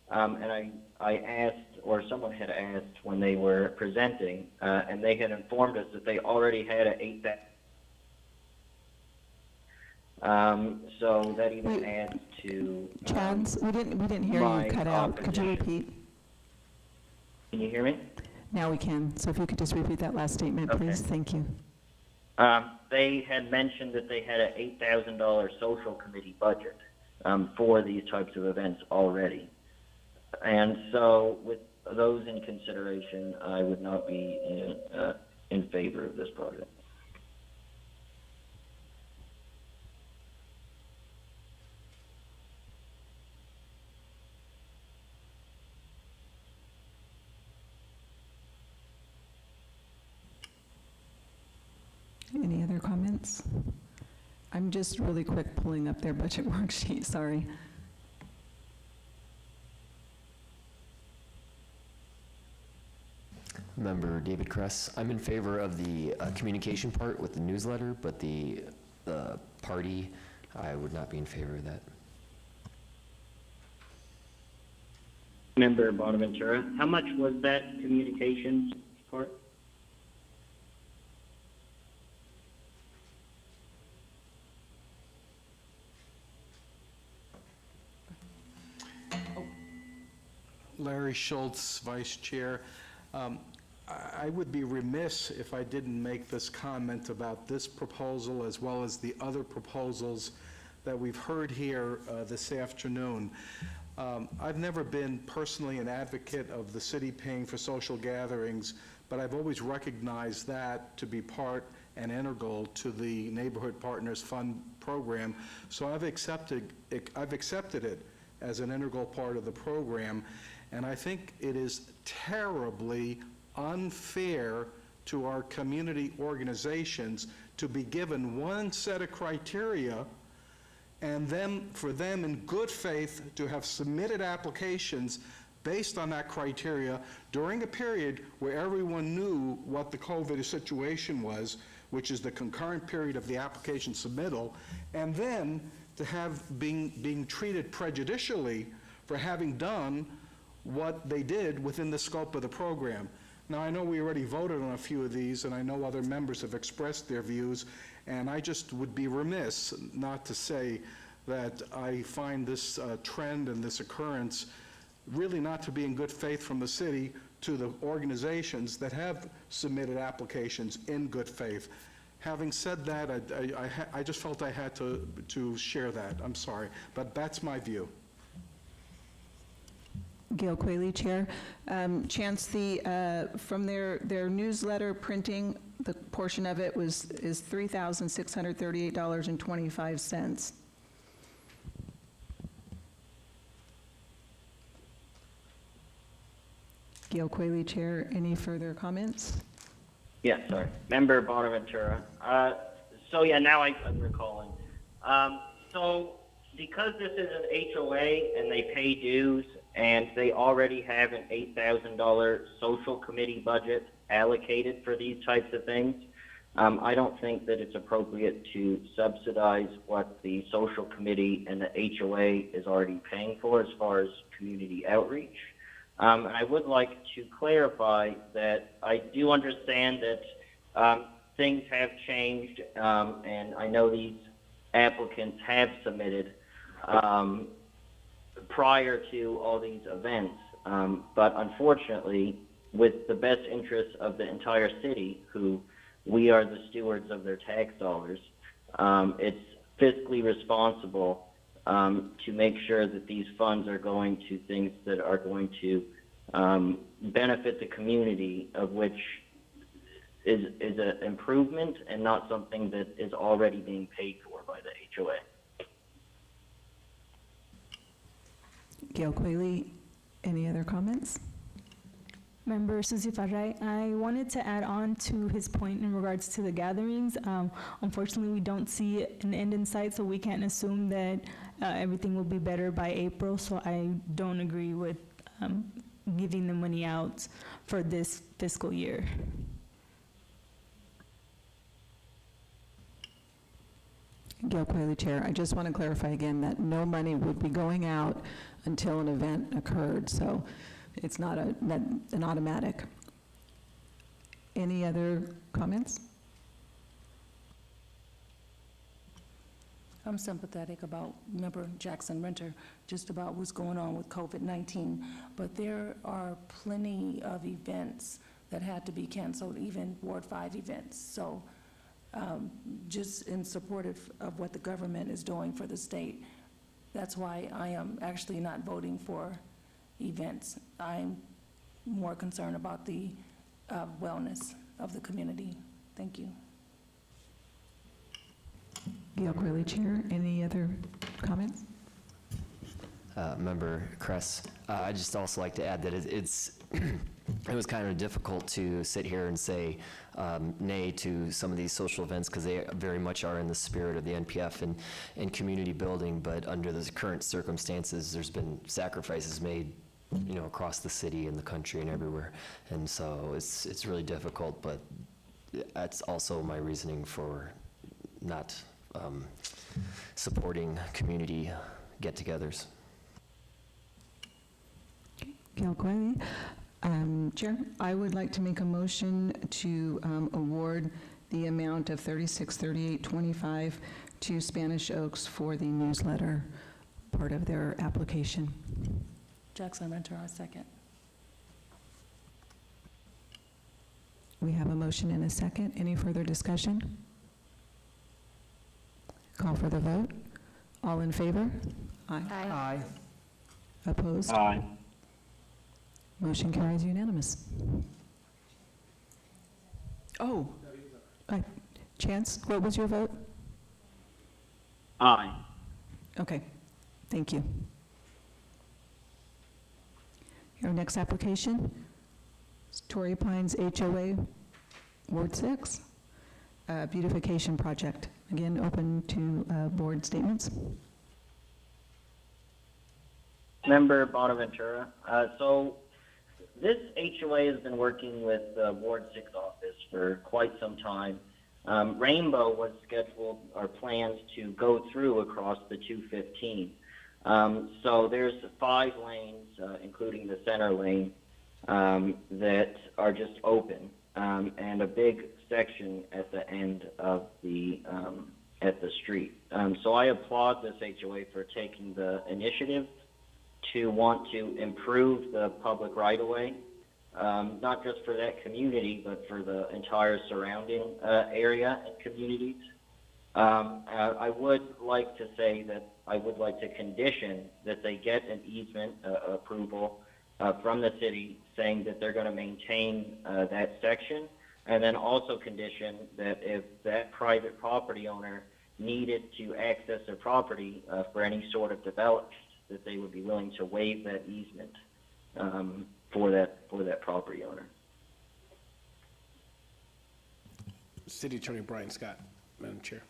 and I asked, or someone had asked when they were presenting, and they had informed us that they already had a 8,000. So that even adds to. Chance, we didn't hear you cut out. Could you repeat? Can you hear me? Now we can. So if you could just repeat that last statement, please. Thank you. They had mentioned that they had an $8,000 social committee budget for these types of events already. And so with those in consideration, I would not be in favor of this project. Any other comments? I'm just really quick pulling up their budget worksheet, sorry. Member David Kress, I'm in favor of the communication part with the newsletter, but the party, I would not be in favor of that. Member Bonaventura, how much was that communications part? Larry Schultz, Vice Chair. I would be remiss if I didn't make this comment about this proposal as well as the other proposals that we've heard here this afternoon. I've never been personally an advocate of the city paying for social gatherings, but I've always recognized that to be part and integral to the Neighborhood Partners Fund program. So I've accepted it as an integral part of the program. And I think it is terribly unfair to our community organizations to be given one set of criteria and then for them in good faith to have submitted applications based on that criteria during a period where everyone knew what the COVID situation was, which is the concurrent period of the application submittal, and then to have being treated prejudicially for having done what they did within the scope of the program. Now, I know we already voted on a few of these, and I know other members have expressed their views, and I just would be remiss not to say that I find this trend and this occurrence really not to be in good faith from the city to the organizations that have submitted applications in good faith. Having said that, I just felt I had to share that. I'm sorry, but that's my view. Gail Kelly, Chair. Chance, from their newsletter printing, the portion of it is $3,638.25. Gail Kelly, Chair. Any further comments? Yes, sorry. Member Autoventura. So yeah, now I'm recalling. So because this is an HOA and they pay dues and they already have an $8,000 social committee budget allocated for these types of things, I don't think that it's appropriate to subsidize what the social committee and the HOA is already paying for as far as community outreach. And I would like to clarify that I do understand that things have changed, and I know these applicants have submitted prior to all these events. But unfortunately, with the best interests of the entire city, who we are the stewards of their tax dollars, it's fiscally responsible to make sure that these funds are going to things that are going to benefit the community, of which is an improvement and not something that is already being paid for by the HOA. Gail Kelly, any other comments? Member Susie Farray, I wanted to add on to his point in regards to the gatherings. Unfortunately, we don't see an end in sight, so we can't assume that everything will be better by April, so I don't agree with giving the money out for this fiscal year. Gail Kelly, Chair. I just want to clarify again that no money would be going out until an event occurred, so it's not an automatic. Any other comments? I'm sympathetic about Member Jackson Renter, just about what's going on with COVID-19, but there are plenty of events that had to be canceled, even Ward 5 events. So just in support of what the government is doing for the state, that's why I am actually not voting for events. I'm more concerned about the wellness of the community. Thank you. Gail Kelly, Chair. Any other comments? Member Kress, I'd just also like to add that it was kind of difficult to sit here and say nay to some of these social events because they very much are in the spirit of the NPF and community building, but under the current circumstances, there's been sacrifices made, you know, across the city and the country and everywhere, and so it's really difficult, but that's also my reasoning for not supporting community get-togethers. Gail Kelly. Chair, I would like to make a motion to award the amount of $3638.25 to Spanish Oaks for the newsletter part of their application. Jackson Renter, our second. We have a motion and a second. Any further discussion? Call for the vote. All in favor? Aye. Aye. Opposed? Aye. Motion carries unanimous. Oh, Chance, what was your vote? Aye. Okay, thank you. Our next application, Torrey Pines HOA, Ward 6, beautification project. Again, open to board statements. Member Bonaventura. So this HOA has been working with the Ward 6 office for quite some time. Rainbow was scheduled or planned to go through across the 215. So there's 5 lanes, including the center lane, that are just open, and a big section at the end of the street. So I applaud this HOA for taking the initiative to want to improve the public right-of-way, not just for that community, but for the entire surrounding area and communities. I would like to say that I would like to condition that they get an easement approval from the city saying that they're going to maintain that section, and then also condition that if that private property owner needed to access their property for any sort of development, that they would be willing to waive that easement for that property owner. City Attorney Brian Scott, Madam Chair.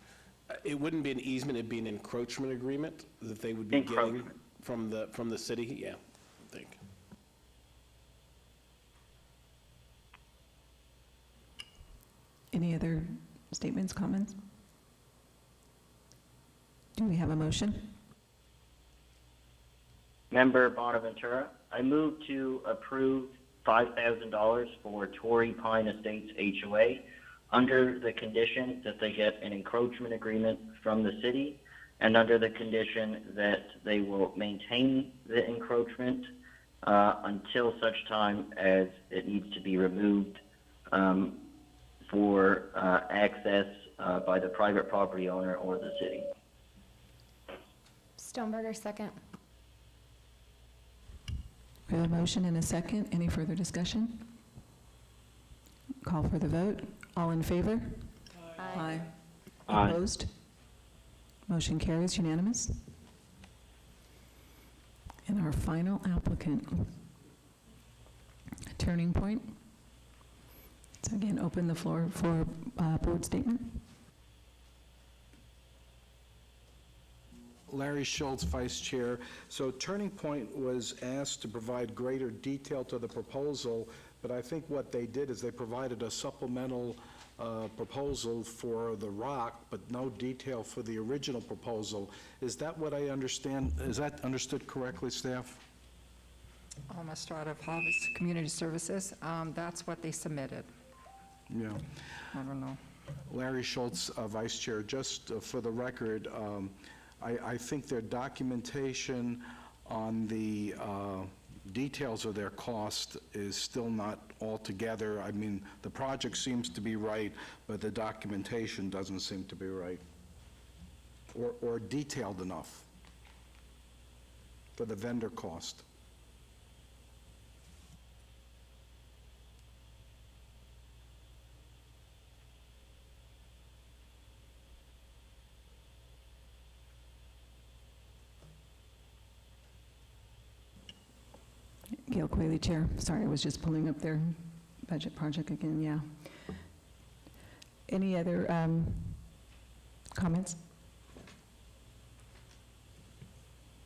It wouldn't be an easement, it'd be an encroachment agreement that they would be getting from the city, yeah, I think. Any other statements, comments? Do we have a motion? Member Bonaventura, I move to approve $5,000 for Torrey Pine Estates HOA under the condition that they get an encroachment agreement from the city, and under the condition that they will maintain the encroachment until such time as it needs to be removed for access by the private property owner or the city. Stoneberger, second. We have a motion and a second. Any further discussion? Call for the vote. All in favor? Aye. Aye. Opposed? Motion carries unanimous. And our final applicant, Turning Point. So again, open the floor for board statement. Larry Schultz, Vice Chair. So Turning Point was asked to provide greater detail to the proposal, but I think what they did is they provided a supplemental proposal for the rock, but no detail for the original proposal. Is that what I understand? Is that understood correctly, staff? Almost out of Harvest Community Services, that's what they submitted. Yeah. I don't know. Larry Schultz, Vice Chair. Just for the record, I think their documentation on the details of their cost is still not all together. I mean, the project seems to be right, but the documentation doesn't seem to be right or detailed enough for the vendor cost. Gail Kelly, Chair. Sorry, I was just pulling up their budget project again, yeah. Any other comments?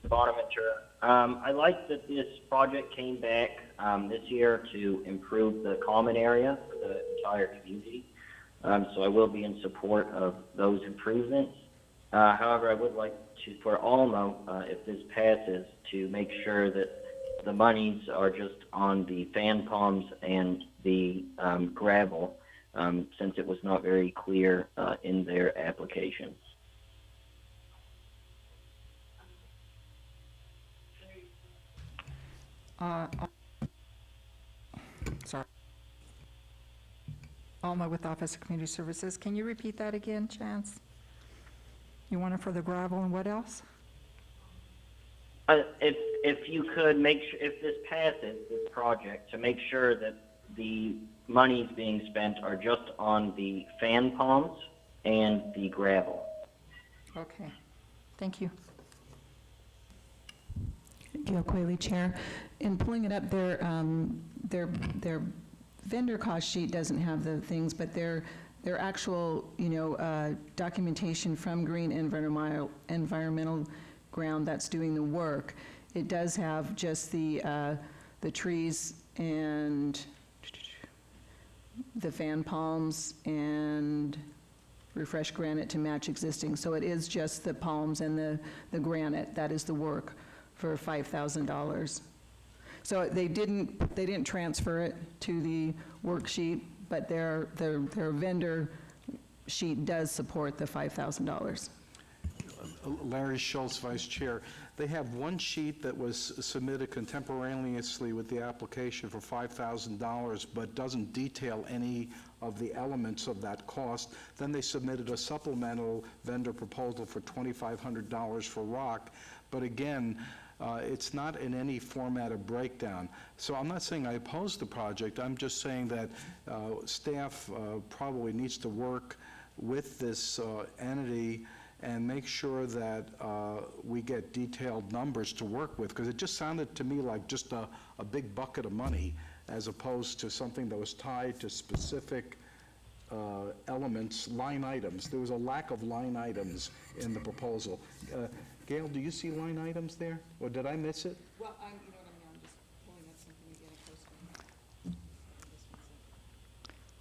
Bonaventura. I like that this project came back this year to improve the common area for the entire community. So I will be in support of those improvements. However, I would like to, for Almo, if this passes, to make sure that the monies are just on the fan palms and the gravel, since it was not very clear in their application. Sorry. Alma with Office of Community Services. Can you repeat that again, Chance? You want it for the gravel and what else? If you could make sure, if this passes, this project, to make sure that the monies being spent are just on the fan palms and the gravel. Okay, thank you. Gail Kelly, Chair. In pulling it up, their vendor cost sheet doesn't have the things, but their actual, documentation from Green Environmental Ground that's doing the work, it does have just the trees and the fan palms and refreshed granite to match existing. So it is just the palms and the granite, that is the work for $5,000. So they didn't transfer it to the worksheet, but their vendor sheet does support the $5,000. Larry Schultz, Vice Chair. They have one sheet that was submitted contemporaneously with the application for $5,000, but doesn't detail any of the elements of that cost. Then they submitted a supplemental vendor proposal for $2,500 for rock, but again, it's not in any format of breakdown. So I'm not saying I oppose the project, I'm just saying that staff probably needs to work with this entity and make sure that we get detailed numbers to work with, because it just sounded to me like just a big bucket of money as opposed to something that was tied to specific elements, line items. There was a lack of line items in the proposal. Gail, do you see line items there, or did I miss it? Well, I'm just pulling up something again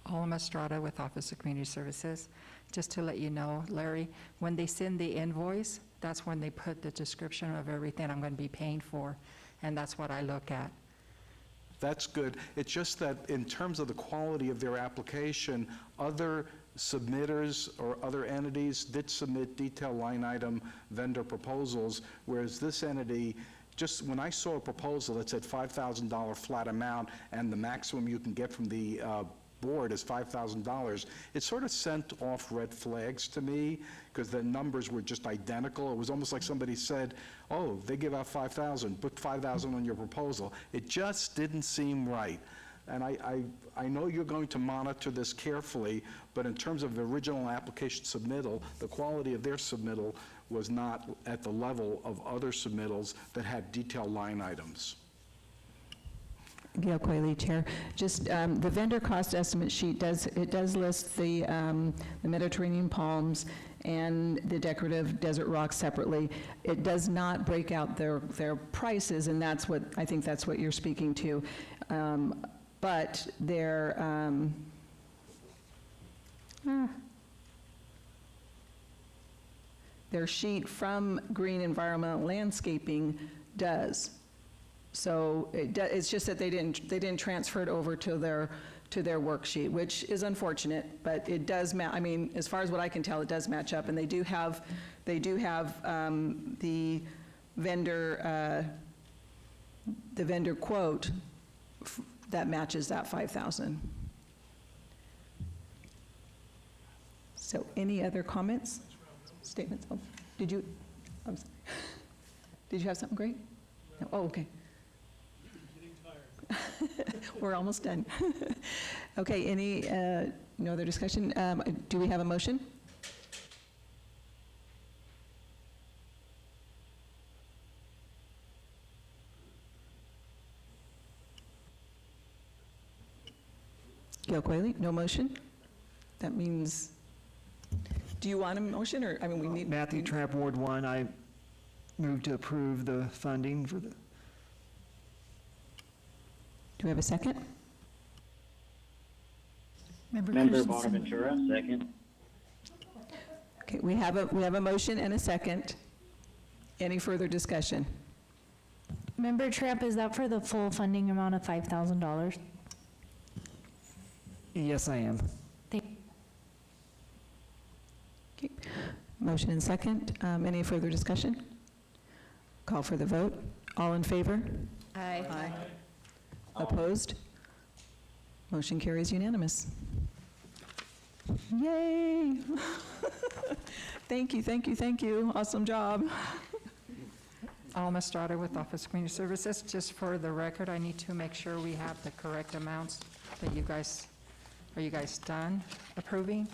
close. Alma Estrada with Office of Community Services. Just to let you know, Larry, when they send the invoice, that's when they put the description of everything I'm going to be paying for, and that's what I look at. That's good. It's just that in terms of the quality of their application, other submitters or other entities did submit detailed line item vendor proposals, whereas this entity, just when I saw a proposal that said $5,000 flat amount and the maximum you can get from the board is $5,000, it sort of sent off red flags to me because the numbers were just identical. It was almost like somebody said, oh, they give out $5,000, put $5,000 on your proposal. It just didn't seem right. And I know you're going to monitor this carefully, but in terms of the original application submittal, the quality of their submittal was not at the level of other submittals that had detailed line items. Gail Kelly, Chair. Just the vendor cost estimate sheet does list the Mediterranean palms and the decorative desert rocks separately. It does not break out their prices, and that's what I think that's what you're speaking to. But their sheet from Green Environmental Landscaping does. So it's just that they didn't transfer it over to their worksheet, which is unfortunate, but it does I mean, as far as what I can tell, it does match up, and they do have the vendor quote that matches that 5,000. So any other comments, statements? Oh, I'm sorry. Did you have something great? No? Oh, okay. We're almost done. Okay, no other discussion? Do we have a motion? Gail Kelly, no motion? That means, do you want a motion, or, I mean, we need... Matthew Tramp, Ward 1, I move to approve the funding for the... Do we have a second? Member Christensen. Autoventura, second. Okay, we have a motion and a second. Any further discussion? Member Tramp, is that for the full funding amount of $5,000? Yes, I am. Okay. Motion and second. Any further discussion? Call for the vote. All in favor? Aye. Opposed? Motion carries unanimous. Yay! Thank you. Awesome job. Alma Estrada with Office of Community Services. Just for the record, I need to make sure we have the correct amounts that you guys done approving?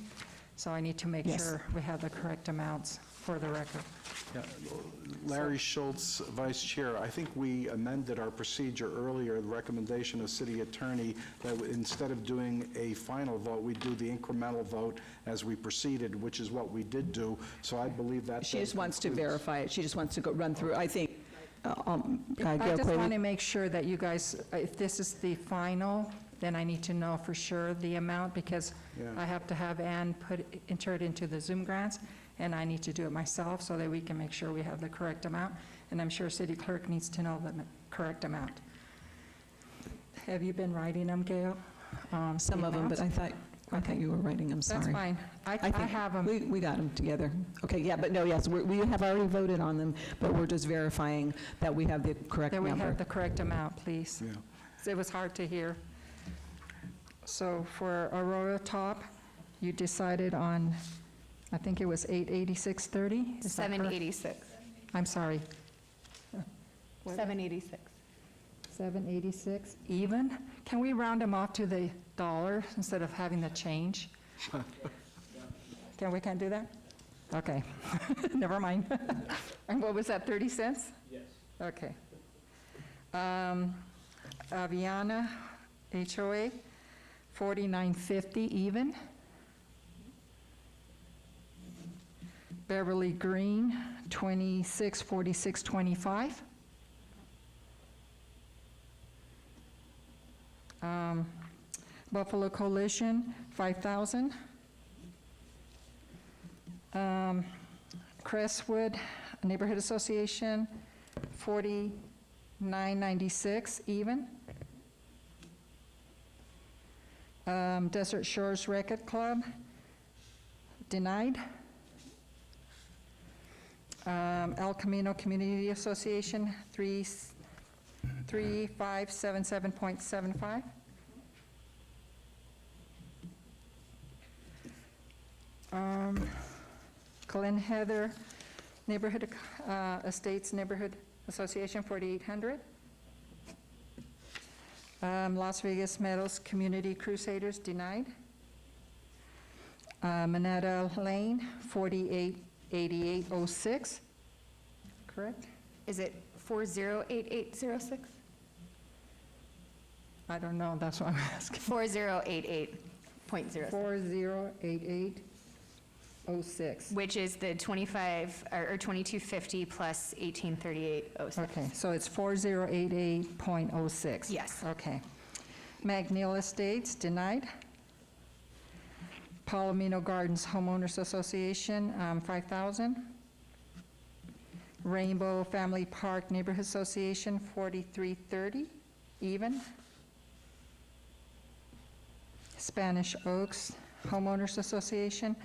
So I need to make Yes. sure we have the correct amounts for the record. Yeah, Larry Schultz, Vice Chair, I think we amended our procedure earlier, the recommendation of City Attorney, that instead of doing a final vote, we do the incremental vote as we proceeded, which is what we did do, so I believe that She just wants to concludes. verify it. She just wants to go run through, I think. I Gail just want Kelly. to make sure that you guys, if this is the final, then I need to know for sure the amount, because Yeah. I have to have Ann enter it into the Zoom grants, and I need to do it myself so that we can make sure we have the correct amount, and I'm sure city clerk needs to know the correct amount. Have you been writing them, Gail? Some of them, but I thought you were writing, I'm sorry. That's fine. I think have them. We got them together. Okay, yeah, but no, yes, we have already voted on them, but we're just verifying that we have the correct That we number. have the correct amount, please. Yeah. It was hard to hear. So for Aurora Top, you decided on, I think it was 886.30? Is that correct? 786. I'm sorry. 786. 786 even? Can we round them off to the dollar instead of having the change? We can't do that? Okay, never mind. And what was that, 30 cents? Yes. Okay. Aviana, HOA, 49.50 even. Beverly Green, 26.46.25. Buffalo Coalition, 5,000. Crestwood Neighborhood Association, 49.96 even. Desert Shores Racquet Club, denied. El Camino Community Association, 3577.75. Glen Heather Neighborhood Estates Neighborhood Association, 4,800. Las Vegas Meadows Community Crusaders, denied. Moneta Lane, 488806, correct? Is it 408806? I don't know, that's what I'm asking. 4088.06. 408806. Which is the 25, or 2250 plus 1838.06. Okay, so it's 4088.06. Yes. Okay. McNeil Estates, denied. Palomino Gardens Homeowners Association, 5,000. Rainbow Family Park Neighborhood Association, 4330, even. Spanish Oaks Homeowners Association,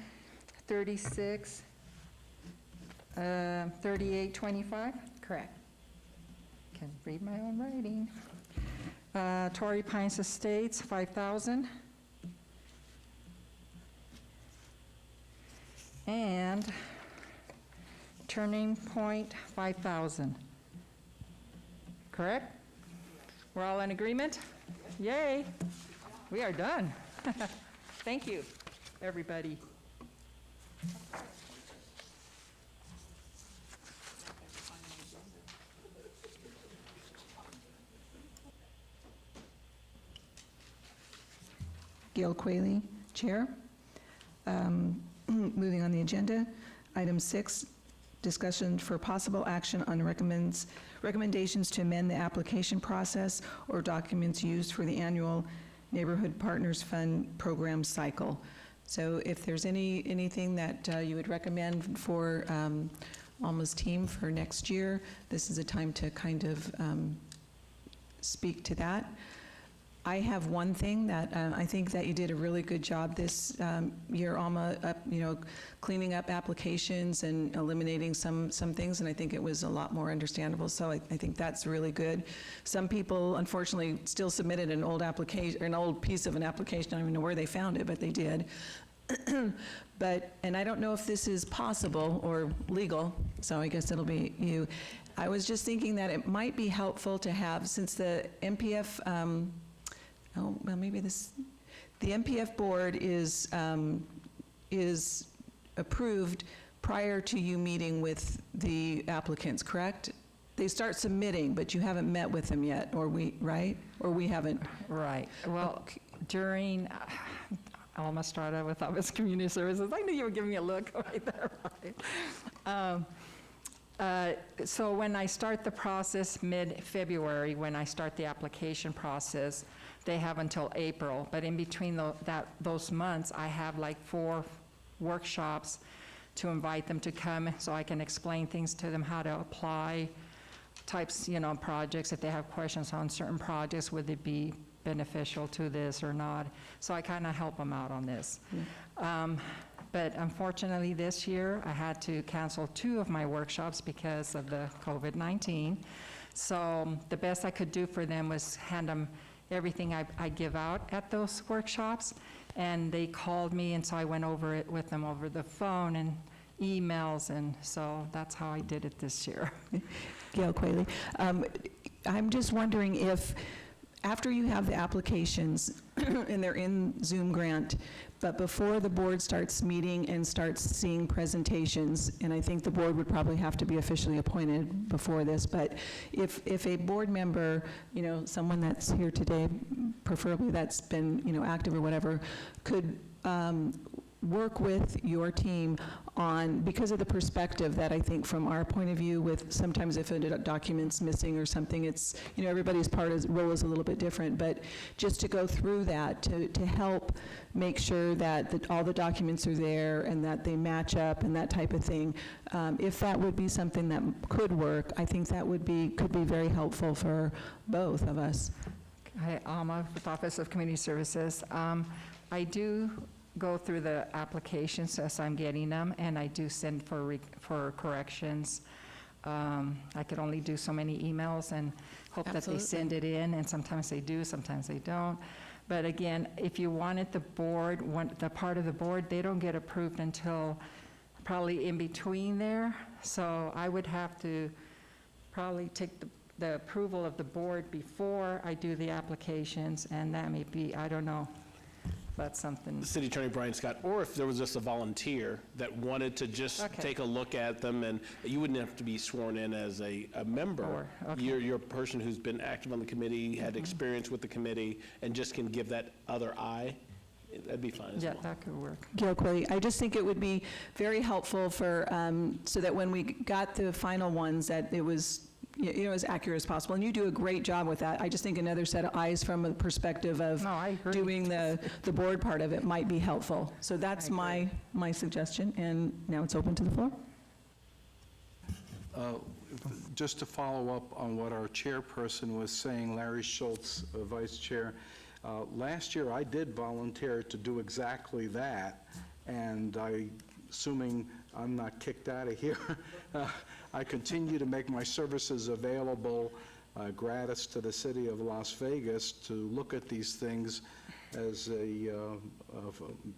3825. Correct. Can read my own writing. Torrey Pines Estates, 5,000. And Turning Point, 5,000. Correct? We're all in agreement? Yay! We are done. Thank you, everybody. Gail Kelly, Chair. Moving on the agenda, item 6, discussion for possible action on recommendations to amend the application process or documents used for the annual Neighborhood Partners Fund program cycle. So if there's anything that you would recommend for Alma's team for next year, this is a time to kind of speak to that. I have one thing that I think that you did a really good job this year, Alma, cleaning up applications and eliminating some things, and I think it was a lot more understandable, so I think that's really good. Some people, unfortunately, still submitted an old application, or an old piece of an application. I don't even know where they found it, but they did. And I don't know if this is possible or legal, so I guess it'll be you. I was just thinking that it might be helpful to have, since the MPF, the MPF board is approved prior to you meeting with the applicants, correct? They start submitting, but you haven't met with them yet, or right? Or we haven't? Right. Well, during, I almost started with Office of Community Services. I knew you were giving me a look right there, right? So when I start the process mid-February, when I start the application process, they have until April. But in between those months, I have like 4 workshops to invite them to come so I can explain things to them, how to apply types, projects. If they have questions on certain projects, would it be beneficial to this or not? So I kind of help them out on this. But unfortunately, this year, I had to cancel 2 of my workshops because of the COVID-19. So the best I could do for them was hand them everything I give out at those workshops. And they called me, and so I went over it with them over the phone and emails, and so that's how I did it this year. Gail Kelly, I'm just wondering if, after you have the applications, and they're in Zoom grant, but before the board starts meeting and starts seeing presentations, and I think the board would probably have to be officially appointed before this, but if a board member, someone that's here today, preferably that's been, active or whatever, could work with your team on, because of the perspective that I think from our point of view with sometimes if a document's missing or something, it's, everybody's role is a little bit different, but just to go through that, to help make sure that all the documents are there and that they match up and that type of thing, if that would be something that could work, I think that could be very helpful for both of us. Hi, Alma with Office of Community Services. I do go through the applications as I'm getting them, and I do send for corrections. I could only do so many emails and hope that they send it in, and sometimes they do, sometimes they don't. But again, if you wanted the part of the board, they don't get approved until probably in between there. So I would have to probably take the approval of the board before I do the applications, and that may be, I don't know. That's something. City Attorney Brian Scott, or if there was just a volunteer that wanted to just take a look at them, and you wouldn't have to be sworn in as a member. You're a person who's been active on the committee, had experience with the committee, and just can give that other eye. That'd be fine as well. Yeah, that could work. Gail Kelly, I just think it would be very helpful for, so that when we got the final ones, that it was as accurate as possible. And you do a great job with that. I just think another set of eyes from a perspective of doing the board part of it might be helpful. So that's my suggestion, and now it's open to the floor. Just to follow up on what our chairperson was saying, Larry Schultz, vice chair, last year I did volunteer to do exactly that, and assuming I'm not kicked out of here, I continue to make my services available gratis to the city of Las Vegas to look at these things as a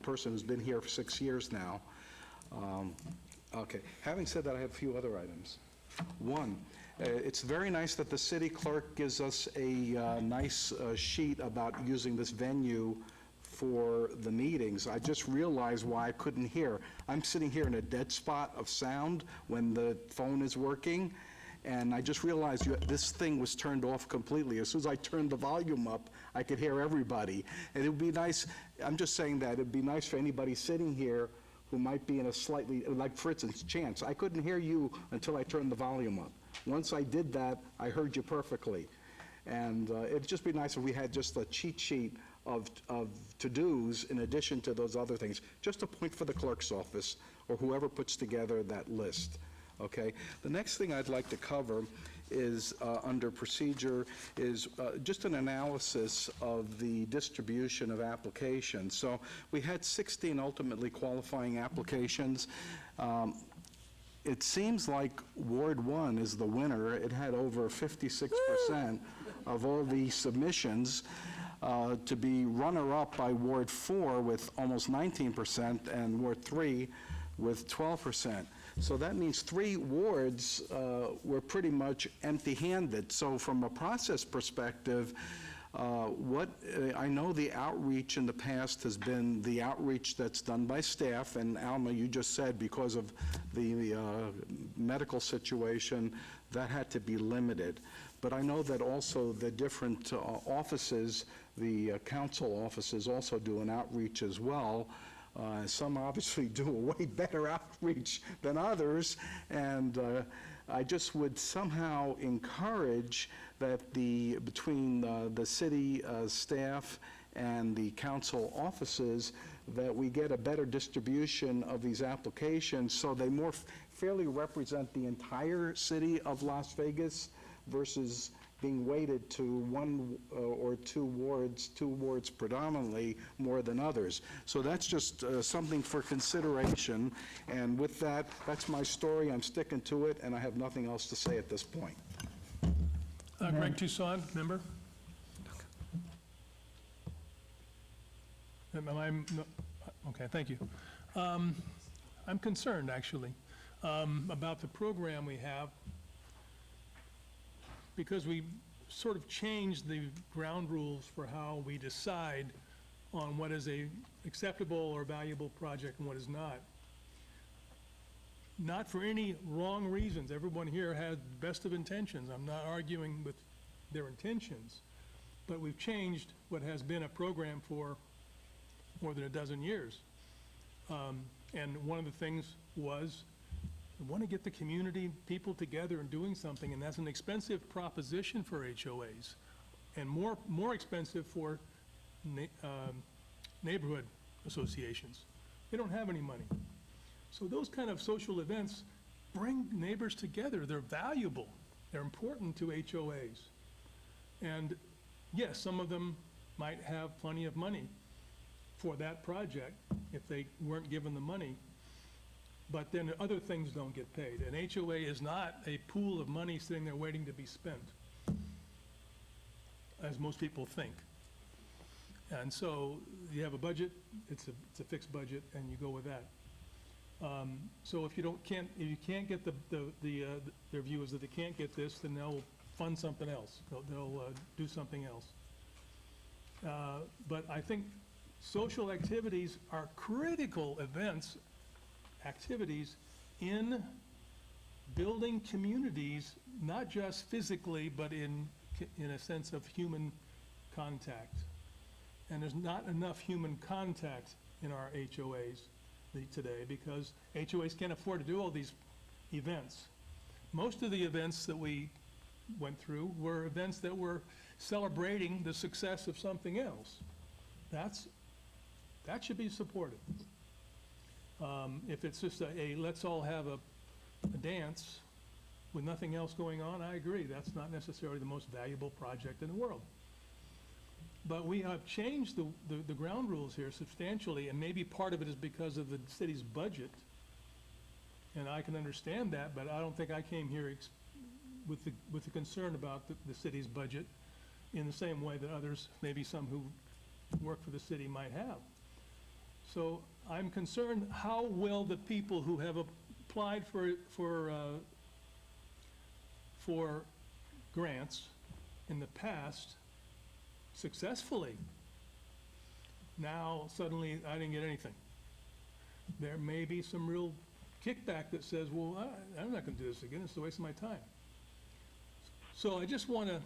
person who's been here for 6 years now. Okay, having said that, I have a few other items. One, it's very nice that the city clerk gives us a nice sheet about using this venue for the meetings. I just realized why I couldn't hear. I'm sitting here in a dead spot of sound when the phone is working, and I just realized this thing was turned off completely. As soon as I turned the volume up, I could hear everybody. And it would be nice, I'm just saying that, it'd be nice for anybody sitting here who might be in a slightly, like for instance, Chance, I couldn't hear you until I turned the volume up. Once I did that, I heard you perfectly. And it'd just be nice if we had just a cheat sheet of to-dos in addition to those other things. Just a point for the clerk's office or whoever puts together that list, okay? The next thing I'd like to cover is, under procedure, is just an analysis of the distribution of applications. So we had 16 ultimately qualifying applications. It seems like Ward 1 is the winner. It had over 56% of all the submissions. To be runner-up by Ward 4 with almost 19% and Ward 3 with 12%. So that means 3 wards were pretty much empty-handed. So from a process perspective, I know the outreach in the past has been the outreach that's done by staff, and Alma, you just said because of the medical situation, that had to be limited. But I know that also the different offices, the council offices also do an outreach as well. Some obviously do a way better outreach than others, and I just would somehow encourage that between the city staff and the council offices, that we get a better distribution of these applications so they more fairly represent the entire city of Las Vegas versus being weighted to one or two wards predominantly more than others. So that's just something for consideration. And with that, that's my story. I'm sticking to it, and I have nothing else to say at this point. Greg Toussaint, member? Okay, thank you. I'm concerned, actually, about the program we have, because we sort of changed the ground rules for how we decide on what is a acceptable or valuable project and what is not. Not for any wrong reasons. Everyone here has the best of intentions. I'm not arguing with their intentions, but we've changed what has been a program for more than a dozen years. And one of the things was, we want to get the community people together and doing something, and that's an expensive proposition for HOAs, and more expensive for neighborhood associations. They don't have any money. So those kind of social events bring neighbors together. They're valuable. They're important to HOAs. And yes, some of them might have plenty of money for that project if they weren't given the money. But then other things don't get paid. An HOA is not a pool of money sitting there waiting to be spent, as most people think. And so you have a budget, it's a fixed budget, and you go with that. So if you can't get their view is that they can't get this, then they'll fund something else. They'll do something else. But I think social activities are critical activities in building communities, not just physically, but in a sense of human contact. And there's not enough human contact in our HOAs today, because HOAs can't afford to do all these events. Most of the events that we went through were events that were celebrating the success of something else. That should be supported. If it's just let's all have a dance with nothing else going on, I agree. That's not necessarily the most valuable project in the world. But we have changed the ground rules here substantially, and maybe part of it is because of the city's budget. And I can understand that, but I don't think I came here with the concern about the city's budget in the same way that others, maybe some who work for the city, might have. So I'm concerned, how will the people who have applied for grants in the past successfully, now suddenly I didn't get anything? There may be some real kickback that says, well, I'm not going to do this again, it's a waste of my time. So I just want to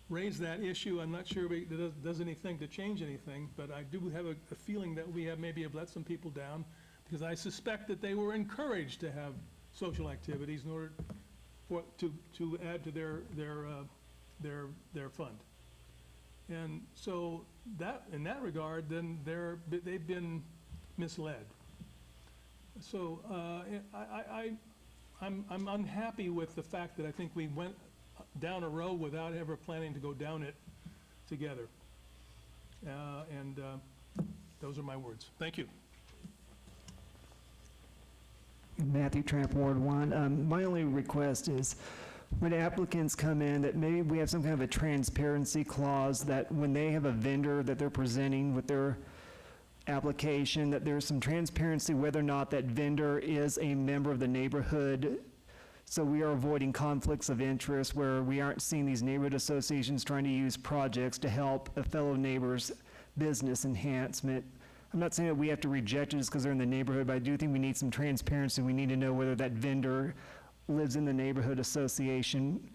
raise that issue. I'm not sure it does anything to change anything, but I do have a feeling that we have maybe let some people down, because I suspect that they were encouraged to have social activities in order to add to their fund. And so that, in that regard, then they've been misled. So I'm unhappy with the fact that I think we went down a road without ever planning to go down it together. And those are my words. Thank you. Matthew Tramp, Ward 1. My only request is, when applicants come in, that maybe we have some kind of a transparency clause, that when they have a vendor that they're presenting with their application, that there's some transparency whether or not that vendor is a member of the neighborhood So we are avoiding conflicts of interest where we aren't seeing these neighborhood associations trying to use projects to help a fellow neighbor's business enhancement. I'm not saying that we have to reject it just because they're in the neighborhood, but I do think we need some transparency. We need to know whether that vendor lives in the neighborhood association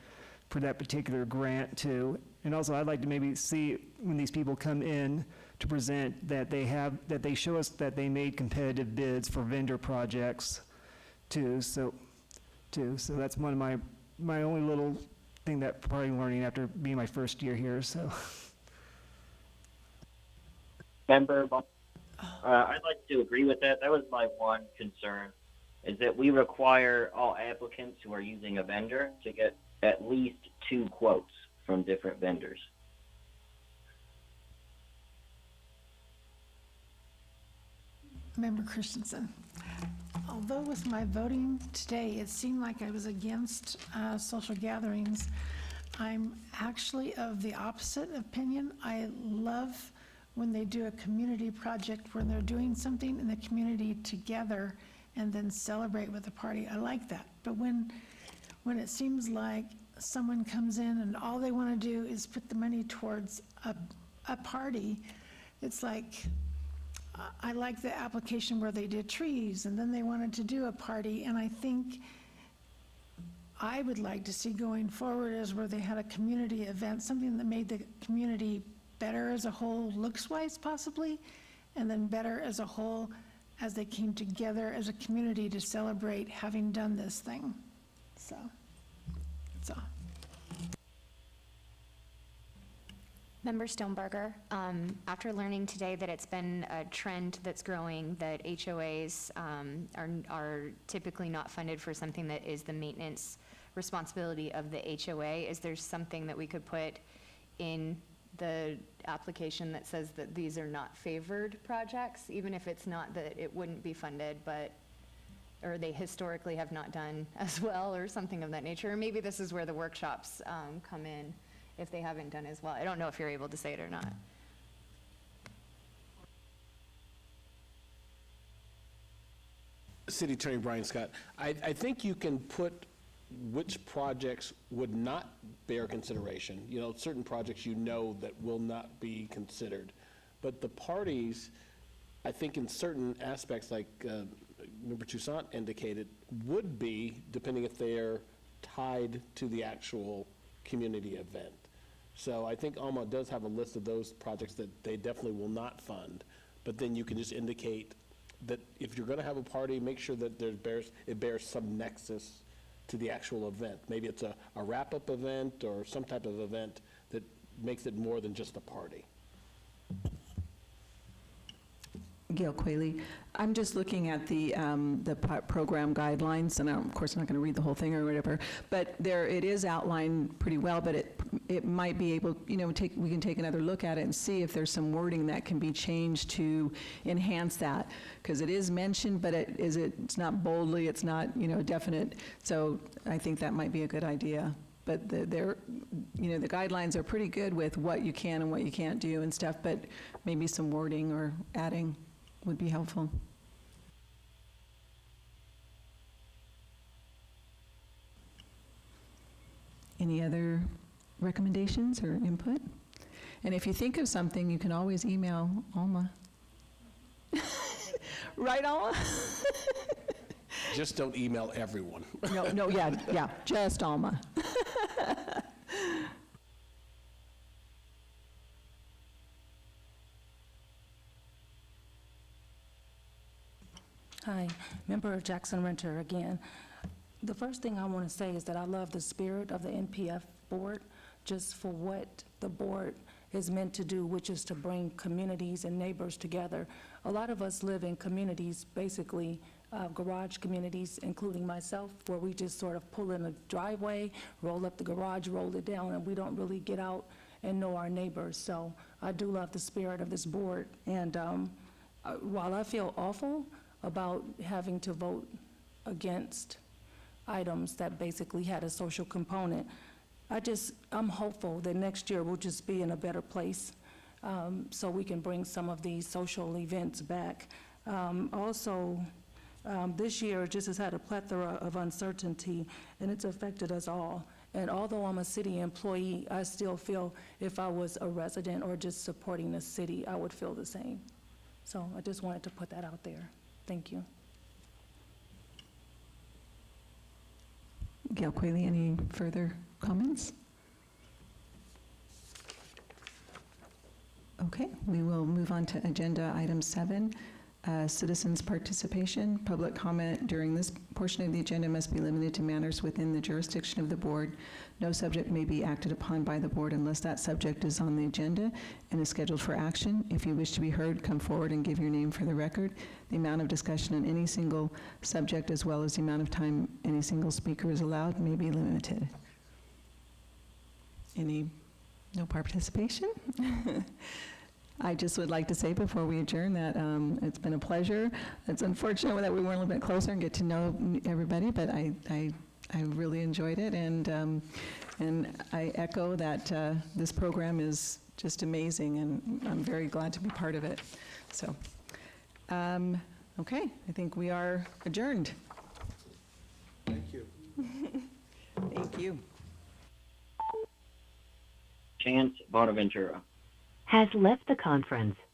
for that particular grant too. And also, I'd like to maybe see when these people come in to present that they show us that they made competitive bids for vendor projects too. So that's one of my only little thing that probably learning after being my first year here, so. Member, I'd like to agree with that. That was my one concern, is that we require all applicants who are using a vendor to get at least 2 quotes from different vendors. Member Christensen, although with my voting today, it seemed like I was against social gatherings, I'm actually of the opposite opinion. I love when they do a community project where they're doing something in the community together and then celebrate with a party. I like that. But when it seems like someone comes in and all they want to do is put the money towards a party, it's like, I like the application where they did trees and then they wanted to do a party. And I think I would like to see going forward is where they had a community event, something that made the community better as a whole, looks-wise possibly, and then better as a whole as they came together as a community to celebrate having done this thing. So, that's all. Member Stonebarger, after learning today that it's been a trend that's growing, that HOAs are typically not funded for something that is the maintenance responsibility of the HOA, is there something that we could put in the application that says that these are not favored projects, even if it's not that it wouldn't be funded, but, or they historically have not done as well, or something of that nature? Or maybe this is where the workshops come in, if they haven't done as well. I don't know if you're able to say it or not. City Attorney Brian Scott, I think you can put which projects would not bear consideration. You know, certain projects you know that will not be considered. But the parties, I think in certain aspects, like Member Toussaint indicated, would be, depending if they're tied to the actual community event. So I think Alma does have a list of those projects that they definitely will not fund, but then you can just indicate that if you're gonna have a party, make sure that it bears some nexus to the actual event. Maybe it's a wrap-up event or some type of event that makes it more than just a party. Gail Kelly. I'm just looking at the program guidelines, and of course I'm not going to read the whole thing or whatever, but it is outlined pretty well, but it might be able, we can take another look at it and see if there's some wording that can be changed to enhance that, because it is mentioned, but it's not boldly, it's not, definite, so I think that might be a good idea. But the guidelines are pretty good with what you can and what you can't do and stuff, but maybe some wording or adding would be helpful. Any other recommendations or input? And if you think of something, you can always email Alma. Right, Alma? Just don't email everyone. No, yeah, just Alma. Hi, Member Jackson Renter again. The first thing I want to say is that I love the spirit of the NPF board, just for what the board is meant to do, which is to bring communities and neighbors together. A lot of us live in communities, basically garage communities, including myself, where we just sort of pull in a driveway, roll up the garage, roll it down, and we don't really get out and know our neighbors. So I do love the spirit of this board. And while I feel awful about having to vote against items that basically had a social component, I'm hopeful that next year we'll just be in a better place, so we can bring some of these social events back. Also, This year just has had a plethora of uncertainty, and it's affected us all. And although I'm a city employee, I still feel if I was a resident or just supporting the city, I would feel the same. So I just wanted to put that out there. Thank you. Gail Kelly, any further comments? Okay, we will move on to agenda item 7, citizens' participation. Public comment during this portion of the agenda must be limited to matters within the jurisdiction of the board. No subject may be acted upon by the board unless that subject is on the agenda and is scheduled for action. If you wish to be heard, come forward and give your name for the record. The amount of discussion on any single subject, as well as the amount of time any single speaker is allowed, may be limited. No participation? I just would like to say before we adjourn that it's been a pleasure. It's unfortunate that we weren't a little bit closer and get to know everybody, but I really enjoyed it, and I echo that this program is just amazing, and I'm very glad to be part of it. So, okay, I think we are adjourned. Thank you. Thank you. Chance Bonaventura. Has left the conference.